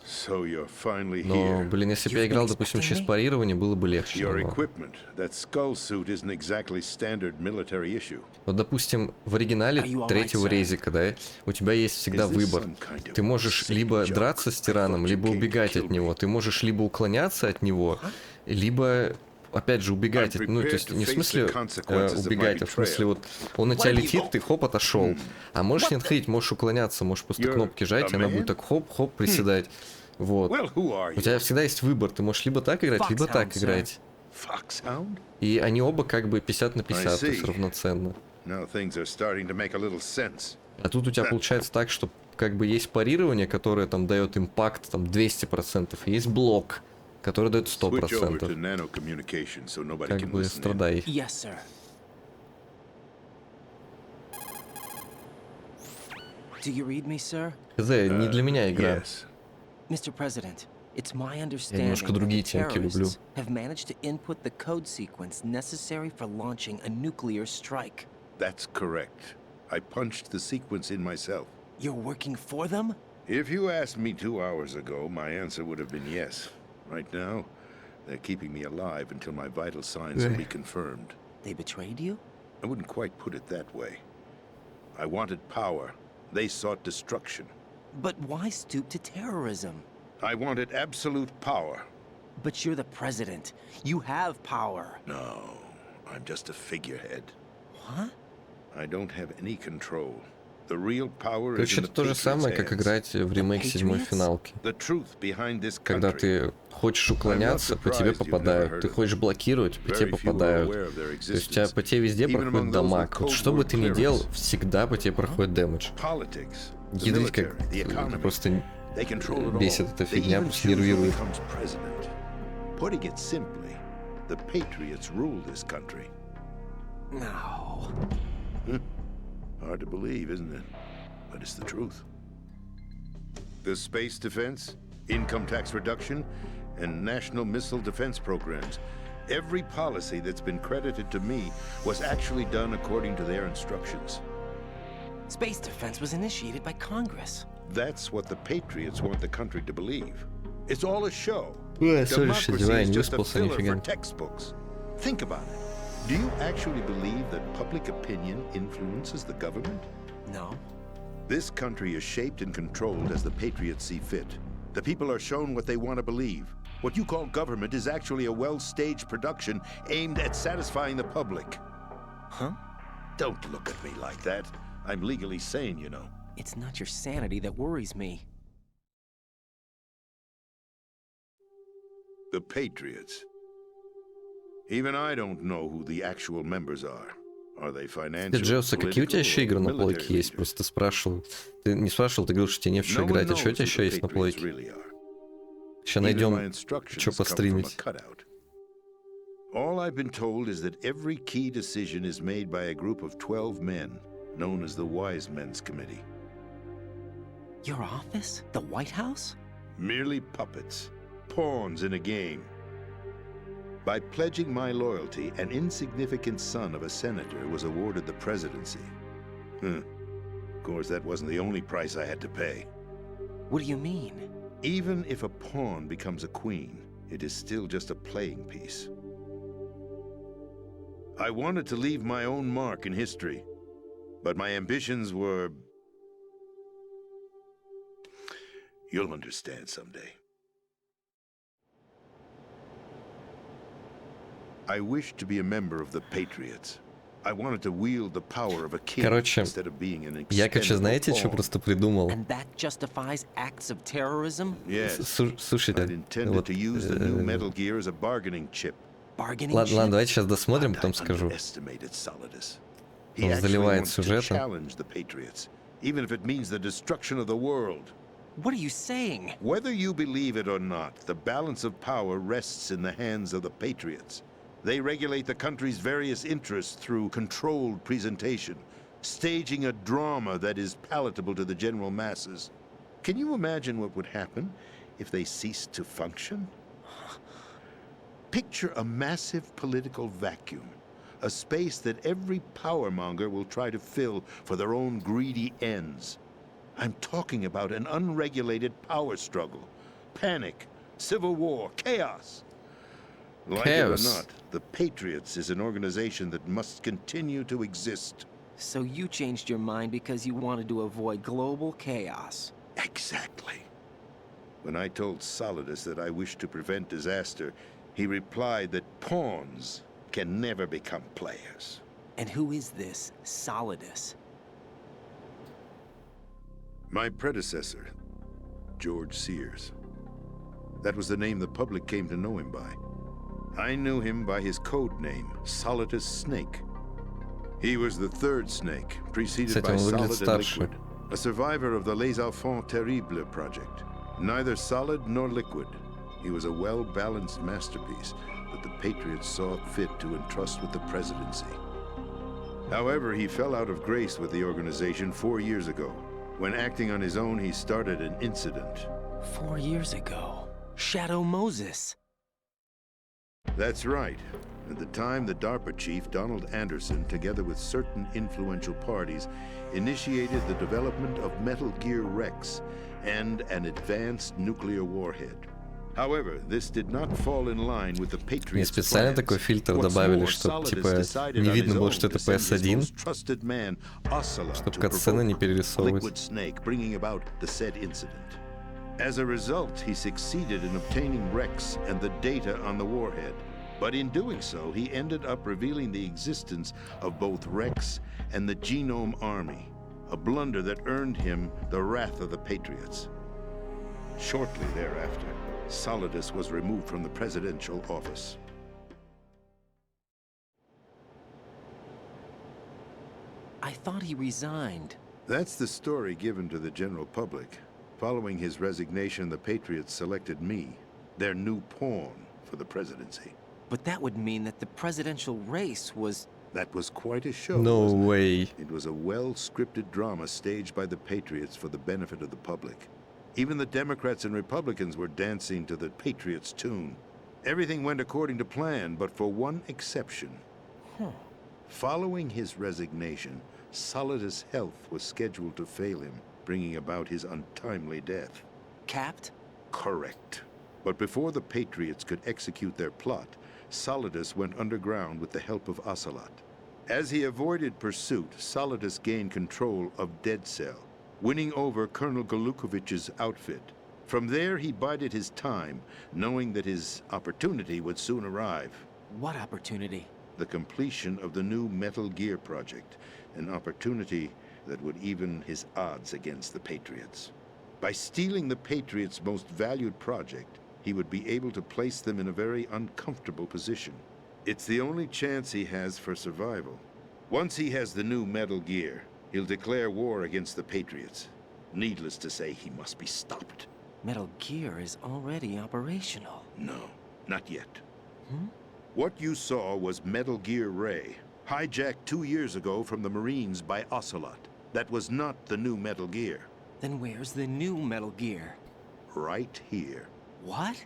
Speaker 15: So you're finally
Speaker 2: Но,
Speaker 15: here.
Speaker 2: блин, если бы я играл, допустим, через парирование, было бы легче.
Speaker 15: Your
Speaker 2: намного.
Speaker 15: equipment, that skull suit isn't exactly standard military issue.
Speaker 2: Вот, допустим, в оригинале третьего резика, да, у тебя есть всегда выбор. Ты можешь либо драться с тираном, либо убегать от него. Ты можешь либо уклоняться от него, либо, опять же, убегать. Ну, то есть не в смысле убегать, а в смысле вот он на тебя летит, ты хоп, отошел. А можешь не отходить, можешь уклоняться, можешь просто кнопки жать, и она будет так хоп-хоп приседать. Вот. У тебя всегда есть выбор. Ты можешь либо так играть, либо так играть. И они оба как бы 50 на 50, то есть равноценно. А тут у тебя получается так, что как бы есть парирование, которое там дает импакт там 200%, и есть блок, который дает 100%. Как бы страдай. Хз, не для меня игра.
Speaker 6: Mr. President, it's my
Speaker 2: Я
Speaker 6: understanding
Speaker 2: немножко
Speaker 6: that
Speaker 2: другие
Speaker 6: the
Speaker 2: темки люблю.
Speaker 6: terrorists have managed to input the code sequence necessary for launching a nuclear strike.
Speaker 15: That's correct. I punched the sequence in myself.
Speaker 6: You're working for them?
Speaker 15: If you asked me 2 hours ago, my answer would have been yes. Right now, they're keeping me alive until my vital signs are reconfirmed.
Speaker 6: They betrayed you?
Speaker 15: I wouldn't quite put it that way. I wanted power. They sought destruction.
Speaker 6: But why stoop to terrorism?
Speaker 15: I wanted absolute power.
Speaker 6: But you're the president. You have power.
Speaker 15: No, I'm just a figurehead.
Speaker 6: What?
Speaker 15: I don't have any control. The real power is
Speaker 2: Короче,
Speaker 15: in
Speaker 2: это
Speaker 15: the
Speaker 2: то же
Speaker 15: Patriots'
Speaker 2: самое, как
Speaker 15: hands.
Speaker 2: играть в ремейк седьмой финалки.
Speaker 15: The truth behind this
Speaker 2: Когда
Speaker 15: country.
Speaker 2: ты хочешь уклоняться, по тебе попадают. Ты хочешь блокировать, по тебе попадают. То есть у тебя по тебе везде проходит дамаг. Вот что бы ты ни делал, всегда по тебе проходит дэмэдж. Ядрить как просто бесит эта фигня, просто нервирует.
Speaker 15: Putting it simply, the Patriots rule this country.
Speaker 6: No.
Speaker 15: Hard to believe, isn't it? But it's the truth. The space defense, income tax reduction, and national missile defense programs. Every policy that's been credited to me was actually done according to their instructions.
Speaker 6: Space defense was initiated by Congress.
Speaker 15: That's what the Patriots want the country to believe. It's all a show.
Speaker 2: Слушай,
Speaker 15: Democracy is
Speaker 2: не
Speaker 15: just a
Speaker 2: выспался
Speaker 15: filler for
Speaker 2: нифига.
Speaker 15: textbooks. Think about it. Do you actually believe that public opinion influences the government?
Speaker 6: No.
Speaker 15: This country is shaped and controlled as the Patriots see fit. The people are shown what they want to believe. What you call government is actually a well-staged production aimed at satisfying the public.
Speaker 6: Huh?
Speaker 15: Don't look at me like that. I'm legally sane, you know.
Speaker 6: It's not your sanity that worries me.
Speaker 15: The Patriots. Even I don't know who the actual members are. Are they financial,
Speaker 2: Джеуса, какие у тебя еще игры на
Speaker 15: political, or
Speaker 2: плойке
Speaker 15: military
Speaker 2: есть? Просто спрашивал. Ты не спрашивал, ты говорил, что тебе не в что играть. А что у тебя еще есть на плойке? Сейчас найдем, что постримить.
Speaker 15: All I've been told is that every key decision is made by a group of 12 men, known as the Wise Men's Committee.
Speaker 6: Your office? The White House?
Speaker 15: Merely puppets, pawns in a game. By pledging my loyalty, an insignificant son of a senator was awarded the presidency. Of course, that wasn't the only price I had to pay.
Speaker 6: What do you mean?
Speaker 15: Even if a pawn becomes a queen, it is still just a playing piece. I wanted to leave my own mark in history, but my ambitions were... You'll understand someday. I wished to be a member of the Patriots. I wanted to wield the power of a king instead of being an
Speaker 2: я, короче, знаете, что
Speaker 15: pawn.
Speaker 2: просто придумал?
Speaker 6: And that justifies acts of terrorism?
Speaker 15: Yes.
Speaker 2: Слушайте,
Speaker 15: I'd intended to use the new Metal Gear as a bargaining chip.
Speaker 6: Bargaining
Speaker 2: ладно,
Speaker 6: chip?
Speaker 2: давайте сейчас досмотрим, потом скажу.
Speaker 15: Underestimated Solidus.
Speaker 2: Он
Speaker 15: He actually
Speaker 2: заливает
Speaker 15: wants to
Speaker 2: сюжетом.
Speaker 15: challenge the Patriots, even if it means the destruction of the world.
Speaker 6: What are you saying?
Speaker 15: Whether you believe it or not, the balance of power rests in the hands of the Patriots. They regulate the country's various interests through controlled presentation, staging a drama that is palatable to the general masses. Can you imagine what would happen if they ceased to function? Picture a massive political vacuum, a space that every powermonger will try to fill for their own greedy ends. I'm talking about an unregulated power struggle, panic, civil war, chaos. Like
Speaker 2: Chaos.
Speaker 15: it or not, the Patriots is an organization that must continue to exist.
Speaker 6: So you changed your mind because you wanted to avoid global chaos.
Speaker 15: Exactly. When I told Solidus that I wished to prevent disaster, he replied that pawns can never become players.
Speaker 6: And who is this Solidus?
Speaker 15: My predecessor, George Sears. That was the name the public came to know him by. I knew him by his code name, Solidus Snake. He was the third snake, preceded by Solid and Liquid, a survivor of the Les Enfants Terribles project. Neither solid nor liquid, he was a well-balanced masterpiece that the Patriots saw fit to entrust with the presidency. However, he fell out of grace with the organization 4 years ago. When acting on his own, he started an incident.
Speaker 6: 4 years ago. Shadow Moses.
Speaker 15: That's right. At the time, the DARPA chief, Donald Anderson, together with certain influential parties, initiated the development of Metal Gear Rex and an advanced nuclear warhead. However, this did not fall in line with the Patriots'
Speaker 2: Мне специально такой фильтр добавили, чтобы типа не видно было, что это PS1, чтобы катсцены не перерисовывать.
Speaker 15: As a result, he succeeded in obtaining Rex and the data on the warhead. But in doing so, he ended up revealing the existence of both Rex and the Genome Army, a blunder that earned him the wrath of the Patriots. Shortly thereafter, Solidus was removed from the presidential office.
Speaker 6: I thought he resigned.
Speaker 15: That's the story given to the general public. Following his resignation, the Patriots selected me, their new pawn, for the presidency.
Speaker 6: But that would mean that the presidential race was...
Speaker 15: That was quite a show.
Speaker 2: No way.
Speaker 15: It was a well-scripted drama staged by the Patriots for the benefit of the public. Even the Democrats and Republicans were dancing to the Patriots' tune. Everything went according to plan, but for one exception. Following his resignation, Solidus' health was scheduled to fail him, bringing about his untimely death.
Speaker 6: Capped?
Speaker 15: Correct. But before the Patriots could execute their plot, Solidus went underground with the help of Ocelot. As he avoided pursuit, Solidus gained control of Dead Cell, winning over Colonel Golukovich's outfit. From there, he bided his time, knowing that his opportunity would soon arrive.
Speaker 6: What opportunity?
Speaker 15: The completion of the new Metal Gear project, an opportunity that would even his odds against the Patriots. By stealing the Patriots' most valued project, he would be able to place them in a very uncomfortable position. It's the only chance he has for survival. Once he has the new Metal Gear, he'll declare war against the Patriots. Needless to say, he must be stopped.
Speaker 6: Metal Gear is already operational.
Speaker 15: No, not yet. What you saw was Metal Gear Ray, hijacked 2 years ago from the Marines by Ocelot. That was not the new Metal Gear.
Speaker 6: Then where's the new Metal Gear?
Speaker 15: Right here.
Speaker 6: What?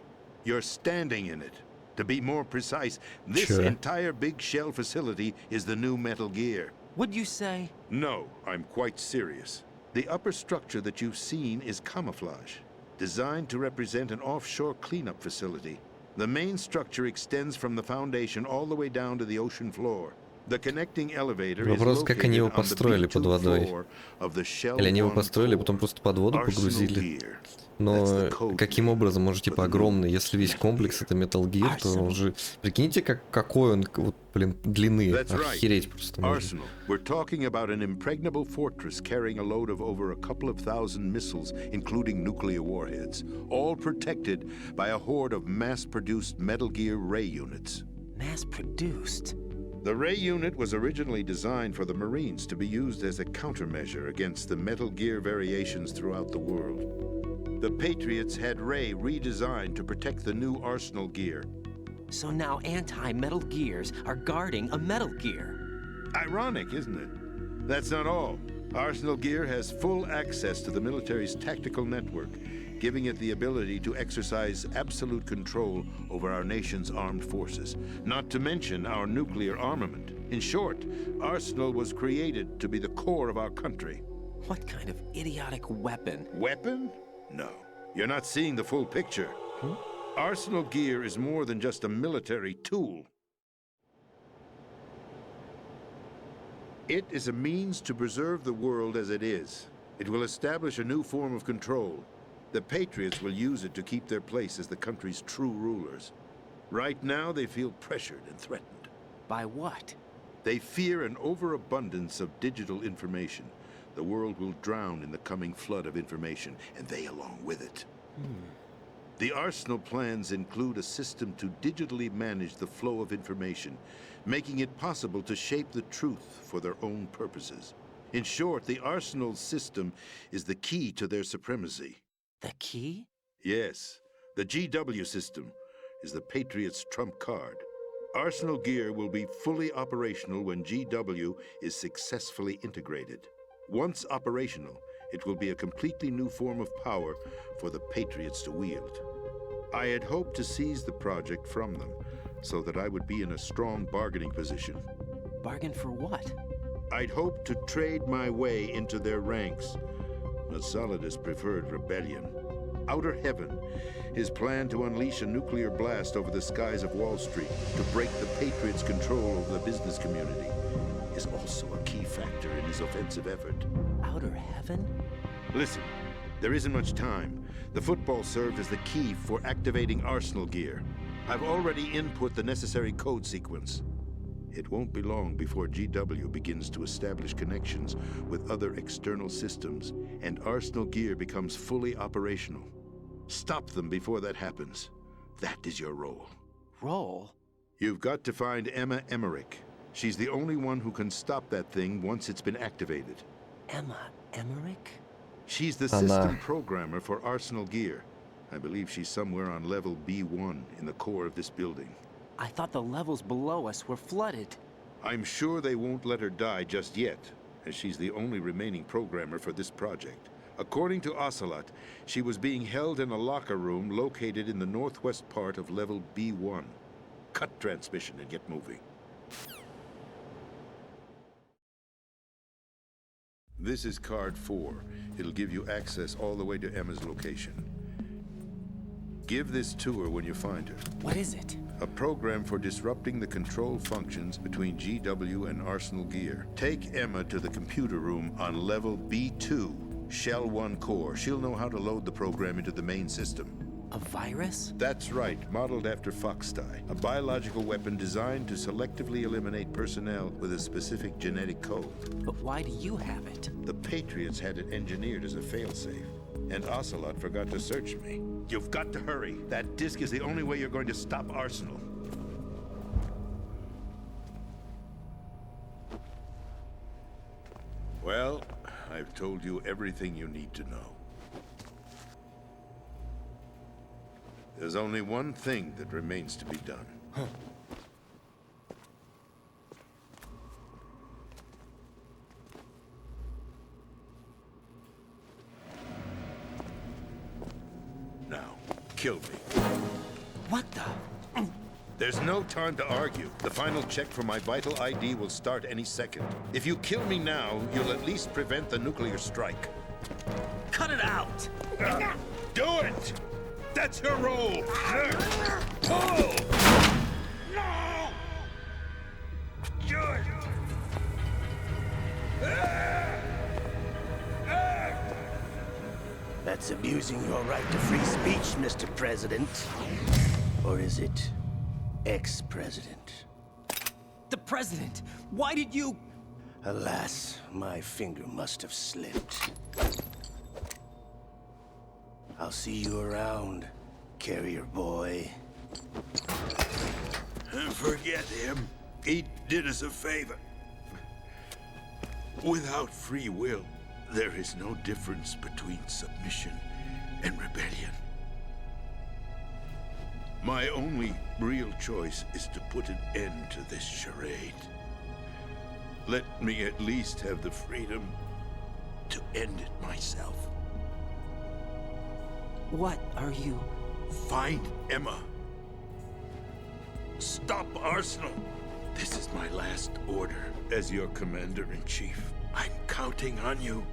Speaker 15: You're standing in it. To be more precise, this entire big shell facility is the new Metal Gear.
Speaker 6: What'd you say?
Speaker 15: No, I'm quite serious. The upper structure that you've seen is camouflage, designed to represent an offshore cleanup facility. The main structure extends from the foundation all the way down to the ocean floor. The connecting elevator is
Speaker 2: Вопрос, как они его
Speaker 15: located on the
Speaker 2: построили под
Speaker 15: B2
Speaker 2: водой.
Speaker 15: floor of the Shell
Speaker 2: Или они его
Speaker 15: 1
Speaker 2: построили,
Speaker 15: core.
Speaker 2: потом просто под воду погрузили.
Speaker 15: Gear.
Speaker 2: Но каким образом, может, типа огромный, если весь комплекс это Metal Gear, то он же... Прикиньте, какой он, вот, блин, длины. Охереть просто можно.
Speaker 15: Arsenal. We're talking about an impregnable fortress carrying a load of over a couple of thousand missiles, including nuclear warheads, all protected by a horde of mass-produced Metal Gear Ray units.
Speaker 6: Mass-produced?
Speaker 15: The Ray unit was originally designed for the Marines to be used as a countermeasure against the Metal Gear variations throughout the world. The Patriots had Ray redesigned to protect the new Arsenal gear.
Speaker 6: So now anti-Metal Gears are guarding a Metal Gear.
Speaker 15: Ironic, isn't it? That's not all. Arsenal Gear has full access to the military's tactical network, giving it the ability to exercise absolute control over our nation's armed forces, not to mention our nuclear armament. In short, Arsenal was created to be the core of our country.
Speaker 6: What kind of idiotic weapon?
Speaker 15: Weapon? No. You're not seeing the full picture. Arsenal gear is more than just a military tool. It is a means to preserve the world as it is. It will establish a new form of control. The Patriots will use it to keep their place as the country's true rulers. Right now, they feel pressured and threatened.
Speaker 6: By what?
Speaker 15: They fear an overabundance of digital information. The world will drown in the coming flood of information, and they along with it. The Arsenal plans include a system to digitally manage the flow of information, making it possible to shape the truth for their own purposes. In short, the Arsenal system is the key to their supremacy.
Speaker 6: The key?
Speaker 15: Yes. The GW system is the Patriots' trump card. Arsenal gear will be fully operational when GW is successfully integrated. Once operational, it will be a completely new form of power for the Patriots to wield. I had hoped to seize the project from them, so that I would be in a strong bargaining position.
Speaker 6: Bargain for what?
Speaker 15: I'd hoped to trade my way into their ranks, but Solidus preferred rebellion. Outer Heaven, his plan to unleash a nuclear blast over the skies of Wall Street to break the Patriots' control over the business community, is also a key factor in his offensive effort.
Speaker 6: Outer Heaven?
Speaker 15: Listen, there isn't much time. The football served as the key for activating Arsenal gear. I've already input the necessary code sequence. It won't be long before GW begins to establish connections with other external systems, and Arsenal gear becomes fully operational. Stop them before that happens. That is your role.
Speaker 6: Role?
Speaker 15: You've got to find Emma Emmerich. She's the only one who can stop that thing once it's been activated.
Speaker 6: Emma Emmerich?
Speaker 15: She's the system programmer for Arsenal gear. I believe she's somewhere on level B1 in the core of this building.
Speaker 6: I thought the levels below us were flooded.
Speaker 15: I'm sure they won't let her die just yet, as she's the only remaining programmer for this project. According to Ocelot, she was being held in a locker room located in the northwest part of level B1. Cut transmission and get moving. This is card 4. It'll give you access all the way to Emma's location. Give this to her when you find her.
Speaker 6: What is it?
Speaker 15: A program for disrupting the control functions between GW and Arsenal gear. Take Emma to the computer room on level B2, Shell 1 core. She'll know how to load the program into the main system.
Speaker 6: A virus?
Speaker 15: That's right, modeled after Foxdie. A biological weapon designed to selectively eliminate personnel with a specific genetic code.
Speaker 6: But why do you have it?
Speaker 15: The Patriots had it engineered as a failsafe, and Ocelot forgot to search me. You've got to hurry. That disk is the only way you're going to stop Arsenal. Well, I've told you everything you need to know. There's only one thing that remains to be done. Now, kill me.
Speaker 6: What the?
Speaker 15: There's no time to argue. The final check for my vital ID will start any second. If you kill me now, you'll at least prevent the nuclear strike.
Speaker 6: Cut it out!
Speaker 15: Do it! That's your role! Pull! No! Do it!
Speaker 9: That's abusing your right to free speech, Mr. President. Or is it ex-president?
Speaker 6: The president! Why did you...
Speaker 9: Alas, my finger must have slipped. I'll see you around, carrier boy.
Speaker 15: Forget him. He did us a favor. Without free will, there is no difference between submission and rebellion. My only real choice is to put an end to this charade. Let me at least have the freedom to end it myself.
Speaker 6: What are you...
Speaker 15: Find Emma. Stop Arsenal. This is my last order as your commander-in-chief. I'm counting on you.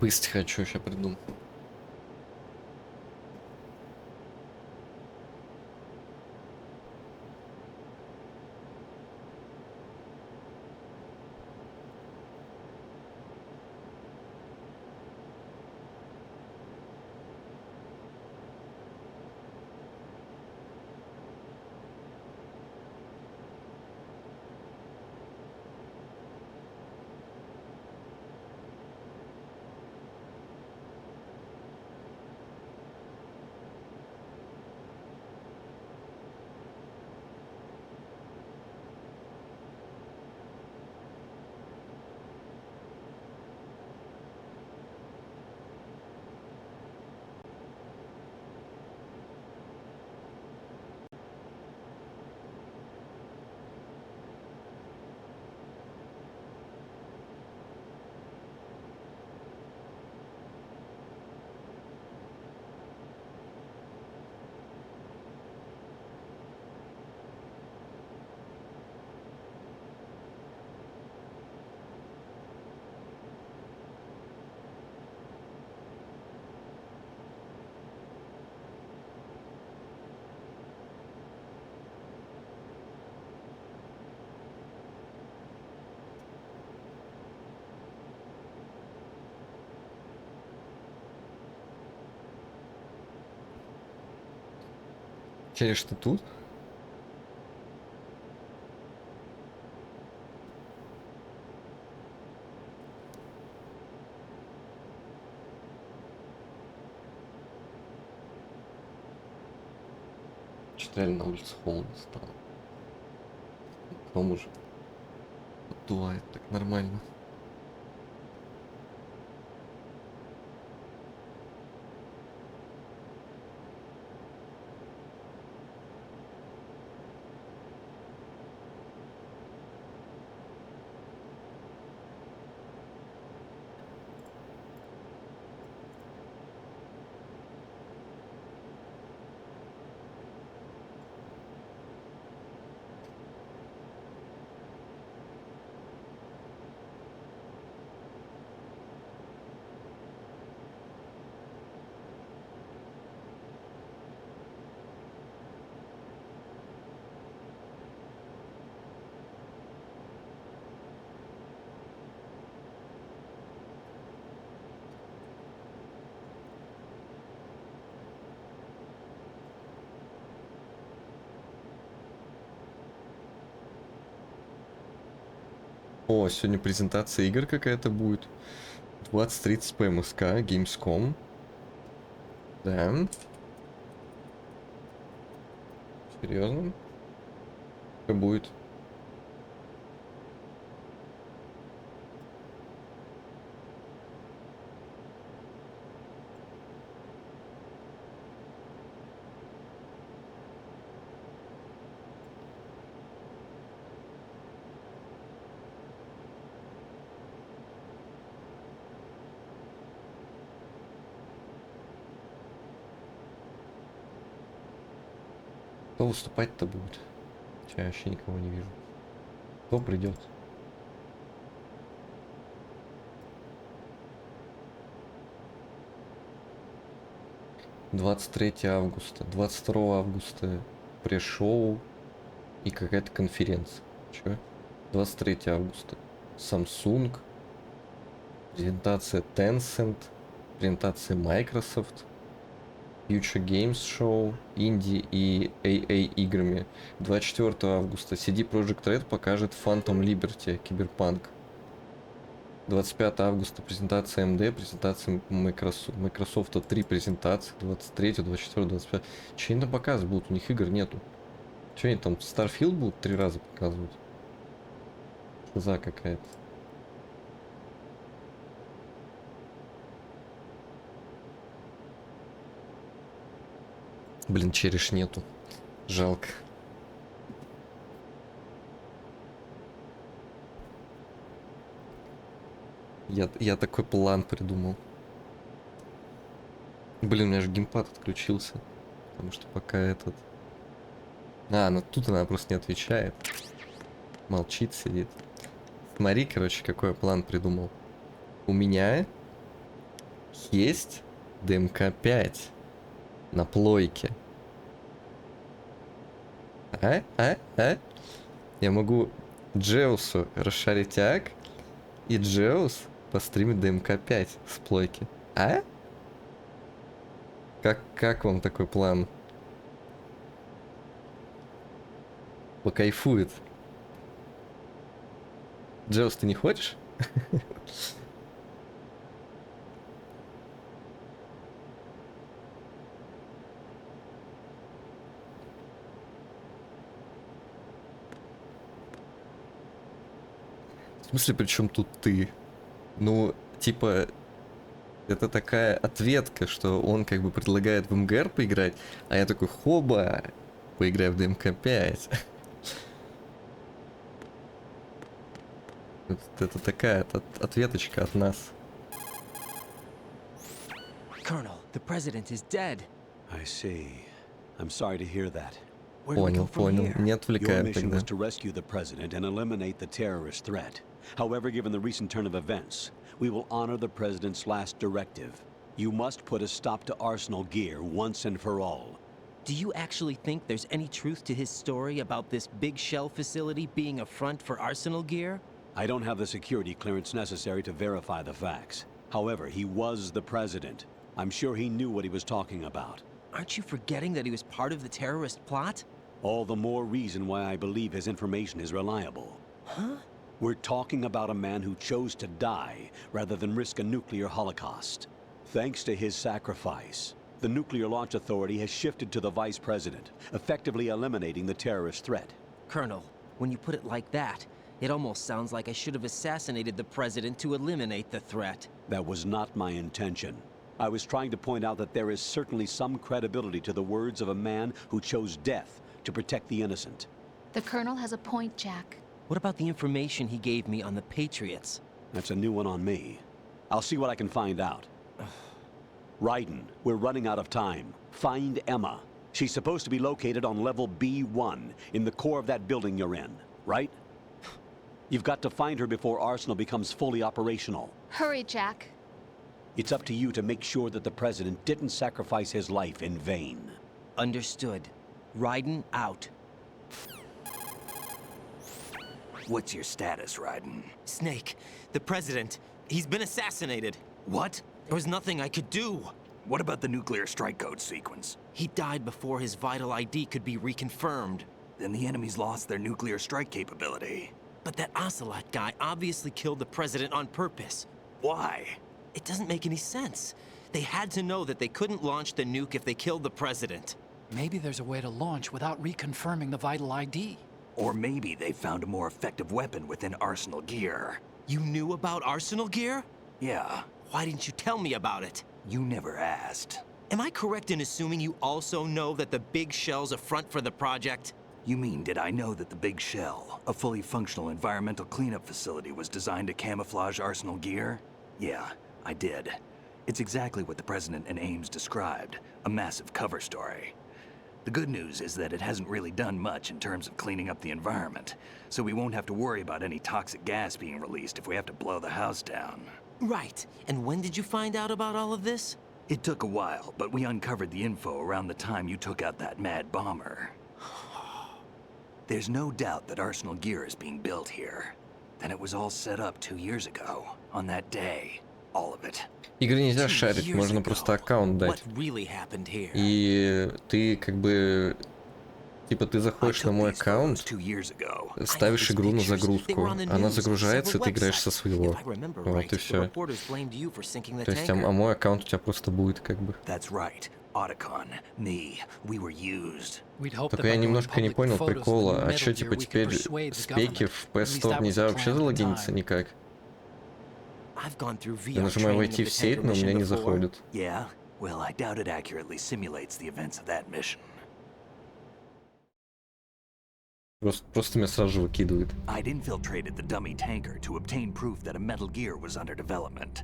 Speaker 2: Пысть хочу, сейчас придумаю. Через что тут? Что-то реально на улице холодно стало. Потом уже поддувает так нормально. О, сегодня презентация игр какая-то будет. 20:30 по МСК, Gamescom. Да. Серьезно? Что будет? Кто выступать-то будет? Я вообще никого не вижу. Кто придет? — 23 августа. 22 августа пришел и какая-то конференция. Че? 23 августа. Samsung. Презентация Tencent. Презентация Microsoft. Future Games Show, Indie и AA играми. 24 августа CD Projekt Red покажет Phantom Liberty, Киберпанк. 25 августа презентация AMD, презентация Microsoft 3 презентации. 23, 24, 25. Че они там показывают будут? У них игр нету. Че они там Starfield будут 3 раза показывать? Шиза какая-то. Блин, череш нету. Жалко. Я такой план придумал. Блин, у меня же геймпад отключился. Потому что пока этот... ну тут она просто не отвечает. Молчит, сидит. Смотри, короче, какой я план придумал. У меня Есть ДМК-5 на плойке. Я могу Джеусу расшарить ак, и Джеус постримит ДМК-5 с плойки. Как вам такой план? Покайфует. Джеус, ты не хочешь? В смысле, причем тут ты? Ну, типа, это такая ответка, что он как бы предлагает в МГР поиграть, а я такой, хоба, поиграй в ДМК-5. Это такая ответочка от нас.
Speaker 6: Colonel, the president is dead.
Speaker 1: I see. I'm sorry to hear that.
Speaker 2: Понял. Не
Speaker 1: Your
Speaker 2: отвлекаем
Speaker 1: mission
Speaker 2: тогда.
Speaker 1: was to rescue the president and eliminate the terrorist threat. However, given the recent turn of events, we will honor the president's last directive. You must put a stop to Arsenal Gear once and for all.
Speaker 6: Do you actually think there's any truth to his story about this big shell facility being a front for Arsenal Gear?
Speaker 1: I don't have the security clearance necessary to verify the facts. However, he was the president. I'm sure he knew what he was talking about.
Speaker 6: Aren't you forgetting that he was part of the terrorist plot?
Speaker 1: All the more reason why I believe his information is reliable.
Speaker 6: Huh?
Speaker 1: We're talking about a man who chose to die rather than risk a nuclear holocaust. Thanks to his sacrifice, the Nuclear Launch Authority has shifted to the vice president, effectively eliminating the terrorist threat.
Speaker 6: Colonel, when you put it like that, it almost sounds like I should have assassinated the president to eliminate the threat.
Speaker 1: That was not my intention. I was trying to point out that there is certainly some credibility to the words of a man who chose death to protect the innocent.
Speaker 3: The Colonel has a point, Jack.
Speaker 6: What about the information he gave me on the Patriots?
Speaker 1: That's a new one on me. I'll see what I can find out. Raiden, we're running out of time. Find Emma. She's supposed to be located on level B1, in the core of that building you're in, right? You've got to find her before Arsenal becomes fully operational.
Speaker 3: Hurry, Jack.
Speaker 1: It's up to you to make sure that the president didn't sacrifice his life in vain.
Speaker 6: Understood. Raiden out.
Speaker 9: What's your status, Raiden?
Speaker 6: Snake, the president, he's been assassinated.
Speaker 9: What?
Speaker 6: There was nothing I could do.
Speaker 9: What about the nuclear strike code sequence?
Speaker 6: He died before his vital ID could be reconfirmed.
Speaker 9: Then the enemy's lost their nuclear strike capability.
Speaker 6: But that Ocelot guy obviously killed the president on purpose.
Speaker 9: Why?
Speaker 6: It doesn't make any sense. They had to know that they couldn't launch the nuke if they killed the president.
Speaker 13: Maybe there's a way to launch without reconfirming the vital ID.
Speaker 9: Or maybe they found a more effective weapon within Arsenal Gear.
Speaker 6: You knew about Arsenal Gear?
Speaker 9: Yeah.
Speaker 6: Why didn't you tell me about it?
Speaker 9: You never asked.
Speaker 6: Am I correct in assuming you also know that the Big Shell's a front for the project?
Speaker 9: You mean, did I know that the Big Shell, a fully functional environmental cleanup facility, was designed to camouflage Arsenal Gear? Yeah, I did. It's exactly what the President and Ames described, a massive cover story. The good news is that it hasn't really done much in terms of cleaning up the environment, so we won't have to worry about any toxic gas being released if we have to blow the house down.
Speaker 6: Right. And when did you find out about all of this?
Speaker 9: It took a while, but we uncovered the info around the time you took out that mad bomber. There's no doubt that Arsenal Gear is being built here. Then it was all set up 2 years ago, on that day. All of it.
Speaker 2: Игры нельзя шарить, можно просто аккаунт дать. И ты как бы... Типа ты заходишь на мой аккаунт, ставишь игру на загрузку, она загружается, и ты играешь со своего. Вот и все. То есть, а мой аккаунт у тебя просто будет как бы. Только я немножко не понял прикола. А что, типа теперь спеки в PS Store нельзя вообще залогиниться никак? Я нажимаю войти в сеть, но у меня не заходит. Просто меня сразу же выкидывает.
Speaker 9: I'd infiltrated the dummy tanker to obtain proof that a Metal Gear was under development.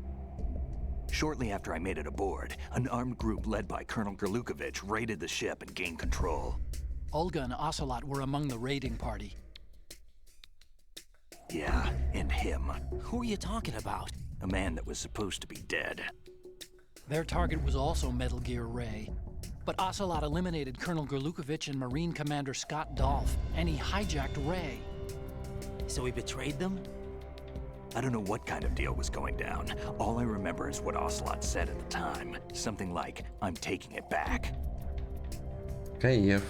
Speaker 9: Shortly after I made it aboard, an armed group led by Colonel Gerlukovich raided the ship and gained control.
Speaker 13: Olga and Ocelot were among the raiding party.
Speaker 9: Yeah, and him.
Speaker 6: Who are you talking about?
Speaker 9: A man that was supposed to be dead.
Speaker 13: Their target was also Metal Gear Ray. But Ocelot eliminated Colonel Gerlukovich and Marine Commander Scott Dolph, and he hijacked Ray.
Speaker 6: So he betrayed them?
Speaker 12: I don't know what kind of deal was going down. All I remember is what Ocelot said at the time. Something like, I'm taking it back.
Speaker 2: Кайф.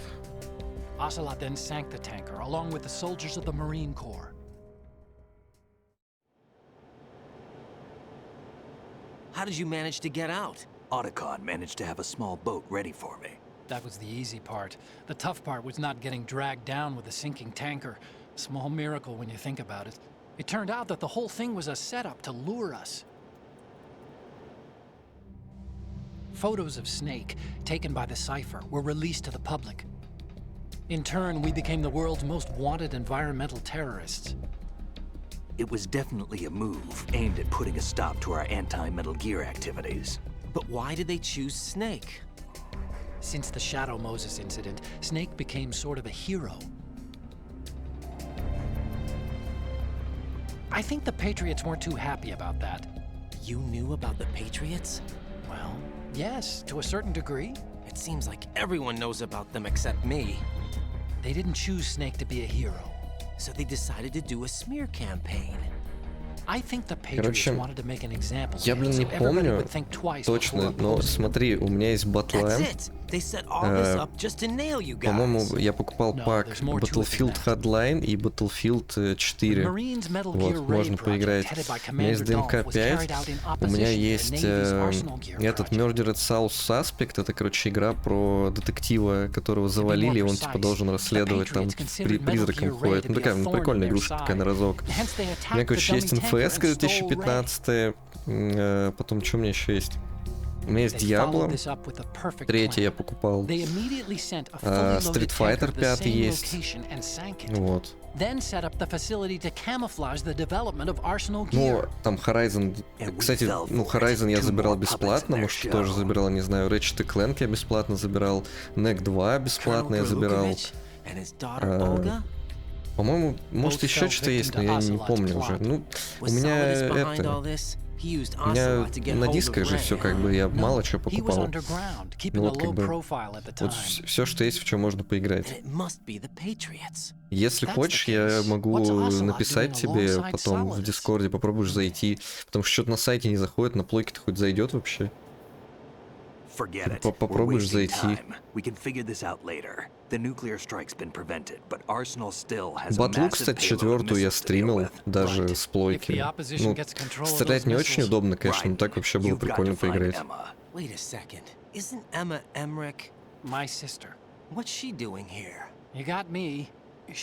Speaker 13: Ocelot then sank the tanker, along with the soldiers of the Marine Corps.
Speaker 6: How did you manage to get out?
Speaker 12: Otacon managed to have a small boat ready for me.
Speaker 13: That was the easy part. The tough part was not getting dragged down with a sinking tanker. Small miracle when you think about it. It turned out that the whole thing was a setup to lure us. Photos of Snake, taken by the Cypher, were released to the public. In turn, we became the world's most wanted environmental terrorists.
Speaker 12: It was definitely a move aimed at putting a stop to our anti-Metal Gear activities.
Speaker 6: But why did they choose Snake?
Speaker 13: Since the Shadow Moses incident, Snake became sort of a hero. I think the Patriots weren't too happy about that.
Speaker 6: You knew about the Patriots?
Speaker 13: Well, yes, to a certain degree.
Speaker 6: It seems like everyone knows about them except me.
Speaker 13: They didn't choose Snake to be a hero.
Speaker 6: So they decided to do a smear campaign.
Speaker 13: I think the Patriots wanted to make an example.
Speaker 2: Я, блин, не помню точно, но смотри, у меня есть батла. По-моему, я покупал пак Battlefield Hardline и Battlefield 4. Вот, можно поиграть. У меня есть DMK 5, у меня есть этот Murdered South Suspect, это, короче, игра про детектива, которого завалили, и он, типа, должен расследовать, там, призраком ходит. Ну, такая прикольная игрушка такая на разок. У меня, короче, есть НФС 2015, потом, что у меня еще есть? У меня есть Diablo, 3 я покупал, Street Fighter 5 есть, вот. Ну, там Horizon, кстати, ну, Horizon я забирал бесплатно, может, тоже забирал, не знаю, Ratchet & Clank я бесплатно забирал, NEC 2 бесплатно я забирал. По-моему, может, еще что-то есть, но я не помню уже. Ну, у меня это... У меня на дисках же все как бы, я мало чего покупал. Ну вот как бы, вот все, что есть, в чем можно поиграть. Если хочешь, я могу написать тебе потом в Дискорде, попробуешь зайти, потому что что-то на сайте не заходит, на плойке-то хоть зайдет вообще. Попробуешь зайти. Батлу, кстати, 4-ю я стримил, даже с плойки. Ну, стрелять не очень удобно, конечно, но так вообще было прикольно поиграть.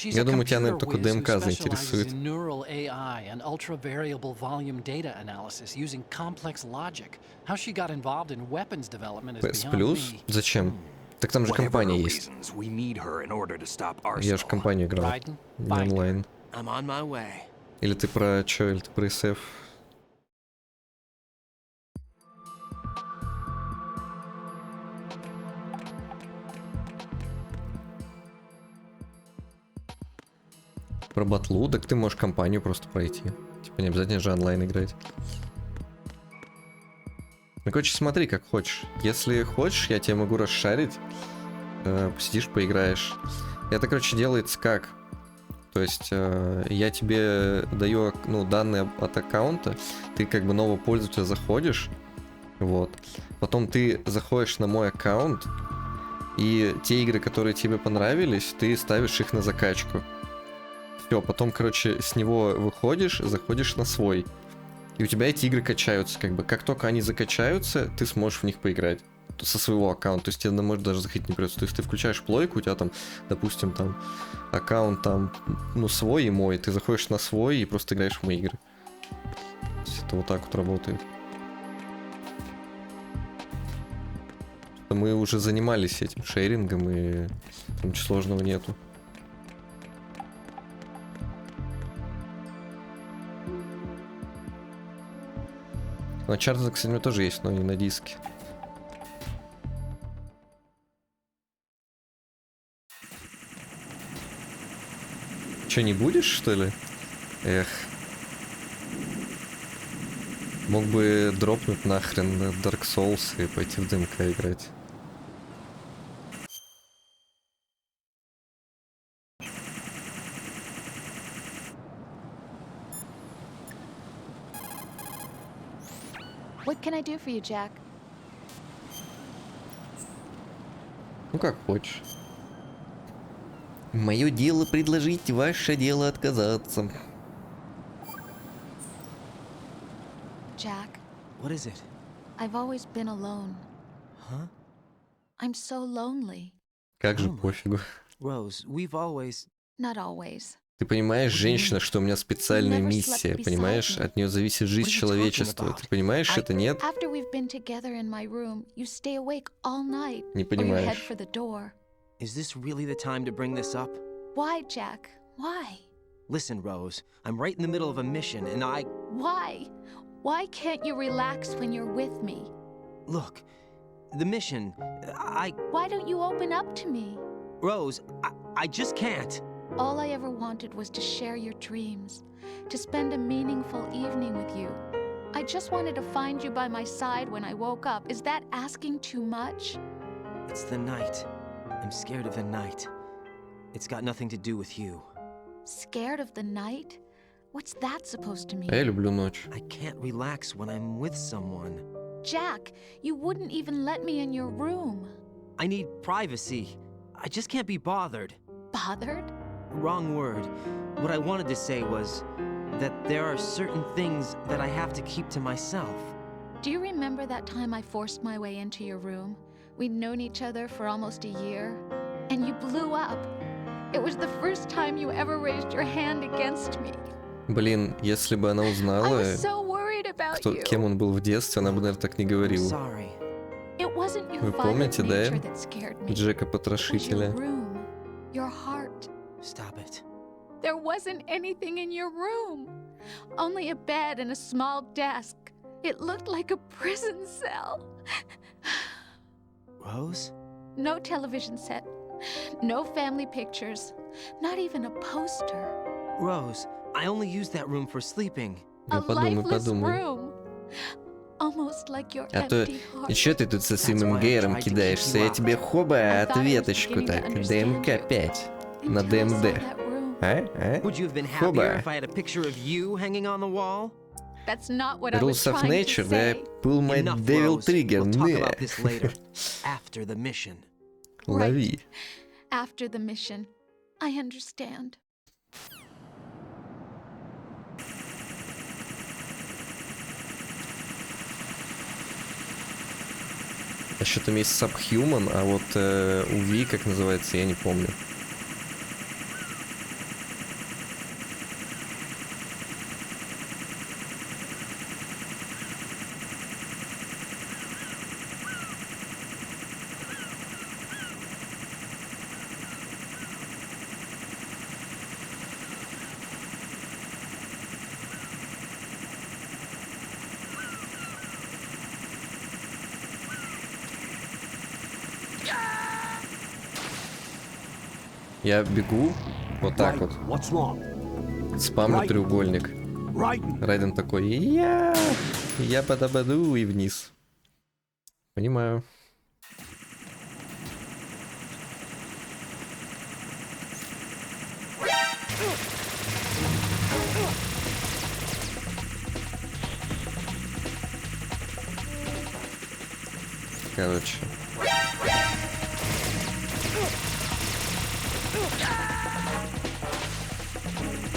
Speaker 2: Я думаю, тебя, наверное, только ДМК заинтересует. PS+? Зачем? Так там же компания есть. Я же в компанию играл. Не онлайн. Или ты про чё? Или ты про SF? Про батлу? Так ты можешь компанию просто пройти. Типа не обязательно же онлайн играть. Ну, короче, смотри, как хочешь. Если хочешь, я тебе могу расшарить. Посидишь, поиграешь. Это, короче, делается как? То есть, я тебе даю, ну, данные от аккаунта. Ты как бы нового пользователя заходишь. Вот. Потом ты заходишь на мой аккаунт. И те игры, которые тебе понравились, ты ставишь их на закачку. Все, потом, короче, с него выходишь, заходишь на свой. И у тебя эти игры качаются, как бы. Как только они закачаются, ты сможешь в них поиграть. Со своего аккаунта. То есть тебе, может, даже заходить не придется. То есть ты включаешь плойку, у тебя там, допустим, там аккаунт там, ну, свой и мой. Ты заходишь на свой и просто играешь в мои игры. То есть это вот так вот работает. Мы уже занимались этим шерингом, и там ничего сложного нету. На чарте, кстати, у меня тоже есть, но не на диске. Че, не будешь, что ли? Эх. Мог бы дропнуть нахрен Dark Souls и пойти в ДМК играть.
Speaker 3: What can I do for you, Jack?
Speaker 2: Ну как хочешь. Мое дело предложить, ваше дело отказаться.
Speaker 3: Jack.
Speaker 6: What is it?
Speaker 3: I've always been alone.
Speaker 6: Huh?
Speaker 3: I'm so lonely.
Speaker 2: Как же пофигу.
Speaker 6: Rose, we've always...
Speaker 3: Not always.
Speaker 2: Ты понимаешь, женщина, что у меня специальная миссия, понимаешь? От нее зависит жизнь человечества. Ты понимаешь это, нет?
Speaker 3: After we've been together in my room, you stay awake all night.
Speaker 2: Не
Speaker 3: Or you head
Speaker 2: понимаешь.
Speaker 3: for the door.
Speaker 6: Is this really the time to bring this up?
Speaker 3: Why, Jack? Why?
Speaker 6: Listen, Rose, I'm right in the middle of a mission and I...
Speaker 3: Why? Why can't you relax when you're with me?
Speaker 6: Look, the mission,
Speaker 3: Why don't you open up to me?
Speaker 6: Rose, I just can't.
Speaker 3: All I ever wanted was to share your dreams, to spend a meaningful evening with you. I just wanted to find you by my side when I woke up. Is that asking too much?
Speaker 6: It's the night. I'm scared of the night. It's got nothing to do with you.
Speaker 3: Scared of the night? What's that supposed to mean?
Speaker 2: Я люблю ночь.
Speaker 6: I can't relax when I'm with someone.
Speaker 3: Jack, you wouldn't even let me in your room.
Speaker 6: I need privacy. I just can't be bothered.
Speaker 3: Bothered?
Speaker 6: Wrong word. What I wanted to say was that there are certain things that I have to keep to myself.
Speaker 3: Do you remember that time I forced my way into your room? We'd known each other for almost a year, and you blew up. It was the first time you ever raised your hand against me.
Speaker 2: Блин, если бы она
Speaker 3: I
Speaker 2: узнала,
Speaker 3: was so worried about you.
Speaker 2: кем он был в детстве, она бы, наверное, так не говорила.
Speaker 6: Sorry.
Speaker 3: It wasn't your
Speaker 2: Вы
Speaker 3: violent
Speaker 2: помните, да?
Speaker 3: nature that scared me.
Speaker 2: Джека
Speaker 3: It was your
Speaker 2: Потрошителя.
Speaker 3: room, your heart.
Speaker 6: Stop it.
Speaker 3: There wasn't anything in your room. Only a bed and a small desk. It looked like a prison cell.
Speaker 6: Rose?
Speaker 3: No television set. No family pictures. Not even a poster.
Speaker 6: Rose, I only use that room for sleeping.
Speaker 3: A lifeless
Speaker 2: подумай.
Speaker 3: room. Almost like your
Speaker 2: А то,
Speaker 3: empty heart.
Speaker 2: и чё ты тут со своим гейром кидаешься? Я тебе хоба ответочку так. ДМК 5 на ДМД. А?
Speaker 6: Would you have been happier
Speaker 2: Хоба.
Speaker 6: if I had a picture of you hanging on the wall?
Speaker 3: That's not what I was
Speaker 2: Rules of
Speaker 3: trying
Speaker 2: Nature,
Speaker 3: to
Speaker 2: да?
Speaker 3: say.
Speaker 2: Pull my
Speaker 6: Enough,
Speaker 2: devil
Speaker 6: Rose.
Speaker 2: trigger.
Speaker 6: We'll talk
Speaker 2: Не.
Speaker 6: about this later. After the mission.
Speaker 2: Лови.
Speaker 3: After the mission. I understand.
Speaker 2: Еще там есть Subhuman, а вот у Ви, как называется, я не помню. Я бегу вот так вот. Спамлю треугольник. Райден такой, я подобаду и вниз. Понимаю. Короче.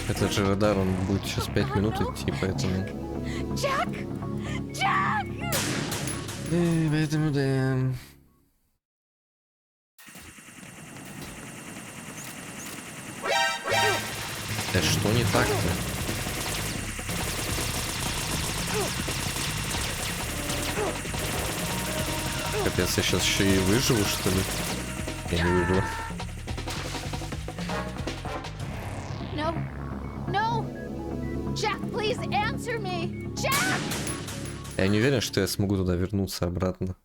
Speaker 2: Этот же радар, он будет сейчас 5 минут идти, поэтому...
Speaker 3: Jack! Jack!
Speaker 2: Поэтому да... Да что не так-то? Капец, я сейчас еще и выживу, что ли? Я не выживу.
Speaker 3: No. No! Jack, please answer me! Jack!
Speaker 2: Я не уверен, что я смогу туда вернуться обратно.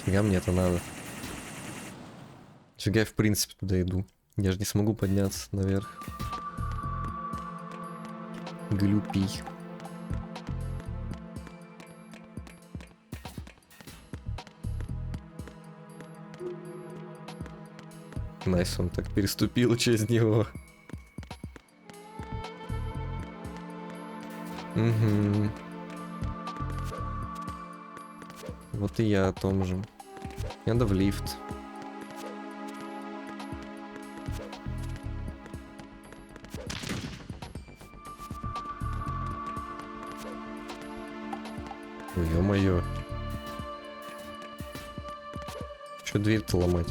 Speaker 2: Фига мне это надо. Фига я в принципе туда иду. Я же не смогу подняться наверх. Глюпий. Найс, он так переступил через него. Угу. Вот и я о том же. Надо в лифт. Ой, ё-моё. Чё дверь-то ломать?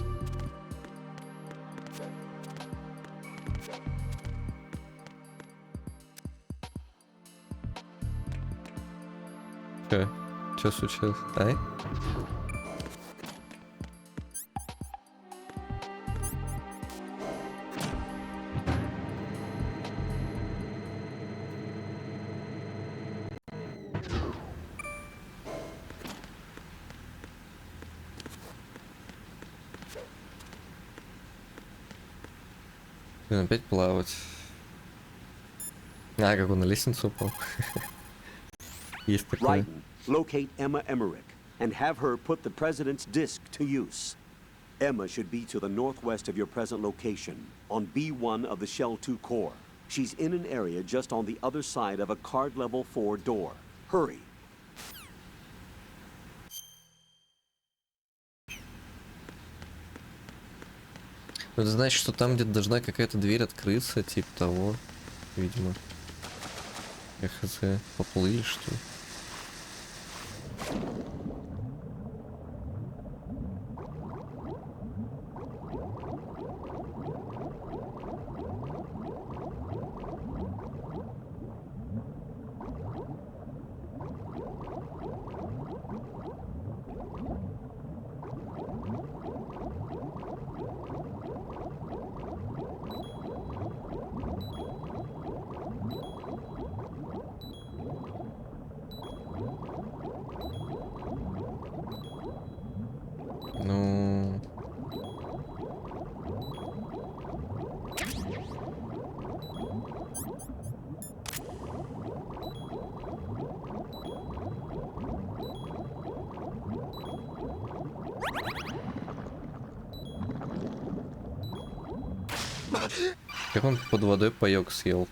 Speaker 2: Чё случилось? Ай? Блин, опять плавать. А, как он на лестницу упал. Есть такое.
Speaker 1: Locate Emma Emmerich and have her put the president's disc to use. Emma should be to the northwest of your present location, on B1 of the Shell 2 core. She's in an area just on the other side of a card level 4 door. Hurry.
Speaker 2: Это значит, что там где-то должна какая-то дверь открыться, типа того, видимо. Я хз, поплыли, что ли? Ну... Как он под водой паёк съел?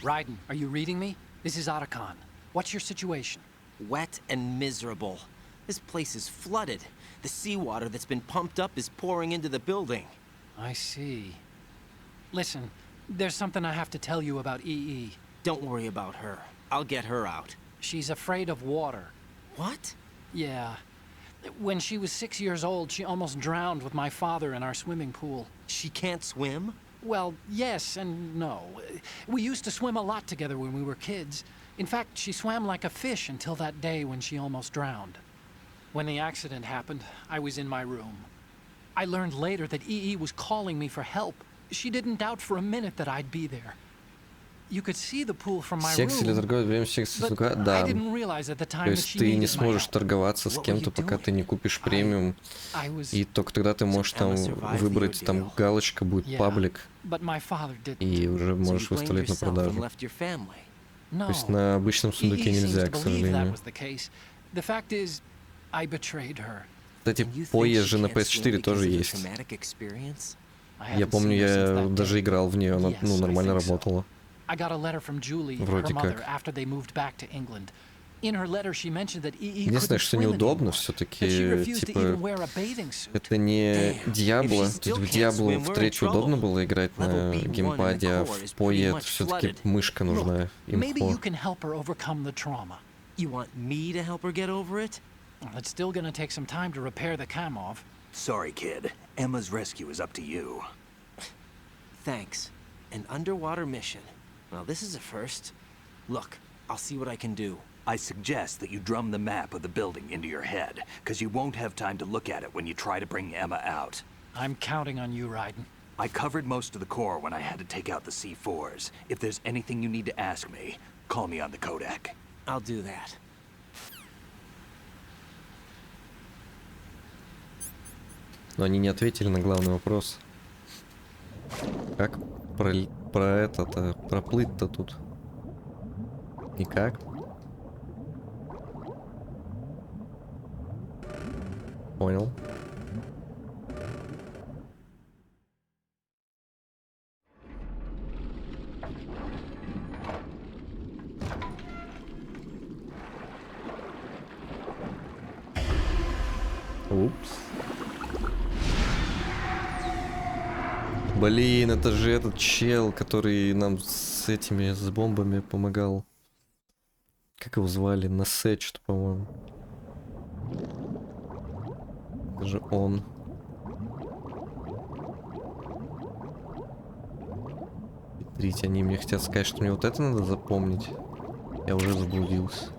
Speaker 13: Raiden, are you reading me? This is Otacon. What's your situation?
Speaker 6: Wet and miserable. This place is flooded. The seawater that's been pumped up is pouring into the building.
Speaker 13: I see. Listen, there's something I have to tell you about EE.
Speaker 6: Don't worry about her. I'll get her out.
Speaker 13: She's afraid of water.
Speaker 6: What?
Speaker 13: Yeah. When she was 6 years old, she almost drowned with my father in our swimming pool.
Speaker 6: She can't swim?
Speaker 13: Well, yes and no. We used to swim a lot together when we were kids. In fact, she swam like a fish until that day when she almost drowned. When the accident happened, I was in my room. I learned later that EE was calling me for help. She didn't doubt for a minute that I'd be there. You could see the pool from my
Speaker 2: Секс или
Speaker 13: room,
Speaker 2: торговать время секса?
Speaker 13: but
Speaker 2: Да.
Speaker 13: I didn't realize at the time
Speaker 2: То
Speaker 13: that
Speaker 2: есть
Speaker 13: she
Speaker 2: ты не
Speaker 13: needed my
Speaker 2: сможешь
Speaker 13: help.
Speaker 2: торговаться с кем-то, пока ты не купишь премиум. И только тогда ты можешь там выбрать, там галочка будет паблик,
Speaker 13: But my father didn't.
Speaker 2: и уже можешь выставлять на продажу. То есть на обычном сундуке нельзя, к сожалению.
Speaker 13: The fact is, I betrayed her.
Speaker 2: Кстати, поезд же на PS4 тоже есть. Я помню, я даже играл в нее, она нормально работала.
Speaker 13: I got a letter from Julie, her
Speaker 2: Вроде
Speaker 13: mother,
Speaker 2: как.
Speaker 13: after they moved back to England. In her letter, she mentioned that EE
Speaker 2: Единственное,
Speaker 13: couldn't
Speaker 2: что
Speaker 13: swim
Speaker 2: неудобно,
Speaker 13: anymore,
Speaker 2: все-таки,
Speaker 13: that she refused to
Speaker 2: типа,
Speaker 13: even wear a bathing suit.
Speaker 2: это не Диабло. То есть в Диабло в третью удобно было играть на геймпаде, а в Поет все-таки мышка нужна.
Speaker 13: Maybe you can help her overcome the trauma.
Speaker 6: You want me to help her get over it?
Speaker 13: Well, it's still gonna take some time to repair the Kamov.
Speaker 14: Sorry, kid. Emma's rescue is up to you.
Speaker 6: Thanks. An underwater mission. Well, this is a first. Look, I'll see what I can do.
Speaker 14: I suggest that you drum the map of the building into your head, because you won't have time to look at it when you try to bring Emma out.
Speaker 13: I'm counting on you, Raiden.
Speaker 14: I covered most of the core when I had to take out the C4s. If there's anything you need to ask me, call me on the codec.
Speaker 6: I'll do that.
Speaker 2: Но они не ответили на главный вопрос. Как проплыть-то тут? Никак. Понял. Упс. Блин, это же этот чел, который нам с этими, с бомбами помогал. Как его звали? Насет, что, по-моему. Это же он. Смотрите, они мне хотят сказать, что мне вот это надо запомнить. Я уже заблудился.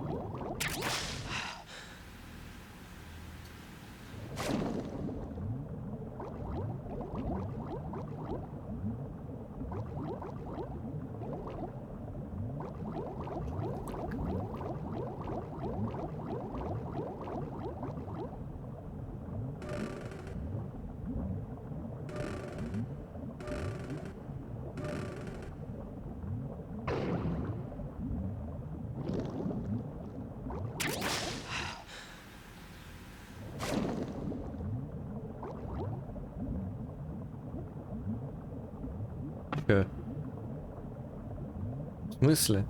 Speaker 2: В смысле?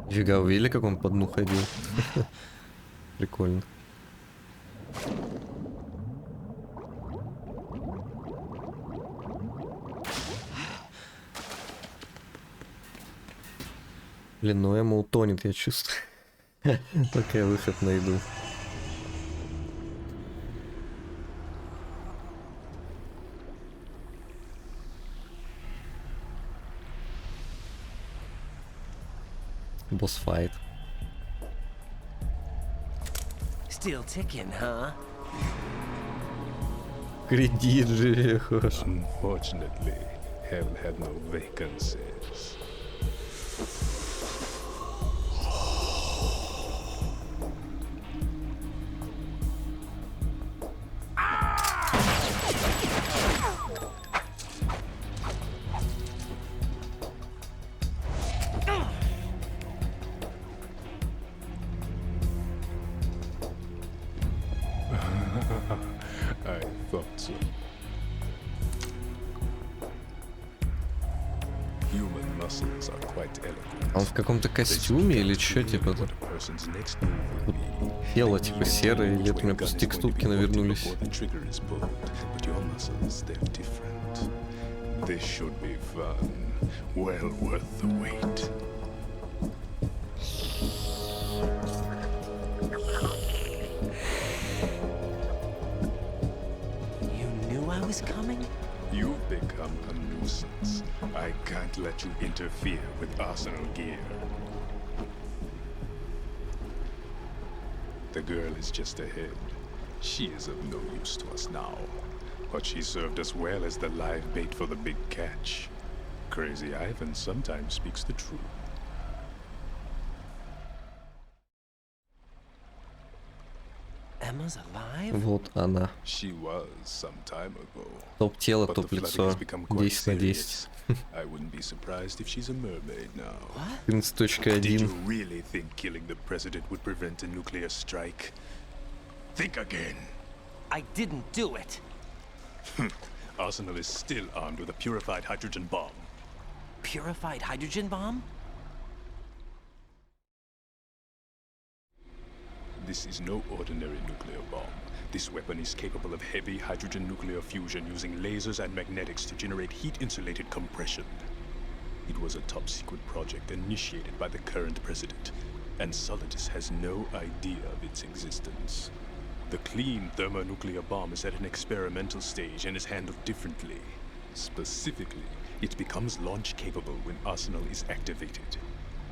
Speaker 2: Нифига, вы видели, как он по дну ходил? Прикольно. Блин, ну Эмма утонет, я чувствую. Пока я выход найду. Босс-файт.
Speaker 9: Still ticking, huh?
Speaker 2: Кредит же, хорошо.
Speaker 16: Unfortunately, hell had no vacancies. I thought so. Human muscles are quite eloquent.
Speaker 2: Он в каком-то костюме или что, типа? Тело типа серое, или это у меня просто текстурки навернулись?
Speaker 16: This should be fun. Well worth the wait.
Speaker 9: You knew I was coming?
Speaker 16: You've become a nuisance. I can't let you interfere with Arsenal gear. The girl is just ahead. She is of no use to us now. But she served us well as the live bait for the big catch. Crazy Ivan sometimes speaks the truth.
Speaker 9: Emma's alive?
Speaker 2: Вот она.
Speaker 16: She was some time ago.
Speaker 2: Топ тело,
Speaker 16: But
Speaker 2: топ
Speaker 16: the flooding
Speaker 2: лицо.
Speaker 16: has become quite
Speaker 2: 10 на 10.
Speaker 16: serious. I wouldn't be surprised if she's a mermaid now.
Speaker 9: What?
Speaker 2: 11.1.
Speaker 16: Did you really think killing the president would prevent a nuclear strike? Think again.
Speaker 9: I didn't do it.
Speaker 16: Arsenal is still armed with a purified hydrogen bomb.
Speaker 9: Purified hydrogen bomb?
Speaker 16: This is no ordinary nuclear bomb. This weapon is capable of heavy hydrogen nuclear fusion using lasers and magnetics to generate heat-insulated compression. It was a top-secret project initiated by the current president, and Solidus has no idea of its existence. The clean thermonuclear bomb is at an experimental stage and is handled differently. Specifically, it becomes launch-capable when Arsenal is activated.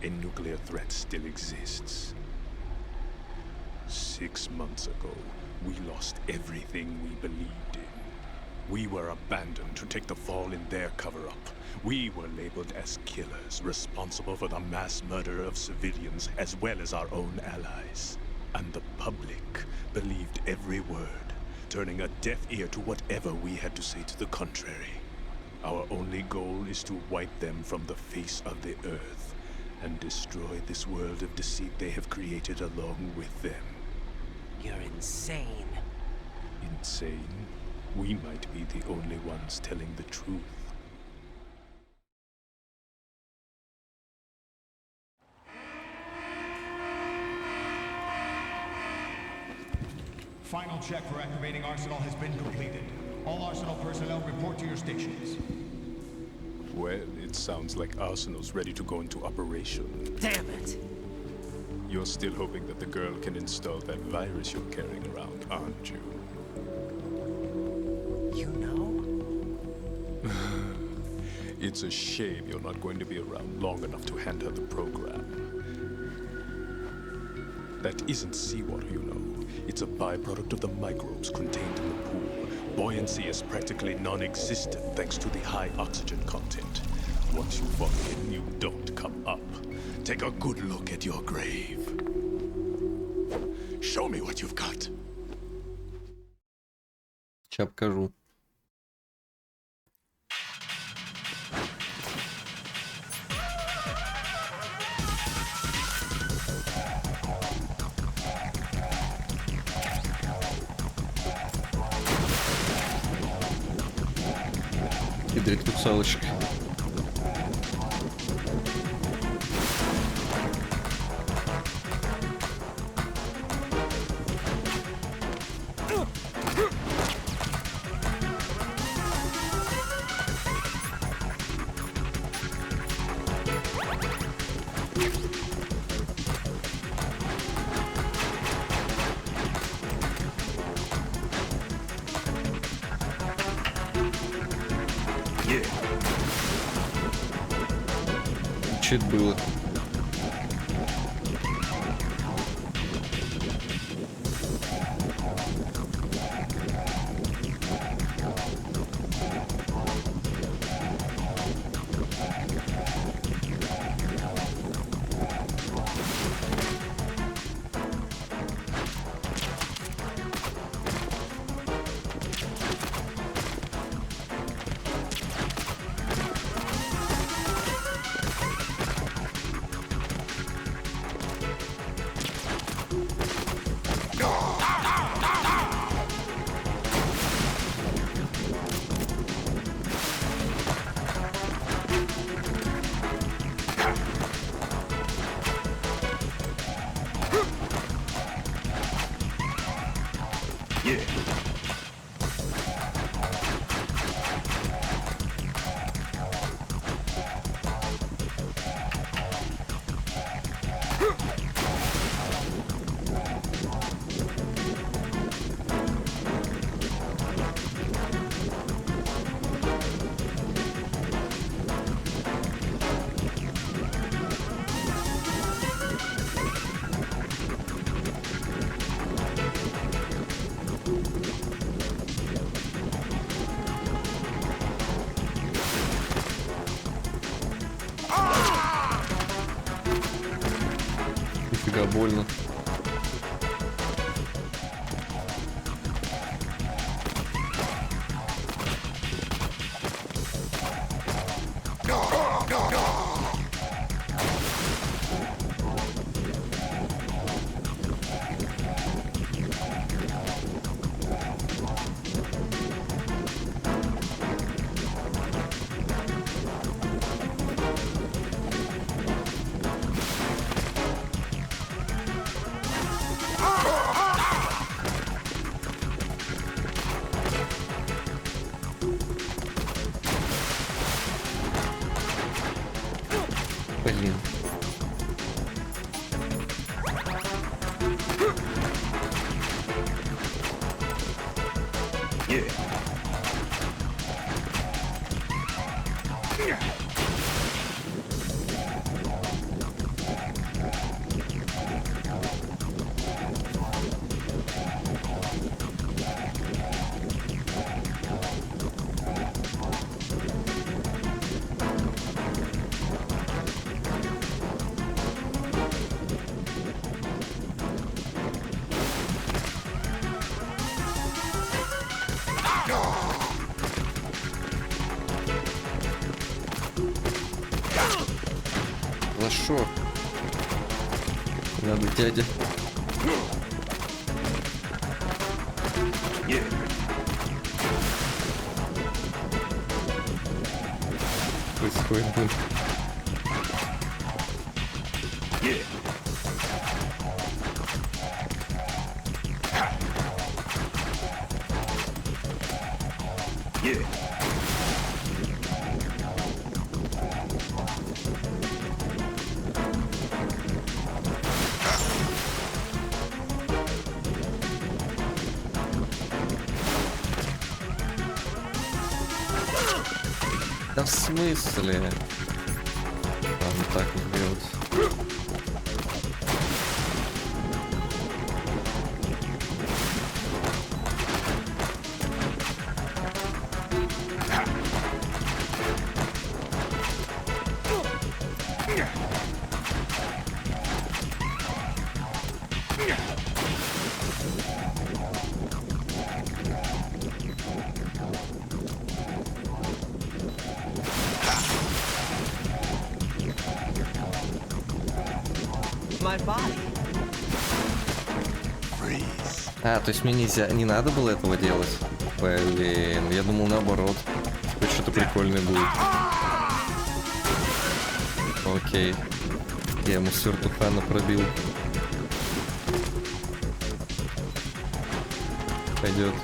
Speaker 16: A nuclear threat still exists. 6 months ago, we lost everything we believed in. We were abandoned to take the fall in their cover-up. We were labeled as killers, responsible for the mass murder of civilians as well as our own allies. And the public believed every word, turning a deaf ear to whatever we had to say to the contrary. Our only goal is to wipe them from the face of the earth and destroy this world of deceit they have created along with them.
Speaker 9: You're insane.
Speaker 16: Insane? We might be the only ones telling the truth.
Speaker 17: Final check for activating Arsenal has been completed. All Arsenal personnel report to your stations.
Speaker 16: Well, it sounds like Arsenal's ready to go into operation.
Speaker 9: Damn it!
Speaker 16: You're still hoping that the girl can install that virus you're carrying around, aren't you?
Speaker 6: You know?
Speaker 16: It's a shame you're not going to be around long enough to hand her the program. That isn't seawater, you know. It's a byproduct of the microbes contained in the pool. Buoyancy is practically non-existent thanks to the high oxygen content. Once you fall in, you don't come up. Take a good look at your grave. Show me what you've got.
Speaker 2: Сейчас покажу. Хидрик русалочка. Чит было. Нифига больно. Блин. Хорошо. Надо, дядя. какой был. Да в смысле? Ладно, так вот делать. А, то есть мне нельзя, не надо было этого делать? Блин, я думал наоборот. Хоть что-то прикольное будет. Окей. Я ему сюртухана пробил. Пойдет.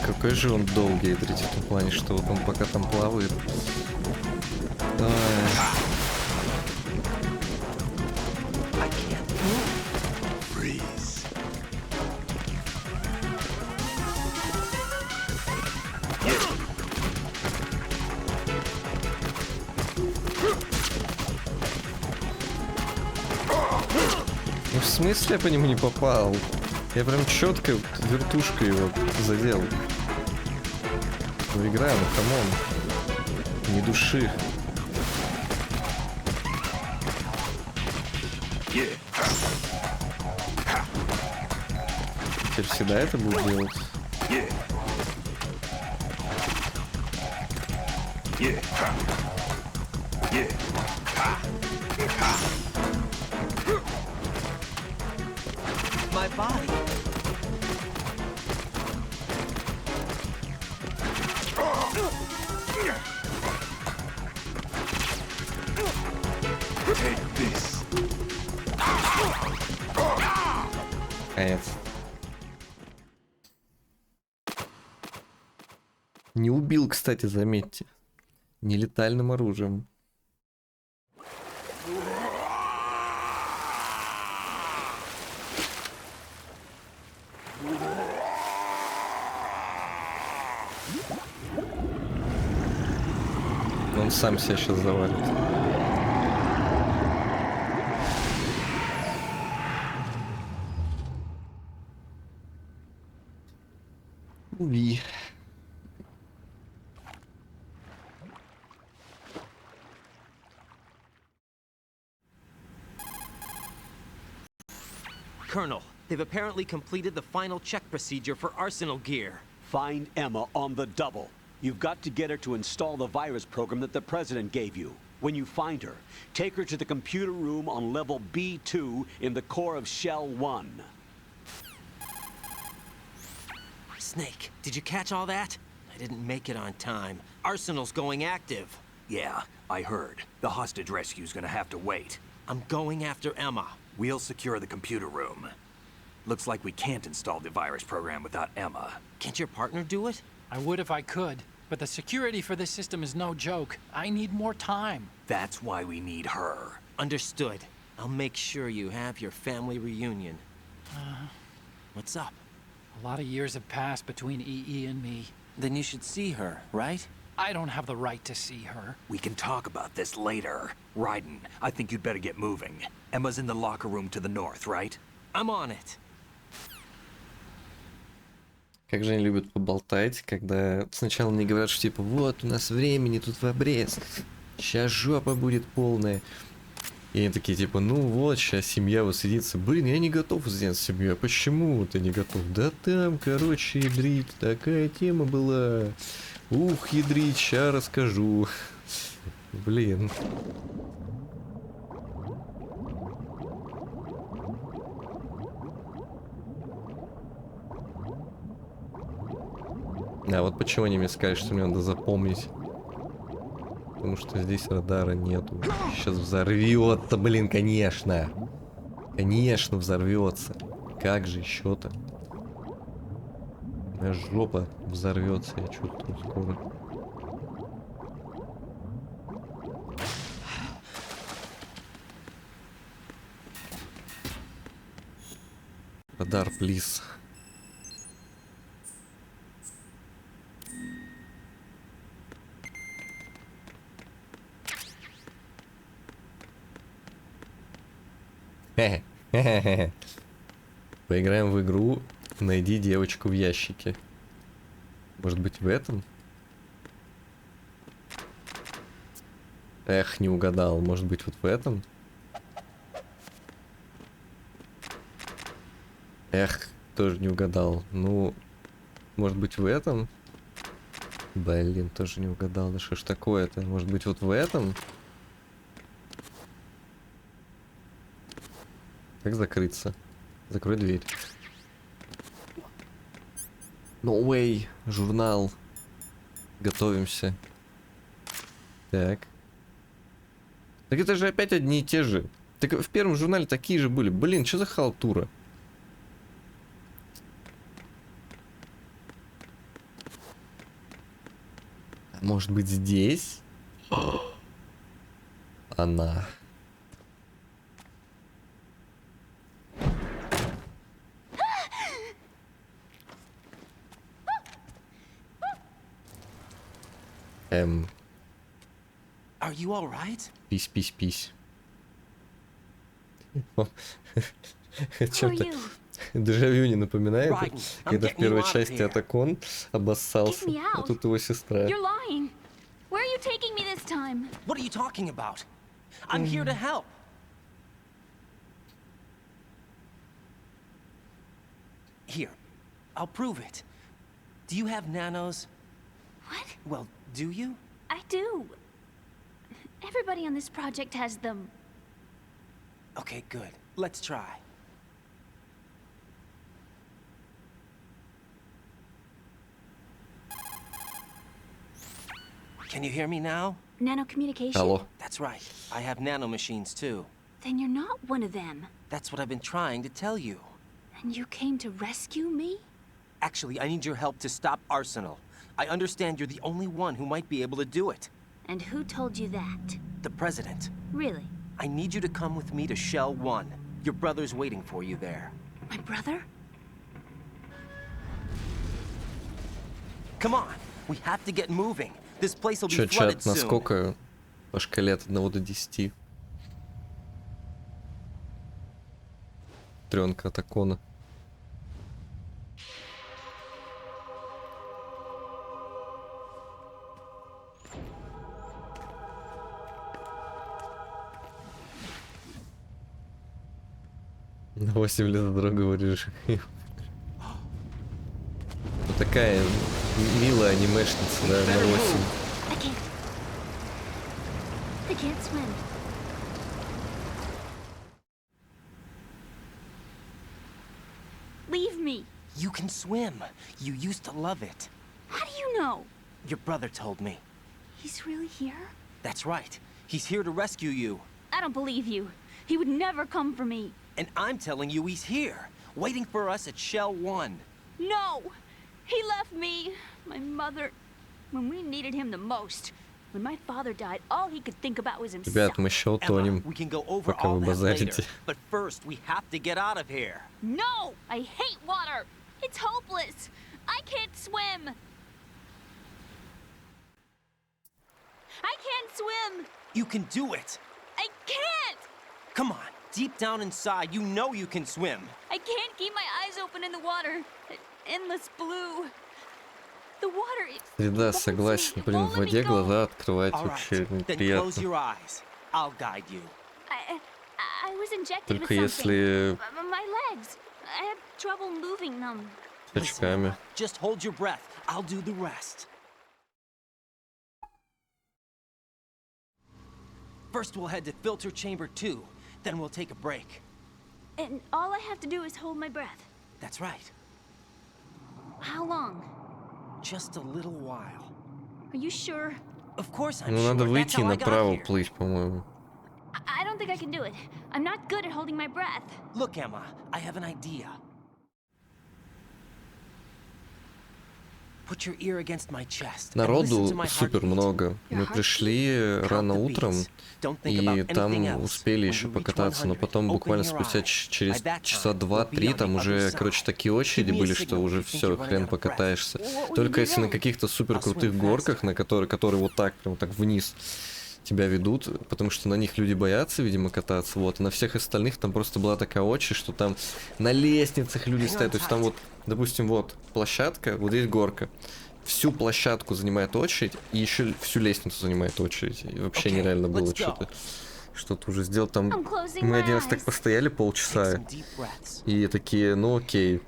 Speaker 2: Какой же он долгий, в том плане, что вот он пока там плавает. Ну в смысле я по нему не попал? Я прям четко вертушкой его задел. Ну игра, ну камон. Не души. Теперь всегда это будет делать.
Speaker 6: My body.
Speaker 2: Конец. Не убил, кстати, заметьте. Нелетальным оружием. Он сам себя сейчас завалит. Уи.
Speaker 6: Colonel, they've apparently completed the final check procedure for arsenal gear.
Speaker 1: Find Emma on the double. You've got to get her to install the virus program that the President gave you. When you find her, take her to the computer room on level B2 in the core of Shell 1.
Speaker 6: Snake, did you catch all that? I didn't make it on time. Arsenal's going active.
Speaker 12: Yeah, I heard. The hostage rescue's gonna have to wait.
Speaker 6: I'm going after Emma.
Speaker 12: We'll secure the computer room. Looks like we can't install the virus program without Emma.
Speaker 6: Can't your partner do it?
Speaker 13: I would if I could, but the security for this system is no joke. I need more time.
Speaker 12: That's why we need her.
Speaker 6: Understood. I'll make sure you have your family reunion. What's up?
Speaker 13: A lot of years have passed between EE and me.
Speaker 6: Then you should see her, right?
Speaker 13: I don't have the right to see her.
Speaker 12: We can talk about this later. Raiden, I think you'd better get moving. Emma's in the locker room to the north, right?
Speaker 6: I'm on it.
Speaker 2: Как же они любят поболтать, когда сначала мне говорят, что типа вот у нас времени тут в обрез, сейчас жопа будет полная. И они такие, типа, ну вот, сейчас семья воссоединится. Блин, я не готов воссоединиться с семьей. А почему ты не готов? Да там, короче, ядрить, такая тема была. Ух, ядрить, ща расскажу. Блин. А вот почему они мне сказали, что мне надо запомнить. Потому что здесь радара нету. Сейчас взорвется, блин, конечно. Конечно взорвется. Как же еще-то? Моя жопа взорвется, я чувствую скоро. Радар, плиз. Поиграем в игру «Найди девочку в ящике». Может быть, в этом? Эх, не угадал. Может быть, вот в этом? Эх, тоже не угадал. Ну, может быть, в этом? Блин, тоже не угадал. Да что ж такое-то? Может быть, вот в этом? Как закрыться? Закрой дверь. No way. Журнал. Готовимся. Так. Так это же опять одни и те же. Так в первом журнале такие же были. Блин, что за халтура? Может быть, здесь? Она.
Speaker 6: Are you all right?
Speaker 2: Пись. Чем-то дежавю не напоминает, когда в первой части Атакон обоссался, а тут его сестра.
Speaker 3: You're lying. Where are you taking me this time?
Speaker 6: What are you talking about? I'm here to help. Here, I'll prove it. Do you have nanos?
Speaker 3: What?
Speaker 6: Well, do you?
Speaker 3: I do. Everybody on this project has them.
Speaker 6: Okay, good. Let's try. Can you hear me now?
Speaker 3: Nanocommunication?
Speaker 2: Hello.
Speaker 6: That's right. I have nanomachines too.
Speaker 3: Then you're not one of them.
Speaker 6: That's what I've been trying to tell you.
Speaker 3: And you came to rescue me?
Speaker 6: Actually, I need your help to stop Arsenal. I understand you're the only one who might be able to do it.
Speaker 3: And who told you that?
Speaker 6: The President.
Speaker 3: Really?
Speaker 6: I need you to come with me to Shell 1. Your brother's waiting for you there.
Speaker 3: My brother?
Speaker 6: Come on, we have to get moving. This place will be
Speaker 2: Чё,
Speaker 6: flooded
Speaker 2: чат,
Speaker 6: soon.
Speaker 2: насколько по шкале от 1 до 10? Трёнка Атакона. На 8 лет от дорога говоришь. Вот такая милая анимешница, да, на 8.
Speaker 3: I can't swim. Leave me.
Speaker 6: You can swim. You used to love it.
Speaker 3: How do you know?
Speaker 6: Your brother told me.
Speaker 3: He's really here?
Speaker 6: That's right. He's here to rescue you.
Speaker 3: I don't believe you. He would never come for me.
Speaker 6: And I'm telling you he's here, waiting for us at Shell 1.
Speaker 3: No! He left me, my mother, when we needed him the most. When my father died, all he could think about was himself.
Speaker 2: Ребят, мы еще утонем,
Speaker 6: we can go over
Speaker 2: пока
Speaker 6: all
Speaker 2: вы
Speaker 6: that later.
Speaker 2: базарите.
Speaker 6: But first, we have to get out of here.
Speaker 3: No! I hate water! It's hopeless! I can't swim! I can't swim!
Speaker 6: You can do it.
Speaker 3: I can't!
Speaker 6: Come on, deep down inside, you know you can swim.
Speaker 3: I can't keep my eyes open in the water. Endless blue. The water, it
Speaker 2: Да, согласен. Блин, в воде глаза открывать
Speaker 6: All
Speaker 2: вообще
Speaker 6: right, then close
Speaker 2: неприятно.
Speaker 6: your eyes. I'll guide you.
Speaker 2: Только если с очками.
Speaker 6: Just hold your breath. I'll do the rest. First we'll head to filter chamber 2, then we'll take a break.
Speaker 18: And all I have to do is hold my breath.
Speaker 6: That's right.
Speaker 18: How long?
Speaker 6: Just a little while.
Speaker 18: Are you sure?
Speaker 6: Of course I'm
Speaker 2: Ну,
Speaker 6: sure.
Speaker 2: надо
Speaker 6: That's
Speaker 2: выйти
Speaker 6: how I got
Speaker 2: направо
Speaker 6: here.
Speaker 2: плыть, по-моему.
Speaker 18: I don't think I can do it. I'm not good at holding my breath.
Speaker 6: Look, Emma, I have an idea. Put your ear against my chest.
Speaker 2: Народу супер много. Мы пришли рано утром, и там успели еще покататься, но потом буквально спустя через часа 2-3 там уже, короче, такие очереди были, что уже все, хрен покатаешься. Только если на каких-то супер крутых горках, на которые вот так, прям так вниз тебя ведут, потому что на них люди боятся, видимо, кататься, вот, а на всех остальных там просто была такая очередь, что там на лестницах люди стоят, то есть там вот, допустим, вот площадка, вот здесь горка, всю площадку занимает очередь, и еще всю лестницу занимает очередь, и вообще нереально было что-то уже сделать, там мы один раз так постояли полчаса, и такие, ну окей.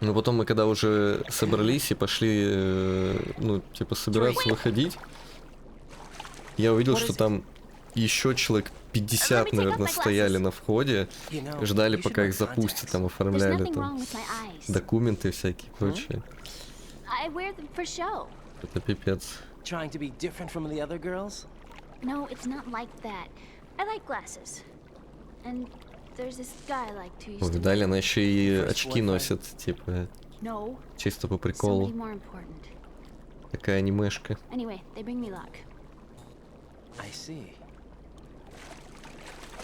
Speaker 2: Но потом мы когда уже собрались и пошли, ну, типа, собираться выходить, я увидел, что там еще человек 50, наверное, стояли на входе, ждали, пока их запустят, там оформляли там документы всякие прочее. Это пипец. О, видали, она еще и очки носит, типа, чисто по приколу. Такая анимешка.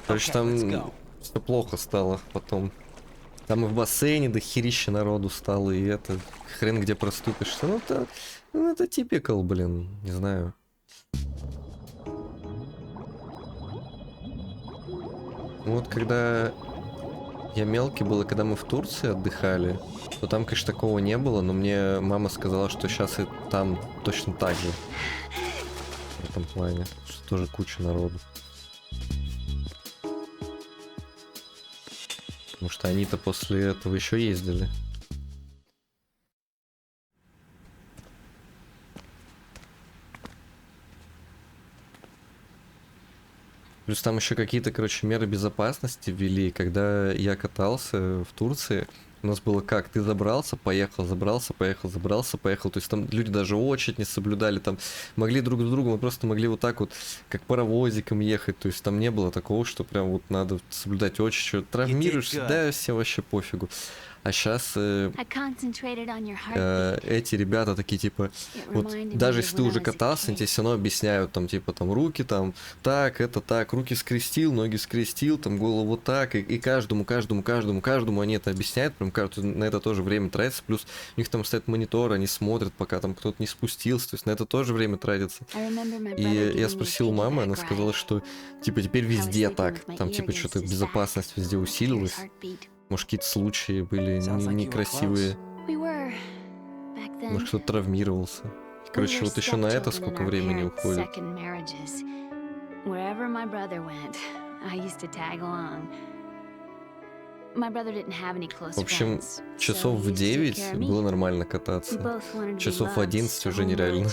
Speaker 2: Короче, там все плохо стало потом. Там и в бассейне до херища народу стало, и это хрен где проступишься. Ну это типикал, блин, не знаю. Вот когда я мелкий был, и когда мы в Турции отдыхали, то там, конечно, такого не было, но мне мама сказала, что сейчас и там точно так же. В этом плане, что тоже куча народу. Потому что они-то после этого еще ездили. Плюс там еще какие-то, короче, меры безопасности ввели. Когда я катался в Турции, у нас было как? Ты забрался, поехал, забрался, поехал, забрался, поехал. То есть там люди даже очередь не соблюдали, там могли друг с другом, мы просто могли вот так вот, как паровозиком ехать. То есть там не было такого, что прям вот надо соблюдать очередь, что травмируешься, да, все вообще пофигу. А сейчас эти ребята такие, типа, вот даже если ты уже катался, они тебе все равно объясняют, там, типа, там, руки, там, так, это так, руки скрестил, ноги скрестил, там, голову вот так, и каждому они это объясняют, прям, на это тоже время тратится, плюс у них там стоит монитор, они смотрят, пока там кто-то не спустился, то есть на это тоже время тратится. И я спросил у мамы, она сказала, что, типа, теперь везде так, там, типа, что-то безопасность везде усилилась. Может, какие-то случаи были некрасивые. Может, кто-то травмировался. Короче, вот еще на это сколько времени уходит. В общем, часов в 9 было нормально кататься. Часов в 11 уже нереально.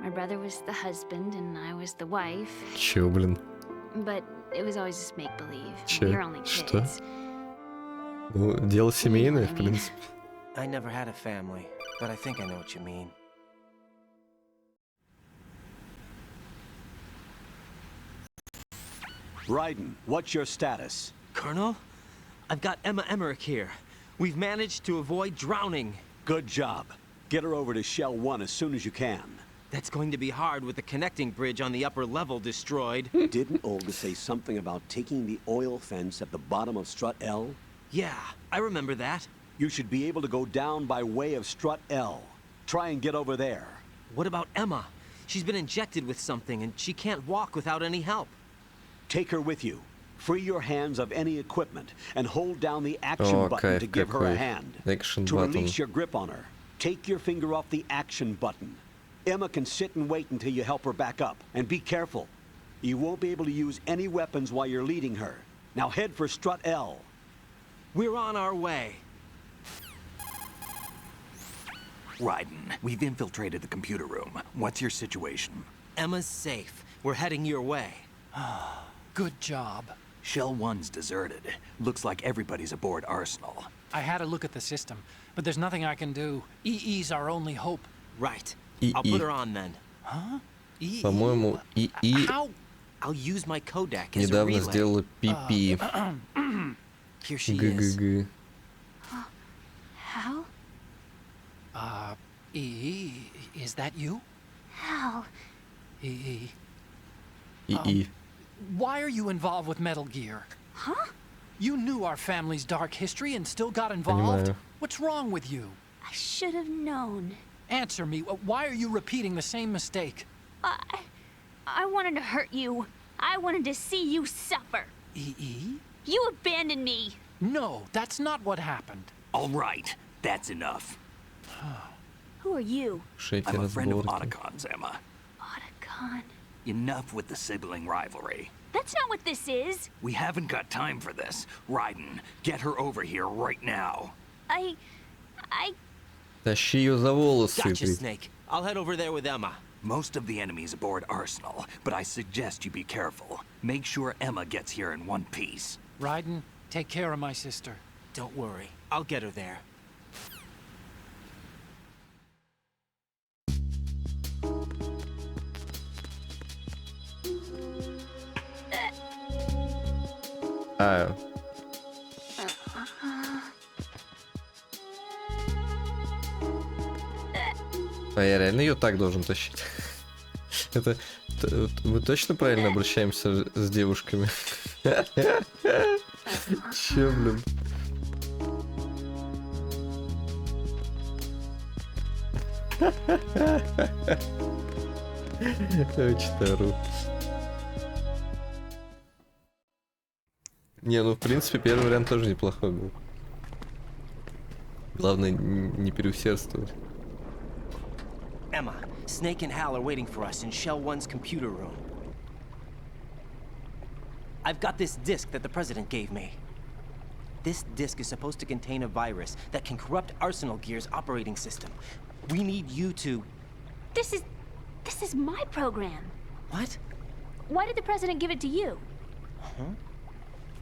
Speaker 18: My brother was the husband and I was the wife.
Speaker 2: Чё, блин?
Speaker 18: But it was always just make-believe.
Speaker 2: Чё?
Speaker 18: We were only kids.
Speaker 2: Что? Ну, дело семейное, в принципе.
Speaker 6: I never had a family, but I think I know what you mean.
Speaker 1: Raiden, what's your status?
Speaker 6: Colonel, I've got Emma Emmerich here. We've managed to avoid drowning.
Speaker 1: Good job. Get her over to Shell 1 as soon as you can.
Speaker 6: That's going to be hard with the connecting bridge on the upper level destroyed.
Speaker 1: Didn't Olga say something about taking the oil fence at the bottom of Strut L?
Speaker 6: Yeah, I remember that.
Speaker 1: You should be able to go down by way of Strut L. Try and get over there.
Speaker 6: What about Emma? She's been injected with something and she can't walk without any help.
Speaker 1: Take her with you. Free your hands of any equipment and hold down the action button to give her a hand. To release your grip on her, take your finger off the action button. Emma can sit and wait until you help her back up. And be careful. You won't be able to use any weapons while you're leading her. Now head for strut L.
Speaker 6: We're on our way.
Speaker 12: Raiden, we've infiltrated the computer room. What's your situation?
Speaker 6: Emma's safe. We're heading your way.
Speaker 13: Good job.
Speaker 12: Shell 1's deserted. Looks like everybody's aboard Arsenal.
Speaker 13: I had a look at the system, but there's nothing I can do. EE's our only hope.
Speaker 6: Right.
Speaker 2: EE.
Speaker 6: I'll put her on then.
Speaker 13: Huh? EE?
Speaker 2: По-моему, ИИ
Speaker 6: How? I'll use my codec as a
Speaker 2: недавно
Speaker 6: relay.
Speaker 2: сделала пи-пи.
Speaker 6: Here she is.
Speaker 2: ГГГ.
Speaker 18: Hal?
Speaker 13: EE, is that you?
Speaker 18: Hal.
Speaker 13: EE.
Speaker 2: ИИ.
Speaker 13: Why are you involved with Metal Gear?
Speaker 18: Huh?
Speaker 13: You knew our family's dark history and still got involved?
Speaker 2: Понимаю.
Speaker 13: What's wrong with you?
Speaker 18: I should have known.
Speaker 13: Answer me. Why are you repeating the same mistake?
Speaker 18: I wanted to hurt you. I wanted to see you suffer.
Speaker 13: EE?
Speaker 18: You abandoned me.
Speaker 13: No, that's not what happened.
Speaker 12: All right, that's enough.
Speaker 18: Who are you?
Speaker 12: I'm a friend of
Speaker 2: разборки.
Speaker 12: Otacon's, Emma.
Speaker 18: Otacon.
Speaker 12: Enough with the sibling rivalry.
Speaker 18: That's not what this is.
Speaker 12: We haven't got time for this. Raiden, get her over here right now.
Speaker 18: I...
Speaker 2: Тащи ее за волосы.
Speaker 6: Gotcha,
Speaker 2: ты.
Speaker 6: Snake. I'll head over there with Emma.
Speaker 12: Most of the enemy's aboard Arsenal, but I suggest you be careful. Make sure Emma gets here in one piece.
Speaker 13: Raiden, take care of my sister.
Speaker 6: Don't worry. I'll get her there.
Speaker 2: А, я реально ее так должен тащить. Это мы точно правильно обращаемся с девушками? Че, блин? Очень ору. Не, ну в принципе первый вариант тоже неплохой был. Главное не переусердствовать.
Speaker 6: Emma, Snake and Hal are waiting for us in Shell 1's computer room. I've got this disk that the President gave me. This disk is supposed to contain a virus that can corrupt Arsenal Gear's operating system. We need you to...
Speaker 18: This is my program.
Speaker 6: What?
Speaker 18: Why did the President give it to you?
Speaker 6: Huh?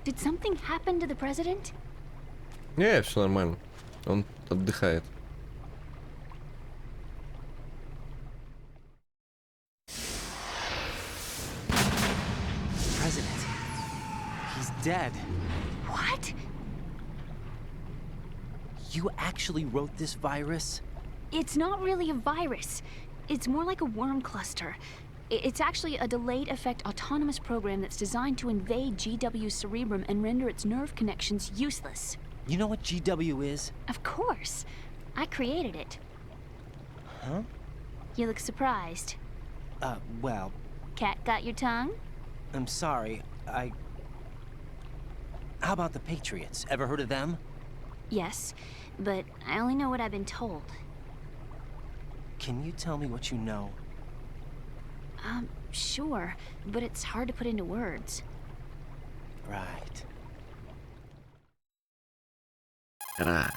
Speaker 18: Did something happen to the President?
Speaker 2: Не, все нормально. Он отдыхает.
Speaker 6: President. He's dead.
Speaker 18: What?
Speaker 6: You actually wrote this virus?
Speaker 18: It's not really a virus. It's more like a worm cluster. It's actually a delayed effect autonomous program that's designed to invade GW's cerebrum and render its nerve connections useless.
Speaker 6: You know what GW is?
Speaker 18: Of course. I created it.
Speaker 6: Huh?
Speaker 18: You look surprised.
Speaker 6: Well,
Speaker 18: Cat got your tongue?
Speaker 6: I'm sorry. How about the Patriots? Ever heard of them?
Speaker 18: Yes, but I only know what I've been told.
Speaker 6: Can you tell me what you know?
Speaker 18: Sure, but it's hard to put into words.
Speaker 6: Right.
Speaker 2: Right.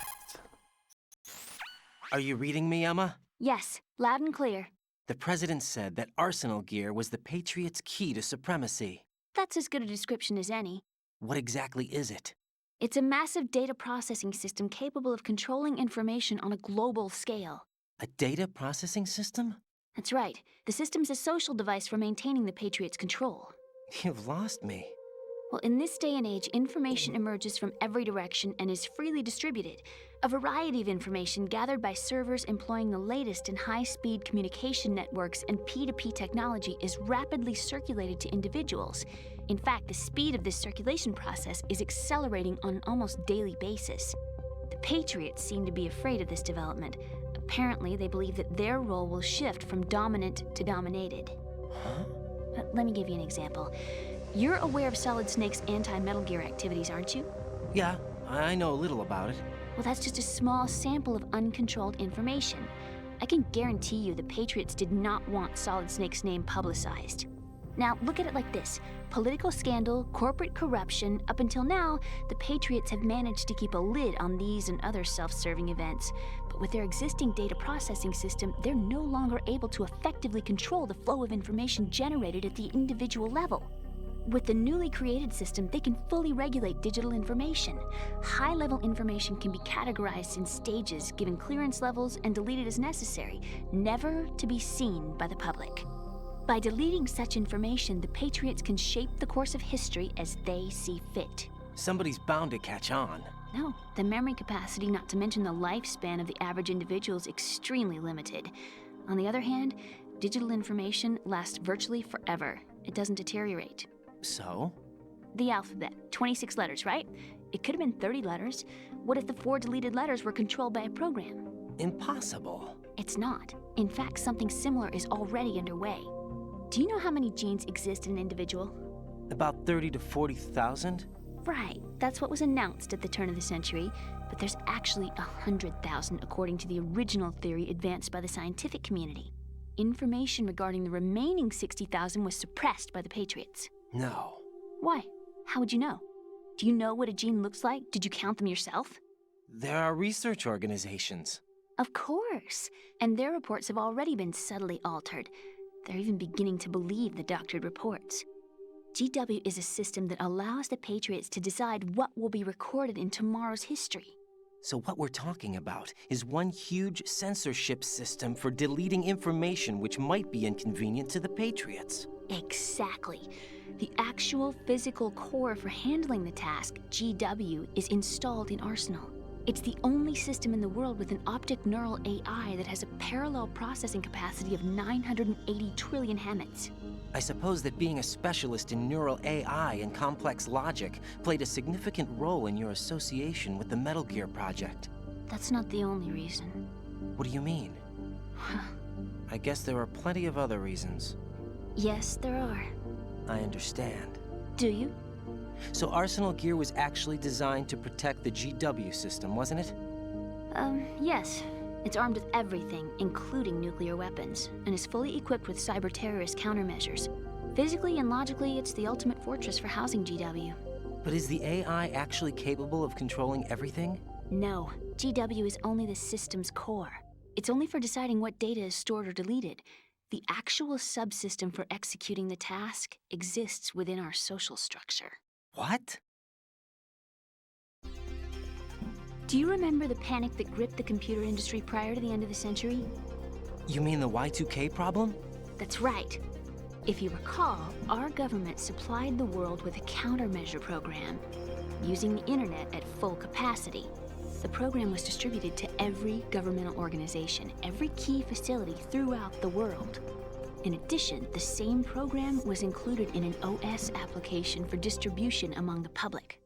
Speaker 6: Are you reading me, Emma?
Speaker 18: Yes, loud and clear.
Speaker 6: The President said that Arsenal Gear was the Patriots' key to supremacy.
Speaker 18: That's as good a description as any.
Speaker 6: What exactly is it?
Speaker 18: It's a massive data processing system capable of controlling information on a global scale.
Speaker 6: A data processing system?
Speaker 18: That's right. The system's a social device for maintaining the Patriots' control.
Speaker 6: You've lost me.
Speaker 18: Well, in this day and age, information emerges from every direction and is freely distributed. A variety of information gathered by servers employing the latest in high-speed communication networks and P2P technology is rapidly circulated to individuals. In fact, the speed of this circulation process is accelerating on an almost daily basis. The Patriots seem to be afraid of this development. Apparently, they believe that their role will shift from dominant to dominated.
Speaker 6: Huh?
Speaker 18: Let me give you an example. You're aware of Solid Snake's anti-Metal Gear activities, aren't you?
Speaker 6: Yeah, I know a little about it.
Speaker 18: Well, that's just a small sample of uncontrolled information. I can guarantee you the Patriots did not want Solid Snake's name publicized. Now, look at it like this. Political scandal, corporate corruption, up until now, the Patriots have managed to keep a lid on these and other self-serving events. But with their existing data processing system, they're no longer able to effectively control the flow of information generated at the individual level. With the newly created system, they can fully regulate digital information. High-level information can be categorized in stages, given clearance levels, and deleted as necessary, never to be seen by the public. By deleting such information, the Patriots can shape the course of history as they see fit.
Speaker 6: Somebody's bound to catch on.
Speaker 18: No, the memory capacity, not to mention the lifespan of the average individual, is extremely limited. On the other hand, digital information lasts virtually forever. It doesn't deteriorate.
Speaker 6: So?
Speaker 18: The alphabet, 26 letters, right? It could have been 30 letters. What if the 4 deleted letters were controlled by a program?
Speaker 6: Impossible.
Speaker 18: It's not. In fact, something similar is already underway. Do you know how many genes exist in an individual?
Speaker 6: About 30 to 40,000?
Speaker 18: Right, that's what was announced at the turn of the century, but there's actually 100,000 according to the original theory advanced by the scientific community. Information regarding the remaining 60,000 was suppressed by the Patriots.
Speaker 6: No.
Speaker 18: Why? How would you know? Do you know what a gene looks like? Did you count them yourself?
Speaker 6: There are research organizations.
Speaker 18: Of course, and their reports have already been subtly altered. They're even beginning to believe the doctored reports. GW is a system that allows the Patriots to decide what will be recorded in tomorrow's history.
Speaker 6: So what we're talking about is one huge censorship system for deleting information which might be inconvenient to the Patriots.
Speaker 18: Exactly. The actual physical core for handling the task, GW, is installed in Arsenal. It's the only system in the world with an optic neural AI that has a parallel processing capacity of 980 trillion Hammets.
Speaker 6: I suppose that being a specialist in neural AI and complex logic played a significant role in your association with the Metal Gear project.
Speaker 18: That's not the only reason.
Speaker 6: What do you mean? I guess there are plenty of other reasons.
Speaker 18: Yes, there are.
Speaker 6: I understand.
Speaker 18: Do you?
Speaker 6: So Arsenal Gear was actually designed to protect the GW system, wasn't it?
Speaker 18: Yes. It's armed with everything, including nuclear weapons, and is fully equipped with cyber-terrorist countermeasures. Physically and logically, it's the ultimate fortress for housing GW.
Speaker 6: But is the AI actually capable of controlling everything?
Speaker 18: No. GW is only the system's core. It's only for deciding what data is stored or deleted. The actual subsystem for executing the task exists within our social structure.
Speaker 6: What?
Speaker 18: Do you remember the panic that gripped the computer industry prior to the end of the century?
Speaker 6: You mean the Y2K problem?
Speaker 18: That's right. If you recall, our government supplied the world with a countermeasure program, using the internet at full capacity. The program was distributed to every governmental organization, every key facility throughout the world. In addition, the same program was included in an OS application for distribution among the public.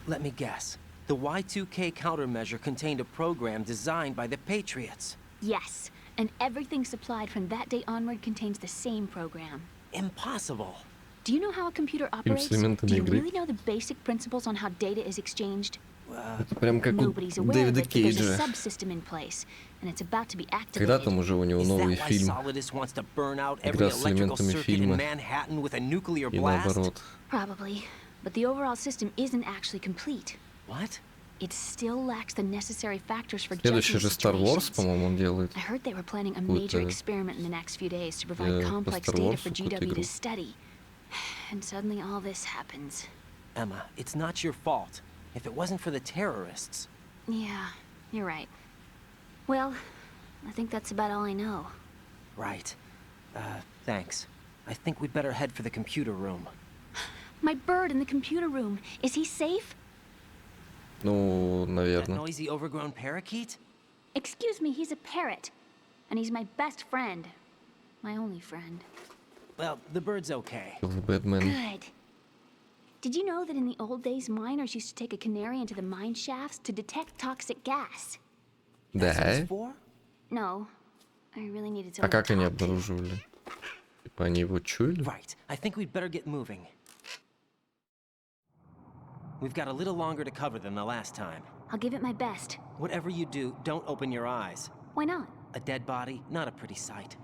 Speaker 6: Let me guess. The Y2K countermeasure contained a program designed by the Patriots.
Speaker 18: Yes, and everything supplied from that day onward contains the same program.
Speaker 6: Impossible.
Speaker 18: Do you know how a computer operates? Do you really know the basic principles on how data is exchanged? Nobody's aware of it, but there's a subsystem in place, and it's about to be activated.
Speaker 2: Когда там уже у него новый фильм? Игра с элементами фильма. И наоборот.
Speaker 18: Probably, but the overall system isn't actually complete.
Speaker 6: What?
Speaker 18: It still lacks the necessary factors for
Speaker 2: Следующий же Star Wars, по-моему, он делает.
Speaker 18: I heard they were planning a major experiment in the next few days to provide complex data for GW to study. And suddenly all this happens.
Speaker 6: Emma, it's not your fault. If it wasn't for the terrorists...
Speaker 18: Yeah, you're right. Well, I think that's about all I know.
Speaker 6: Right. Thanks. I think we'd better head for the computer room.
Speaker 18: My bird in the computer room. Is he safe?
Speaker 2: Ну, наверное.
Speaker 6: That noisy overgrown parakeet?
Speaker 18: Excuse me, he's a parrot. And he's my best friend. My only friend.
Speaker 6: Well, the bird's okay.
Speaker 2: Batman.
Speaker 18: Good. Did you know that in the old days, miners used to take a canary into the mine shafts to detect toxic gas?
Speaker 2: Да.
Speaker 18: No. I really needed to.
Speaker 2: А как они обнаруживали? Типа они его чуяли?
Speaker 6: Right. I think we'd better get moving. We've got a little longer to cover than the last time.
Speaker 18: I'll give it my best.
Speaker 6: Whatever you do, don't open your eyes.
Speaker 18: Why not?
Speaker 6: A dead body, not a pretty sight.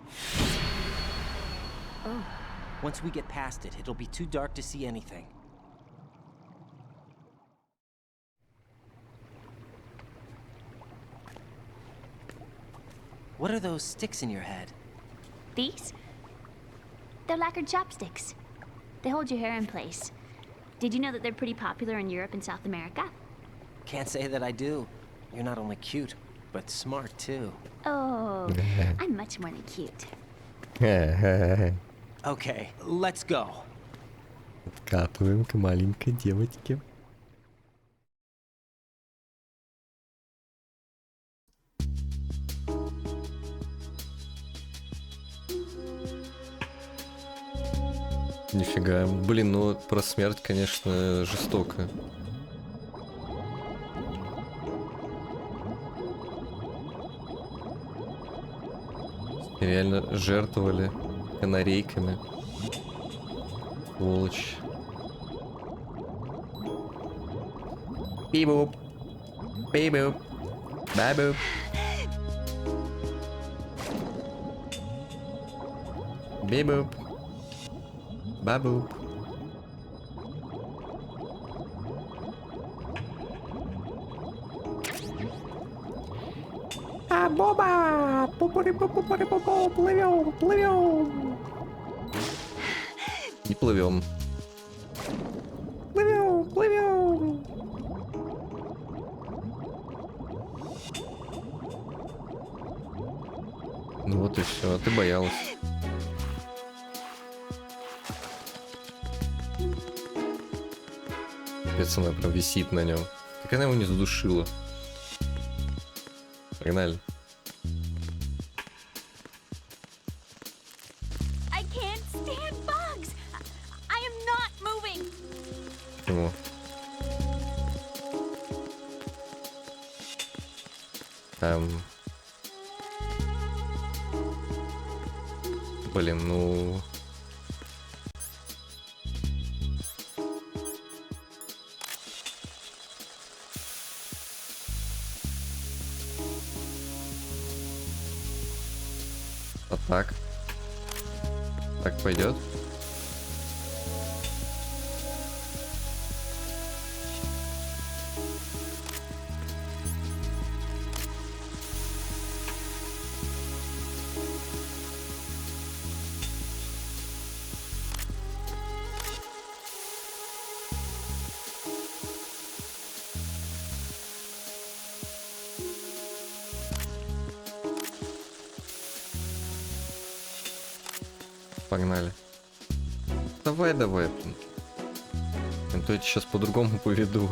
Speaker 18: Oh.
Speaker 6: Once we get past it, it'll be too dark to see anything. What are those sticks in your head?
Speaker 18: These? They're lacquered chopsticks. They hold your hair in place. Did you know that they're pretty popular in Europe and South America?
Speaker 6: Can't say that I do. You're not only cute, but smart too.
Speaker 18: Oh, I'm much more than cute.
Speaker 6: Okay, let's go.
Speaker 2: Откатываем к маленькой девочке. Нифига. Блин, ну про смерть, конечно, жестоко. Реально жертвовали канарейками. Сволочь. Пибуп. Пибуп. Бабуп. Бибуп. Бабуп. А, Боба! Пупари-пупари-пупу, плывем, плывем! Не плывем. Плывем, плывем! Ну вот и все, ты боялась. Капец, она прям висит на нем. Как она его не задушила? Погнали.
Speaker 18: I can't stand bugs. I am not moving.
Speaker 2: Почему? Блин, ну... А так? Так пойдет? Погнали. Давай, давай. А то я сейчас по-другому поведу.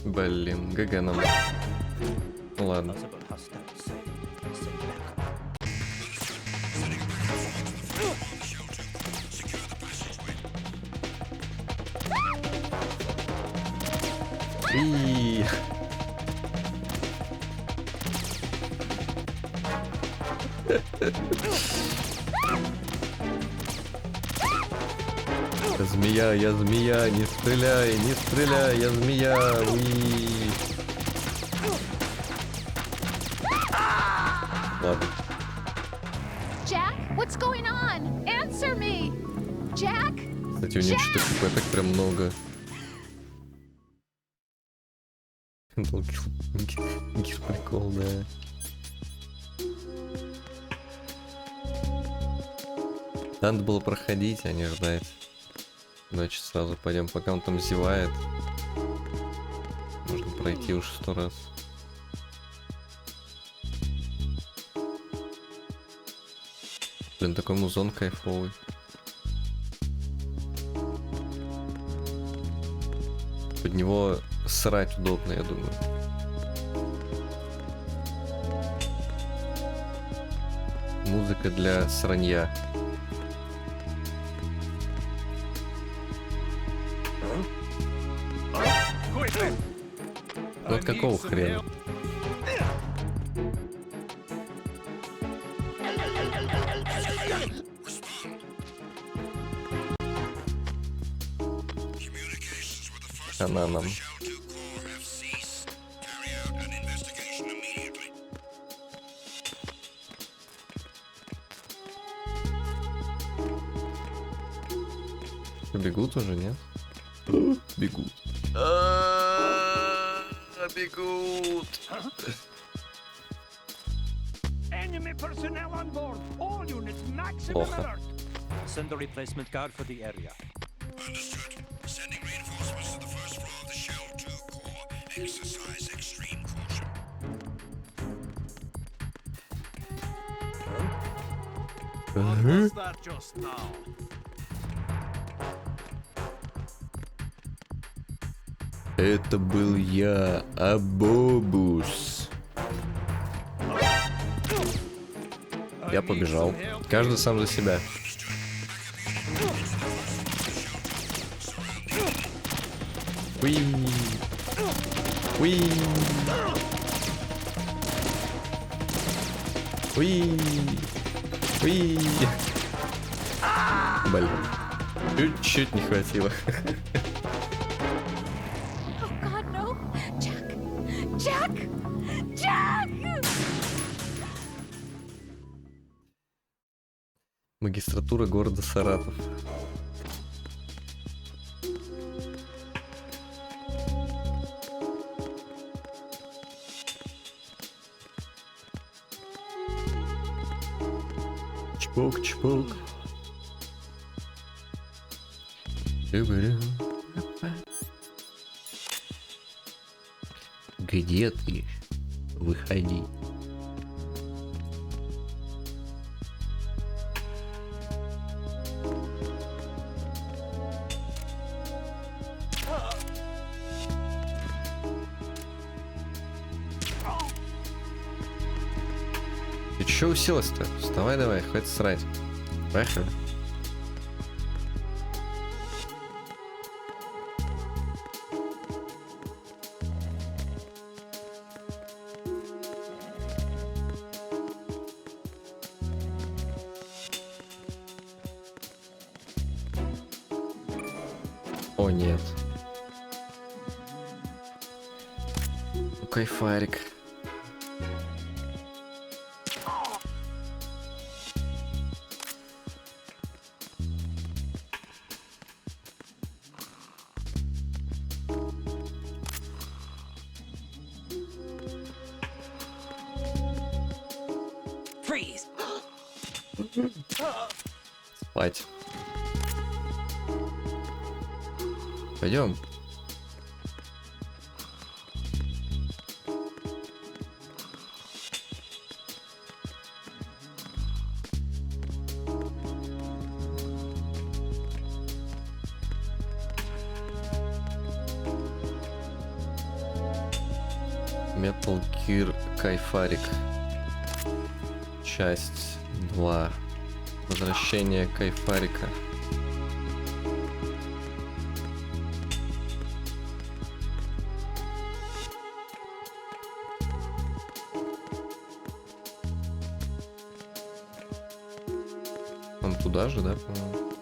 Speaker 2: Блин, ГГ нам. Ну ладно. И... Змея, я змея, не стреляй, я змея. Уи. Ладно.
Speaker 3: Jack, what's going on? Answer me! Jack?
Speaker 2: Кстати, у нее что-то так прям много. Прикол, да. Надо было проходить, а не ждать. Значит, сразу пойдем, пока он там зевает. Можно пройти уже 100 раз. Блин, такой музон кайфовый. Под него срать удобно, я думаю. Музыка для сранья. Ну от какого хрена? Она нам. Бегут уже, нет? Бегут. Бегут. Плохо.
Speaker 5: Send a replacement guard for the area.
Speaker 8: Understood. Sending reinforcements to the first floor of the Shell 2 core. Exercise extreme caution.
Speaker 14: What was that just now?
Speaker 2: Это был я, Абобус. Я побежал. Каждый сам за себя. Уи. Уи. Уи. Уи. Блин. Чуть-чуть не хватило.
Speaker 3: Jack! Jack!
Speaker 2: Магистратура города Саратов. Чпок-чпок. Где ты? Выходи. Ты чё уселась-то? Вставай давай, хватит срать. Поехали. О, нет. Ну, кайфарик.
Speaker 4: Freeze.
Speaker 2: Спать. Пойдем. Metal Gear Кайфарик. Часть 2. Возвращение Кайфарика. Он туда же, да, по-моему?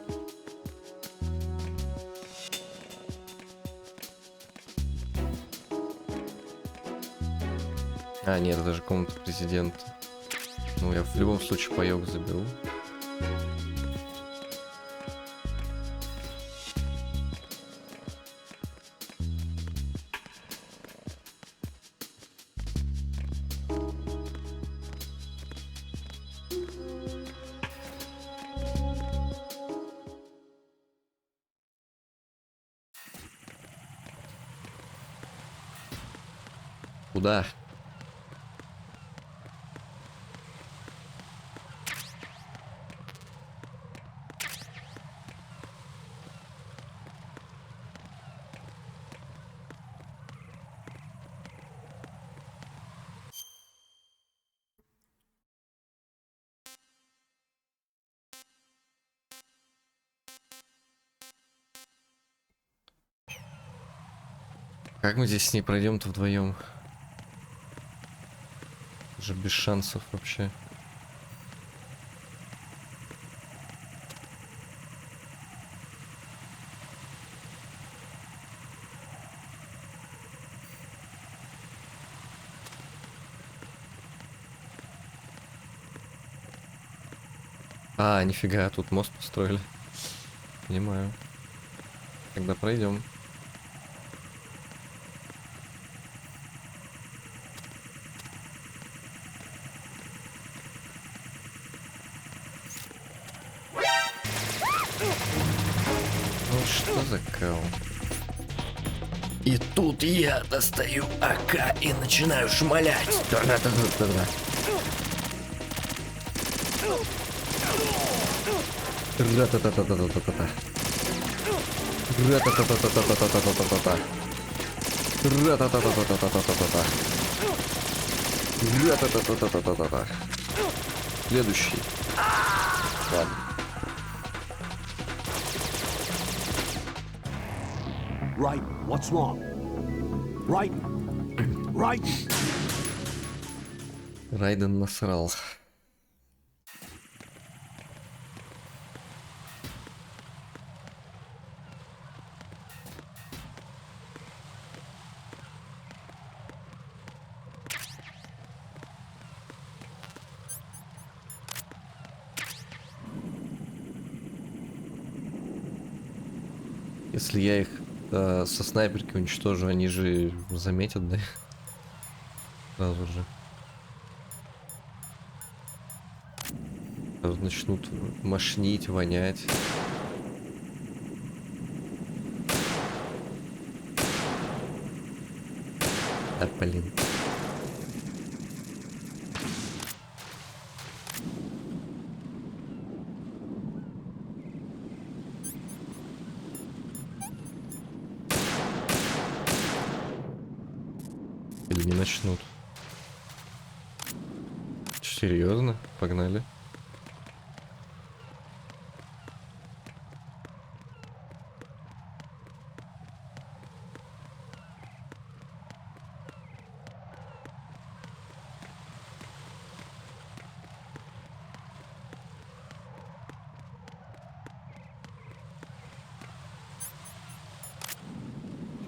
Speaker 2: А, нет, даже комната президента. Ну, я в любом случае паёк заберу. Куда? Как мы здесь не пройдем-то вдвоем? Уже без шансов вообще. А, нифига, тут мост построили. Понимаю. Тогда пройдем. Ну что за кал?
Speaker 9: И тут я достаю АК и начинаю шмалять.
Speaker 2: Ра-та-та-та-та. Ра-та-та-та-та-та-та-та. Ра-та-та-та-та-та-та-та-та-та-та. Ра-та-та-та-та-та-та-та-та-та. Ра-та-та-та-та-та-та-та. Следующий. Ладно.
Speaker 1: Right, what's wrong? Right, right.
Speaker 2: Райден насрал. Если я их со снайперки уничтожу, они же заметят, да? Сразу же. Сразу начнут мошнить, вонять. А, блин. Или не начнут? Серьезно? Погнали.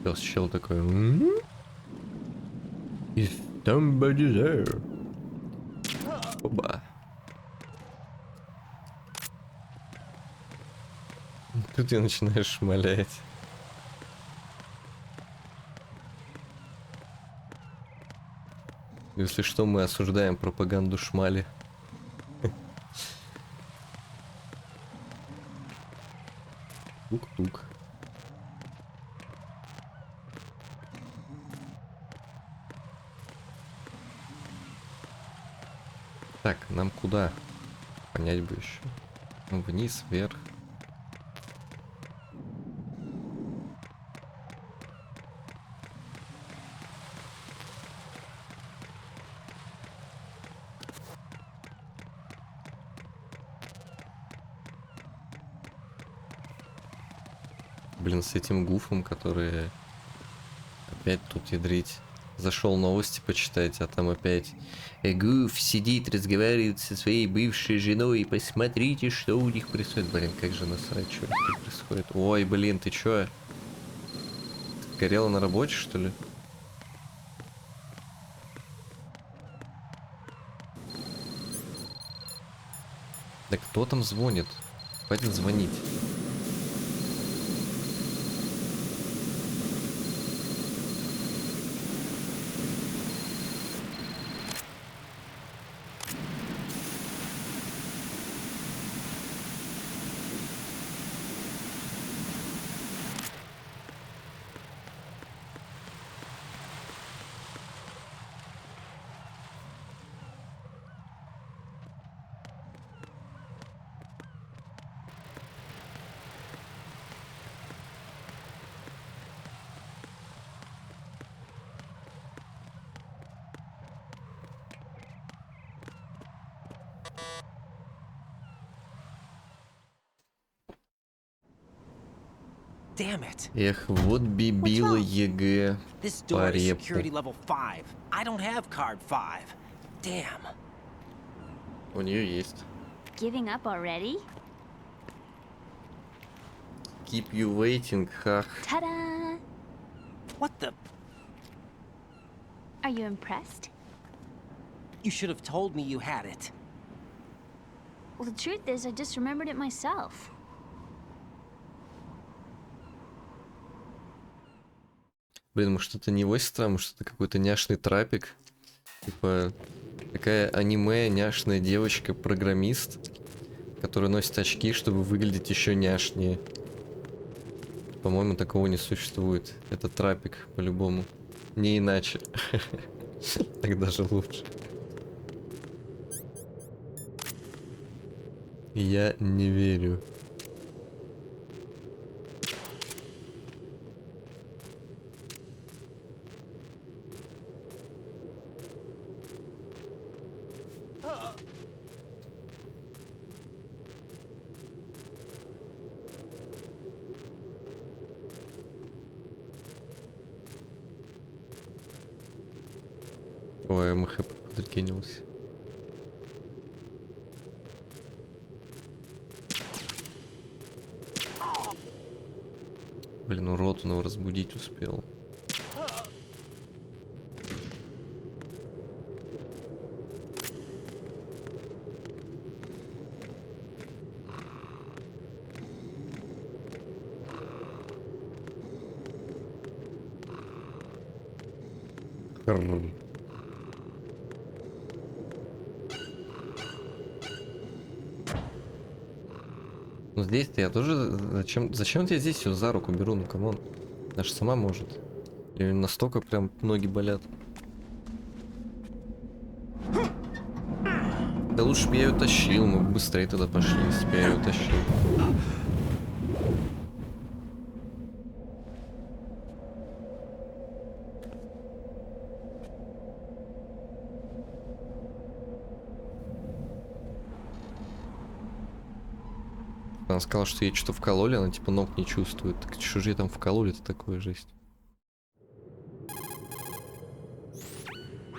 Speaker 2: Сейчас чел такой. Is somebody there? Оба. Тут ты начинаешь шмалять. Если что, мы осуждаем пропаганду шмали. Тук-тук. Так, нам куда? Понять бы еще. Ну, вниз, вверх. Блин, с этим гуфом, который опять тут ядрить. Зашел новости почитать, а там опять Гуф сидит, разговаривает со своей бывшей женой, и посмотрите, что у них происходит. Блин, как же насрать, что тут происходит. Ой, блин, ты чё? Горела на работе, что ли? Да кто там звонит? Хватит звонить.
Speaker 6: Damn it.
Speaker 2: Эх, вот бибила ЕГЭ
Speaker 6: This
Speaker 2: по
Speaker 6: door is
Speaker 2: репу.
Speaker 6: security level 5. I don't have card 5. Damn.
Speaker 2: У нее есть.
Speaker 18: Giving up already?
Speaker 2: Keep you waiting, хах.
Speaker 18: Ta-da!
Speaker 6: What the?
Speaker 18: Are you impressed?
Speaker 6: You should have told me you had it.
Speaker 18: Well, the truth is, I just remembered it myself.
Speaker 2: Блин, может это не его сестра, может это какой-то няшный трапик. Типа, такая аниме няшная девочка-программист, которая носит очки, чтобы выглядеть еще няшнее. По-моему, такого не существует. Это трапик, по-любому. Не иначе. Так даже лучше. Я не верю. Ой, МХ подрекинился. Блин, урод, он его разбудить успел. Ну здесь-то я тоже... Зачем я здесь ее за руку беру? Ну камон. Она же сама может. Или настолько прям ноги болят. Да лучше бы я ее тащил, мы бы быстрее туда пошли, если бы я ее тащил. Она сказала, что ей что-то вкололи, она типа ног не чувствует. Так что же ей там вкололи-то такое, жесть?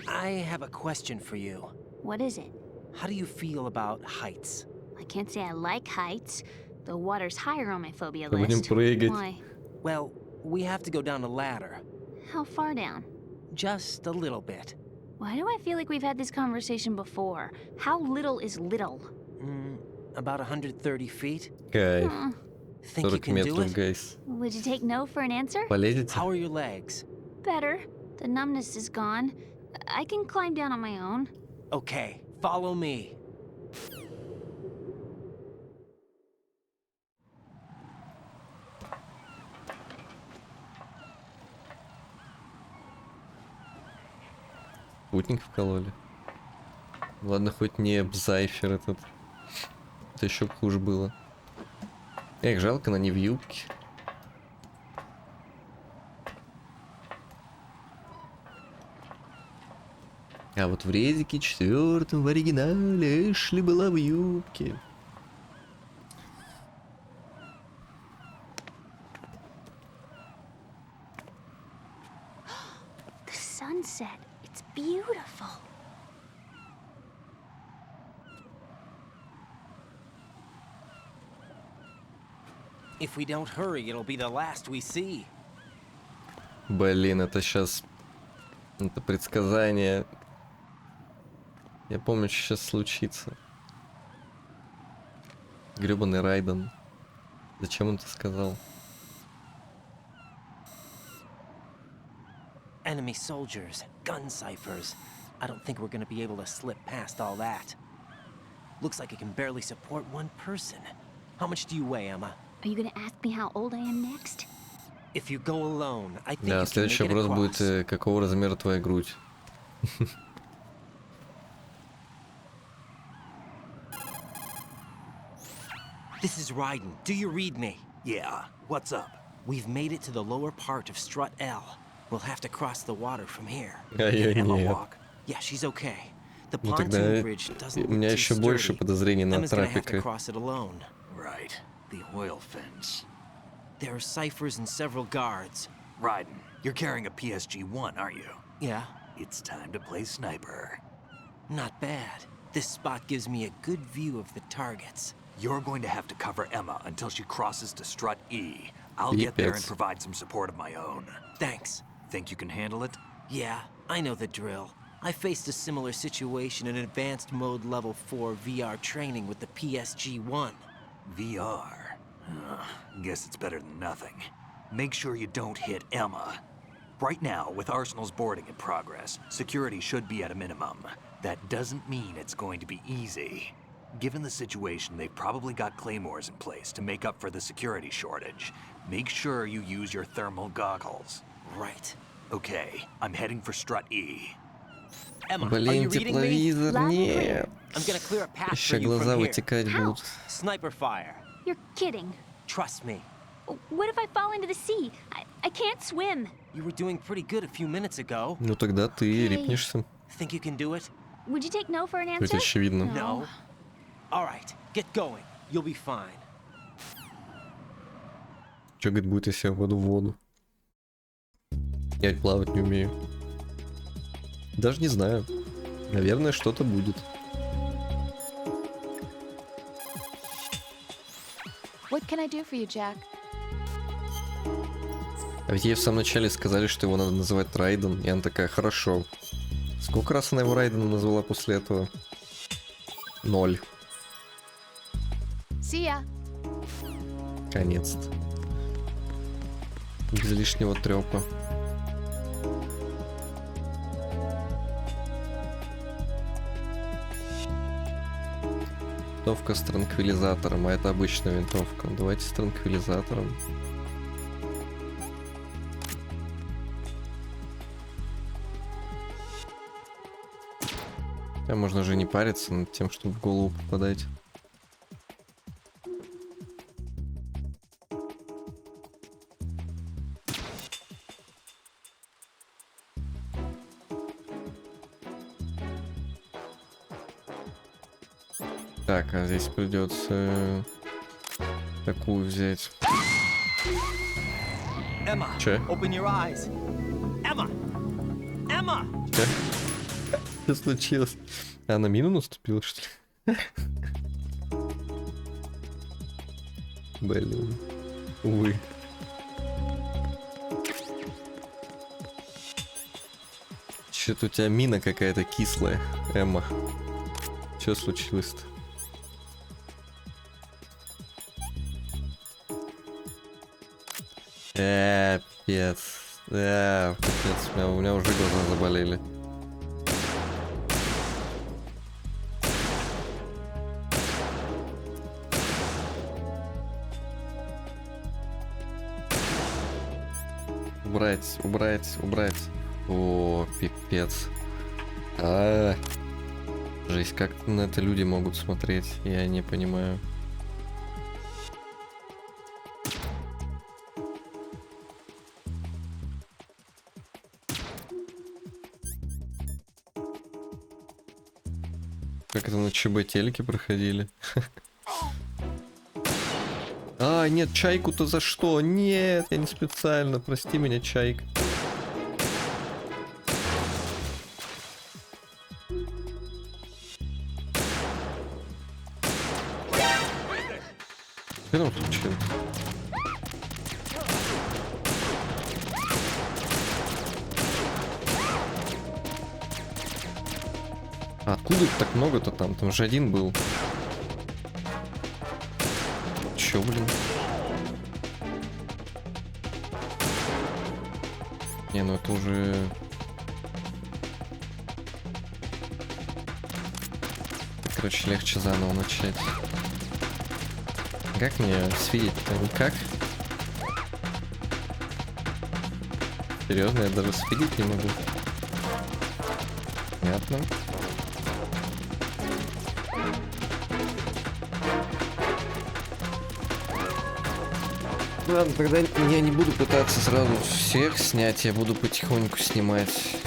Speaker 6: I have a question for you.
Speaker 18: What is it?
Speaker 6: How do you feel about heights?
Speaker 18: I can't say I like heights. The water's higher on my phobia
Speaker 2: Да будем
Speaker 18: list.
Speaker 2: прыгать.
Speaker 18: Why?
Speaker 6: Well, we have to go down a ladder.
Speaker 18: How far down?
Speaker 6: Just a little bit.
Speaker 18: Why do I feel like we've had this conversation before? How little is little?
Speaker 6: About 130 feet.
Speaker 2: Кайф.
Speaker 6: Think you
Speaker 2: 40
Speaker 6: can do
Speaker 2: метров,
Speaker 6: it?
Speaker 2: гайс.
Speaker 18: Would you take no for an answer?
Speaker 2: Полезете?
Speaker 6: How are your legs?
Speaker 18: Better. The numbness is gone. I can climb down on my own.
Speaker 6: Okay, follow me.
Speaker 2: Путник вкололи. Ладно, хоть не Бзайфер этот. Это еще хуже было. Эх, жалко, она не в юбке. А вот в Резике 4 в оригинале Эшли была в юбке.
Speaker 18: The sunset. It's beautiful.
Speaker 6: If we don't hurry, it'll be the last we see.
Speaker 2: Блин, это сейчас... Это предсказание. Я помню, что сейчас случится. Гребаный Райден. Зачем он это сказал?
Speaker 6: Enemy soldiers, gun ciphers. I don't think we're gonna be able to slip past all that. Looks like it can barely support one person. How much do you weigh, Emma?
Speaker 18: Are you gonna ask me how old I am next?
Speaker 6: If you go alone, I think
Speaker 2: Да,
Speaker 6: you can
Speaker 2: следующий
Speaker 6: make it
Speaker 2: вопрос
Speaker 6: across.
Speaker 2: будет, какого размера твоя грудь?
Speaker 6: This is Raiden. Do you read me?
Speaker 14: Yeah, what's up?
Speaker 6: We've made it to the lower part of Strut L. We'll have to cross the water from here.
Speaker 2: А я
Speaker 6: Emma
Speaker 2: нет.
Speaker 6: walk? Yeah, she's okay. The
Speaker 2: Ну
Speaker 6: pontoon
Speaker 2: тогда
Speaker 6: bridge doesn't
Speaker 2: у меня
Speaker 6: look
Speaker 2: еще
Speaker 6: too
Speaker 2: больше
Speaker 6: sturdy.
Speaker 2: подозрений на
Speaker 6: Emma's gonna have to
Speaker 2: трапика.
Speaker 6: cross it alone.
Speaker 14: Right, the oil fence.
Speaker 6: There are ciphers and several guards.
Speaker 12: Raiden, you're carrying a PSG-1, aren't you?
Speaker 6: Yeah.
Speaker 12: It's time to play sniper.
Speaker 6: Not bad. This spot gives me a good view of the targets.
Speaker 12: You're going to have to cover Emma until she crosses to strut E. I'll get there and provide some support of my own.
Speaker 6: Thanks.
Speaker 12: Think you can handle it?
Speaker 6: Yeah, I know the drill. I faced a similar situation in advanced mode level 4 VR training with the PSG-1.
Speaker 12: VR? Guess it's better than nothing. Make sure you don't hit Emma. Right now, with Arsenal's boarding in progress, security should be at a minimum. That doesn't mean it's going to be easy. Given the situation, they've probably got claymores in place to make up for the security shortage. Make sure you use your thermal goggles.
Speaker 6: Right.
Speaker 12: Okay, I'm heading for strut E.
Speaker 6: Emma,
Speaker 2: Блин, тепловизор, нет.
Speaker 6: I'm gonna clear a path
Speaker 2: Еще
Speaker 6: for you
Speaker 2: глаза
Speaker 6: from here.
Speaker 2: вытекать будут.
Speaker 6: Sniper fire.
Speaker 18: You're kidding.
Speaker 6: Trust me.
Speaker 18: What if I fall into the sea? I can't swim.
Speaker 6: You were doing pretty good a few minutes ago.
Speaker 2: Ну тогда ты рипнешься.
Speaker 6: Think you can do it?
Speaker 18: Would you take no for an answer?
Speaker 2: Это очевидно.
Speaker 6: No. All right, get going. You'll be fine.
Speaker 2: Что, говорит, будет, если я воду в воду? Я ведь плавать не умею. Даже не знаю. Наверное, что-то будет.
Speaker 3: What can I do for you, Jack?
Speaker 2: А ведь ей в самом начале сказали, что его надо называть Райден, и она такая, хорошо. Сколько раз она его Райденом назвала после этого? 0.
Speaker 3: See ya.
Speaker 2: Конец-то. Без лишнего трёпа. Винтовка с транквилизатором, а это обычная винтовка. Давайте с транквилизатором. А можно же не париться над тем, чтобы в голову попадать. Так, а здесь придется такую взять.
Speaker 6: Emma,
Speaker 2: Че?
Speaker 6: open your eyes. Emma! Emma!
Speaker 2: Че? Что случилось? А на мину наступила, что ли? Блин. Увы. Что-то у тебя мина какая-то кислая, Эмма. Что случилось-то? Пипец. Пипец. У меня уже глаза заболели. Убрать, убрать, убрать. О, пипец. Жесть, как на это люди могут смотреть, я не понимаю. Как это на ЧБ телеке проходили? А, нет, чайку-то за что? Нет, я не специально, прости меня, чайка. Что там случилось? А откуда их так много-то там? Там же один был. Чё, блин? Не, ну это уже... Короче, легче заново начать. Как мне свидеть-то? Никак? Серьезно, я даже свидеть не могу. Понятно. Ладно, тогда я не буду пытаться сразу всех снять, я буду потихоньку снимать.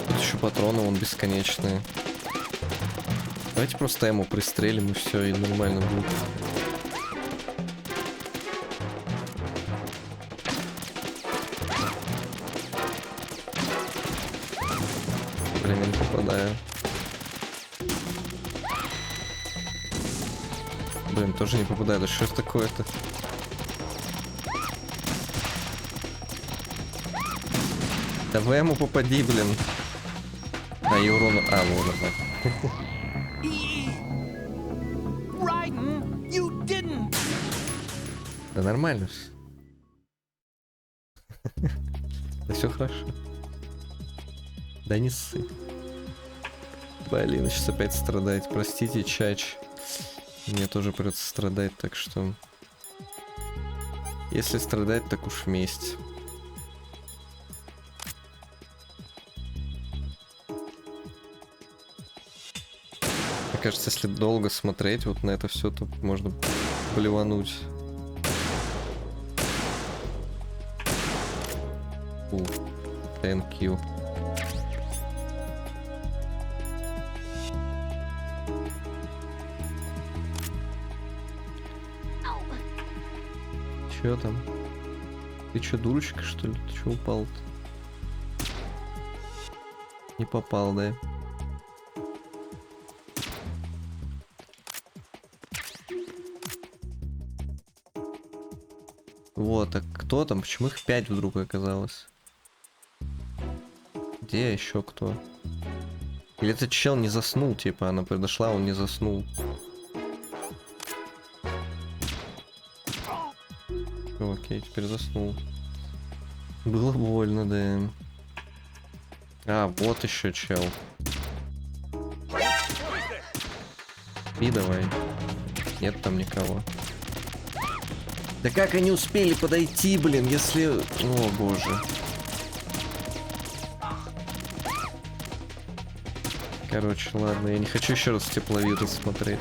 Speaker 2: Тут еще патроны, вон бесконечные. Давайте просто ему пристрелим и все, и нормально будет. время не попадаю. Блин, тоже не попадаю. Да что ж такое-то? Давай ему попади, блин. А и урона... А, вот так. Да нормально все. Да все хорошо. Да не ссы. Блин, сейчас опять страдать. Простите, Часть. Мне тоже придется страдать, так что... Если страдать, так уж вместе. Мне кажется, если долго смотреть вот на это все, то можно блевануть. Thank you. Чё там? Ты чё, дурочка, что ли? Ты чё упал-то? Не попал, да? Вот, а кто там? Почему их 5 вдруг оказалось? Где еще кто? Или этот чел не заснул, типа, она подошла, он не заснул. Окей, теперь заснул. Было больно, да. А, вот еще чел. И давай. Нет там никого. Да как они успели подойти, блин, если... О, боже. Короче, ладно, я не хочу еще раз тепловирус смотреть.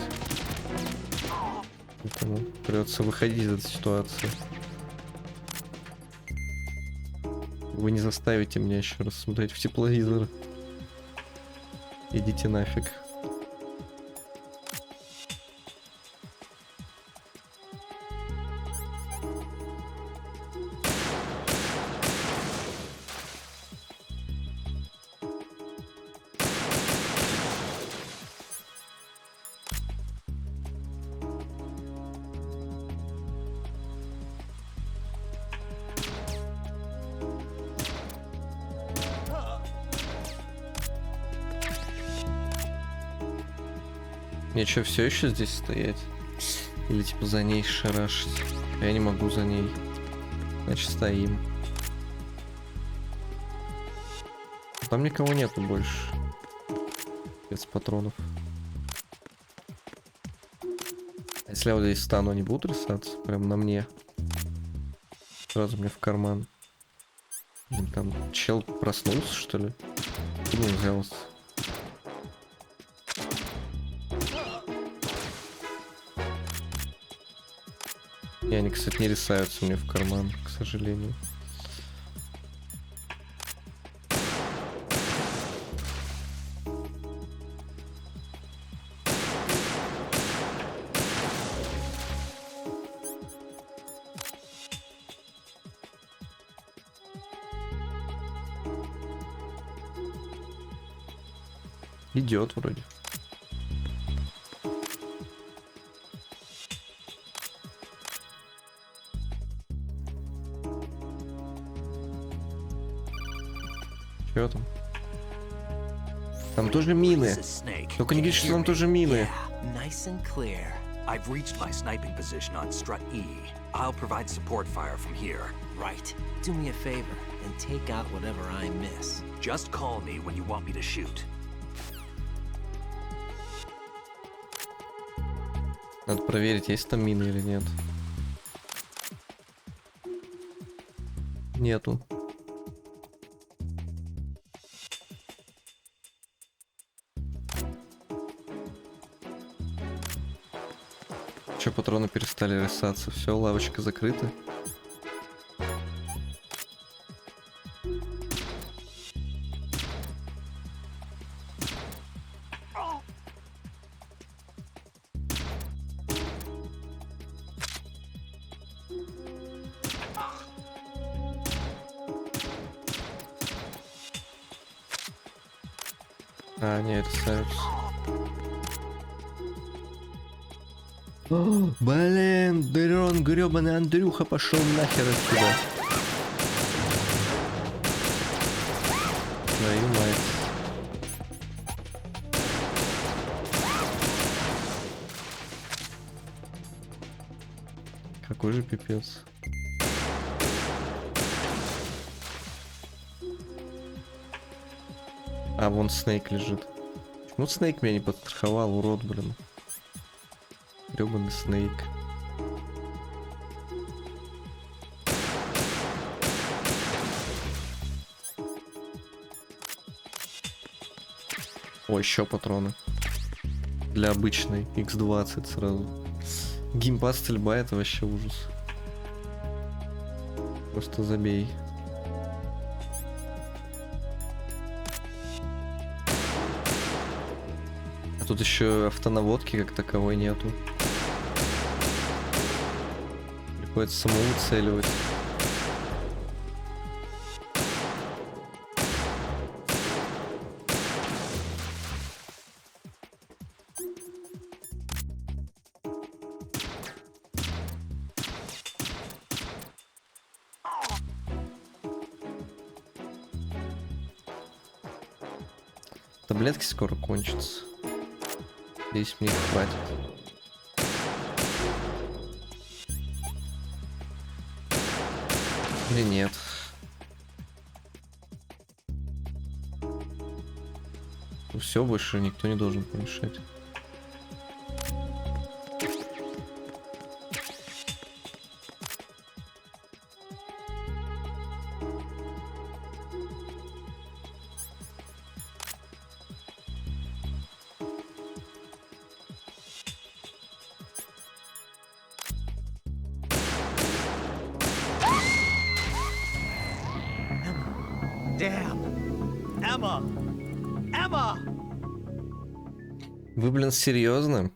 Speaker 2: Поэтому придется выходить из этой ситуации. Вы не заставите меня еще раз смотреть в тепловизор. Идите нафиг. Мне что, все еще здесь стоять? Или типа за ней шарашить? Я не могу за ней. Значит, стоим. Там никого нету больше. Без патронов. А если я вот здесь стану, они будут рисоваться? Прям на мне. Сразу мне в карман. Блин, там чел проснулся, что ли? Куда он взялся? И они, кстати, не рисаются мне в карман, к сожалению. Идет вроде. Что там? Там тоже мины. Только не говори, что там тоже мины.
Speaker 12: Nice and clear. I've reached my sniping position on strut E. I'll provide support fire from here.
Speaker 6: Right. Do me a favor and take out whatever I miss.
Speaker 12: Just call me when you want me to shoot.
Speaker 2: Надо проверить, есть там мины или нет. Нету. Че, патроны перестали рисоваться? Все, лавочка закрыта. А, не, это Сайрус. О, блин, Дырон, грёбаный Андрюха, пошел нахер отсюда. Твою мать. Какой же пипец. А, вон Снейк лежит. Ну, Снейк меня не подстраховал, урод, блин. Грёбаный Снейк. О, еще патроны. Для обычной X20 сразу. Геймпад стрельба — это вообще ужас. Просто забей. А тут еще автонаводки как таковой нету. Приходится самому выцеливать. Таблетки скоро кончатся. Здесь мне их хватит. Или нет? Ну все, больше никто не должен помешать. Вы, блин, серьезно?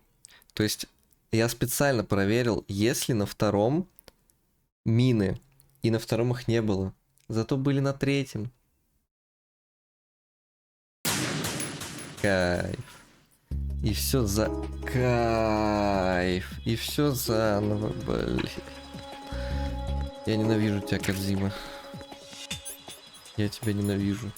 Speaker 2: То есть я специально проверил, есть ли на втором мины, и на втором их не было. Зато были на третьем. Кайф. И все за... Кайф. И все заново, блин. Я ненавижу тебя, Кодзима. Я тебя ненавижу.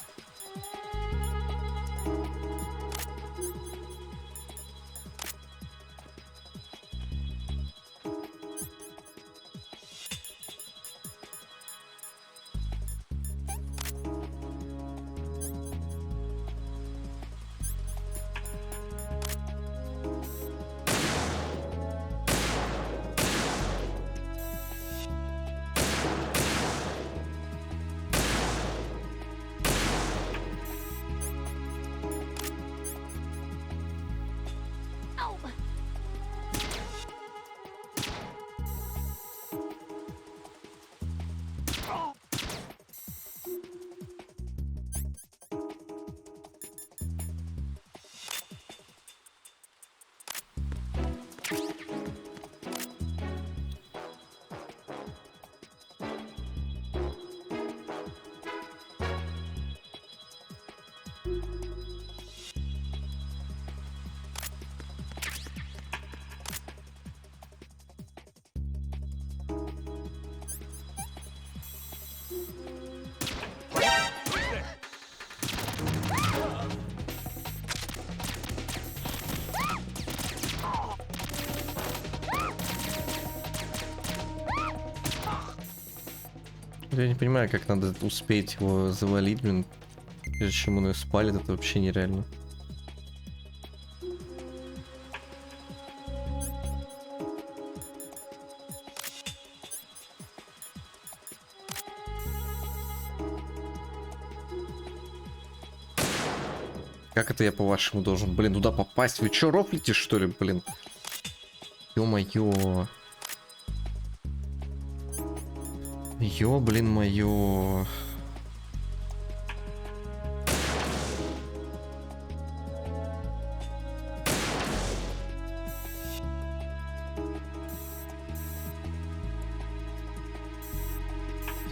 Speaker 2: Я не понимаю, как надо успеть его завалить, блин, прежде чем он ее спалит, это вообще нереально. Как это я, по-вашему, должен, блин, туда попасть? Вы чё, рофлите, что ли, блин? Ё-моё. Ё, блин, моё.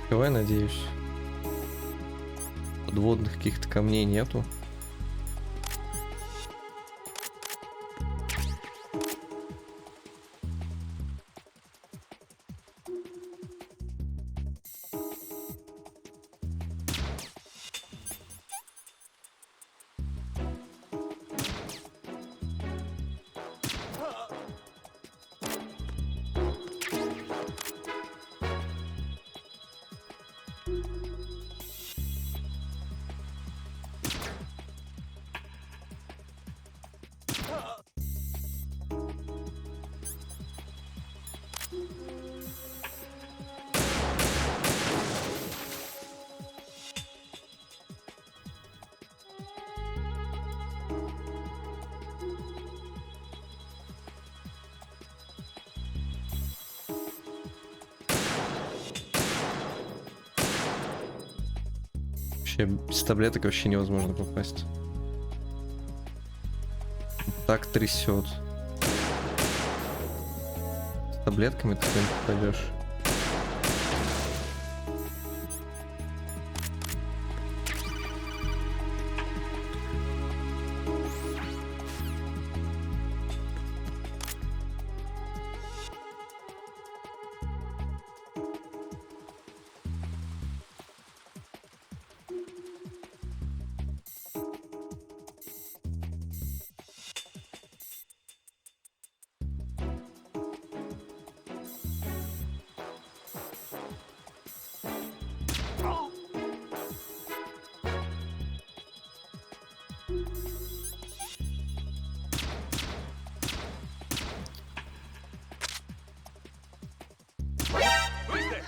Speaker 2: Давай, надеюсь. Подводных каких-то камней нету. Вообще, без таблеток вообще невозможно попасть. Так трясет. С таблетками ты не попадешь.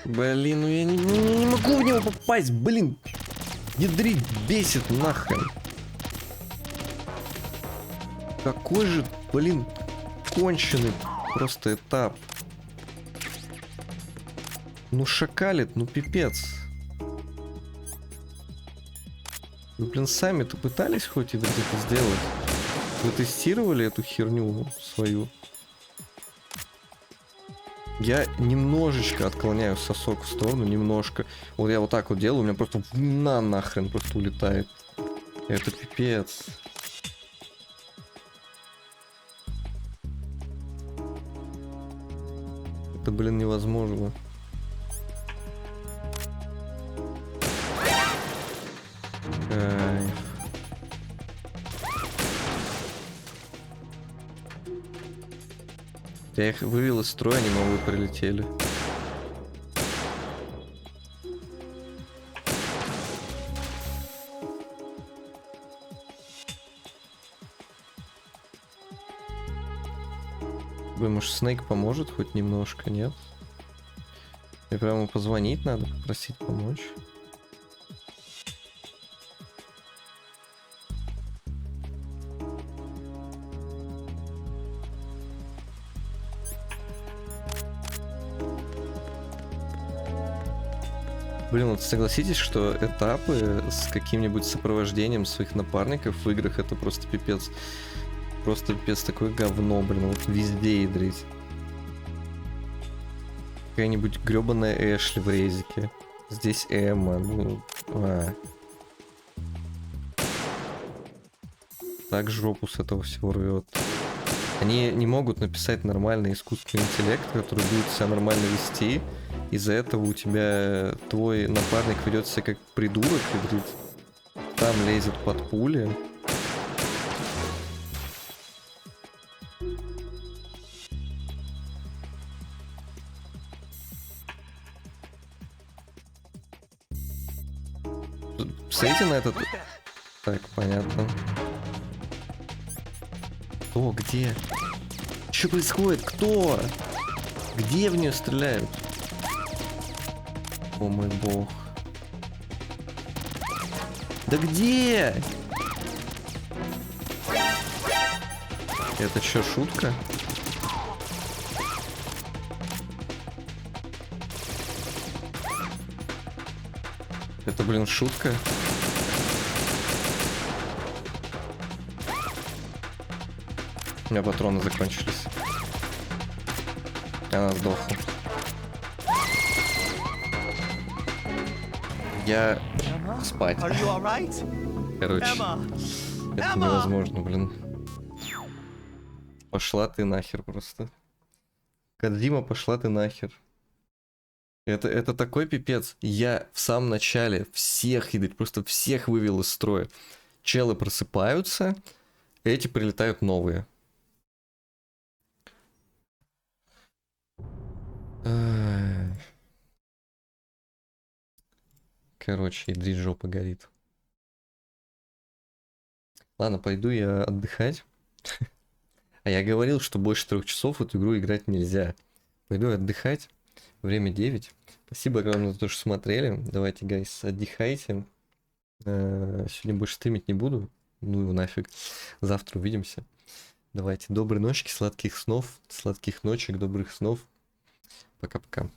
Speaker 2: Блин, ну я не могу в него попасть, блин. Ядрить бесит нахрен. Какой же, блин, конченый просто этап. Ну шакалит, ну пипец. Вы, блин, сами-то пытались хоть это где-то сделать? Вы тестировали эту херню свою? Я немножечко отклоняю сосок в сторону, немножко. Вот я вот так вот делаю, у меня просто нахрен просто улетает. Это пипец. Это, блин, невозможно. Кайф. Я их вывел из строя, они новые прилетели. Блин, может, Снейк поможет хоть немножко, нет? Мне прямо позвонить надо, попросить помочь. Блин, вот согласитесь, что этапы с каким-нибудь сопровождением своих напарников в играх это просто пипец. Просто пипец, такое говно, блин, вот везде ядрить. Какая-нибудь гребаная Эшли в резике. Здесь Эмма, ну... Так жопу с этого всего рвет. Они не могут написать нормальный искусственный интеллект, который будет себя нормально вести. Из-за этого у тебя твой напарник ведет себя как придурок, и говорит, там лезет под пули. Посмотрите на этот... Так, понятно. Кто? Где? Что происходит? Кто? Где в нее стреляют? О мой бог. Да где? Это что, шутка? Это, блин, шутка? У меня патроны закончились. Она сдохла. Я спать. Короче, это невозможно, блин. Пошла ты нахер просто. Кодзима, пошла ты нахер. Это такой пипец. Я в самом начале всех, просто всех вывел из строя. Челы просыпаются, эти прилетают новые. Короче, ядрить жопа горит. Ладно, пойду я отдыхать. А я говорил, что больше 3 часов в эту игру играть нельзя. Пойду отдыхать. Время 9. Спасибо огромное за то, что смотрели. Давайте, гайс, отдыхайте. Сегодня больше стримить не буду. Ну его нафиг. Завтра увидимся. Давайте, доброй ночки, сладких снов, сладких ночек, добрых снов. Пока-пока.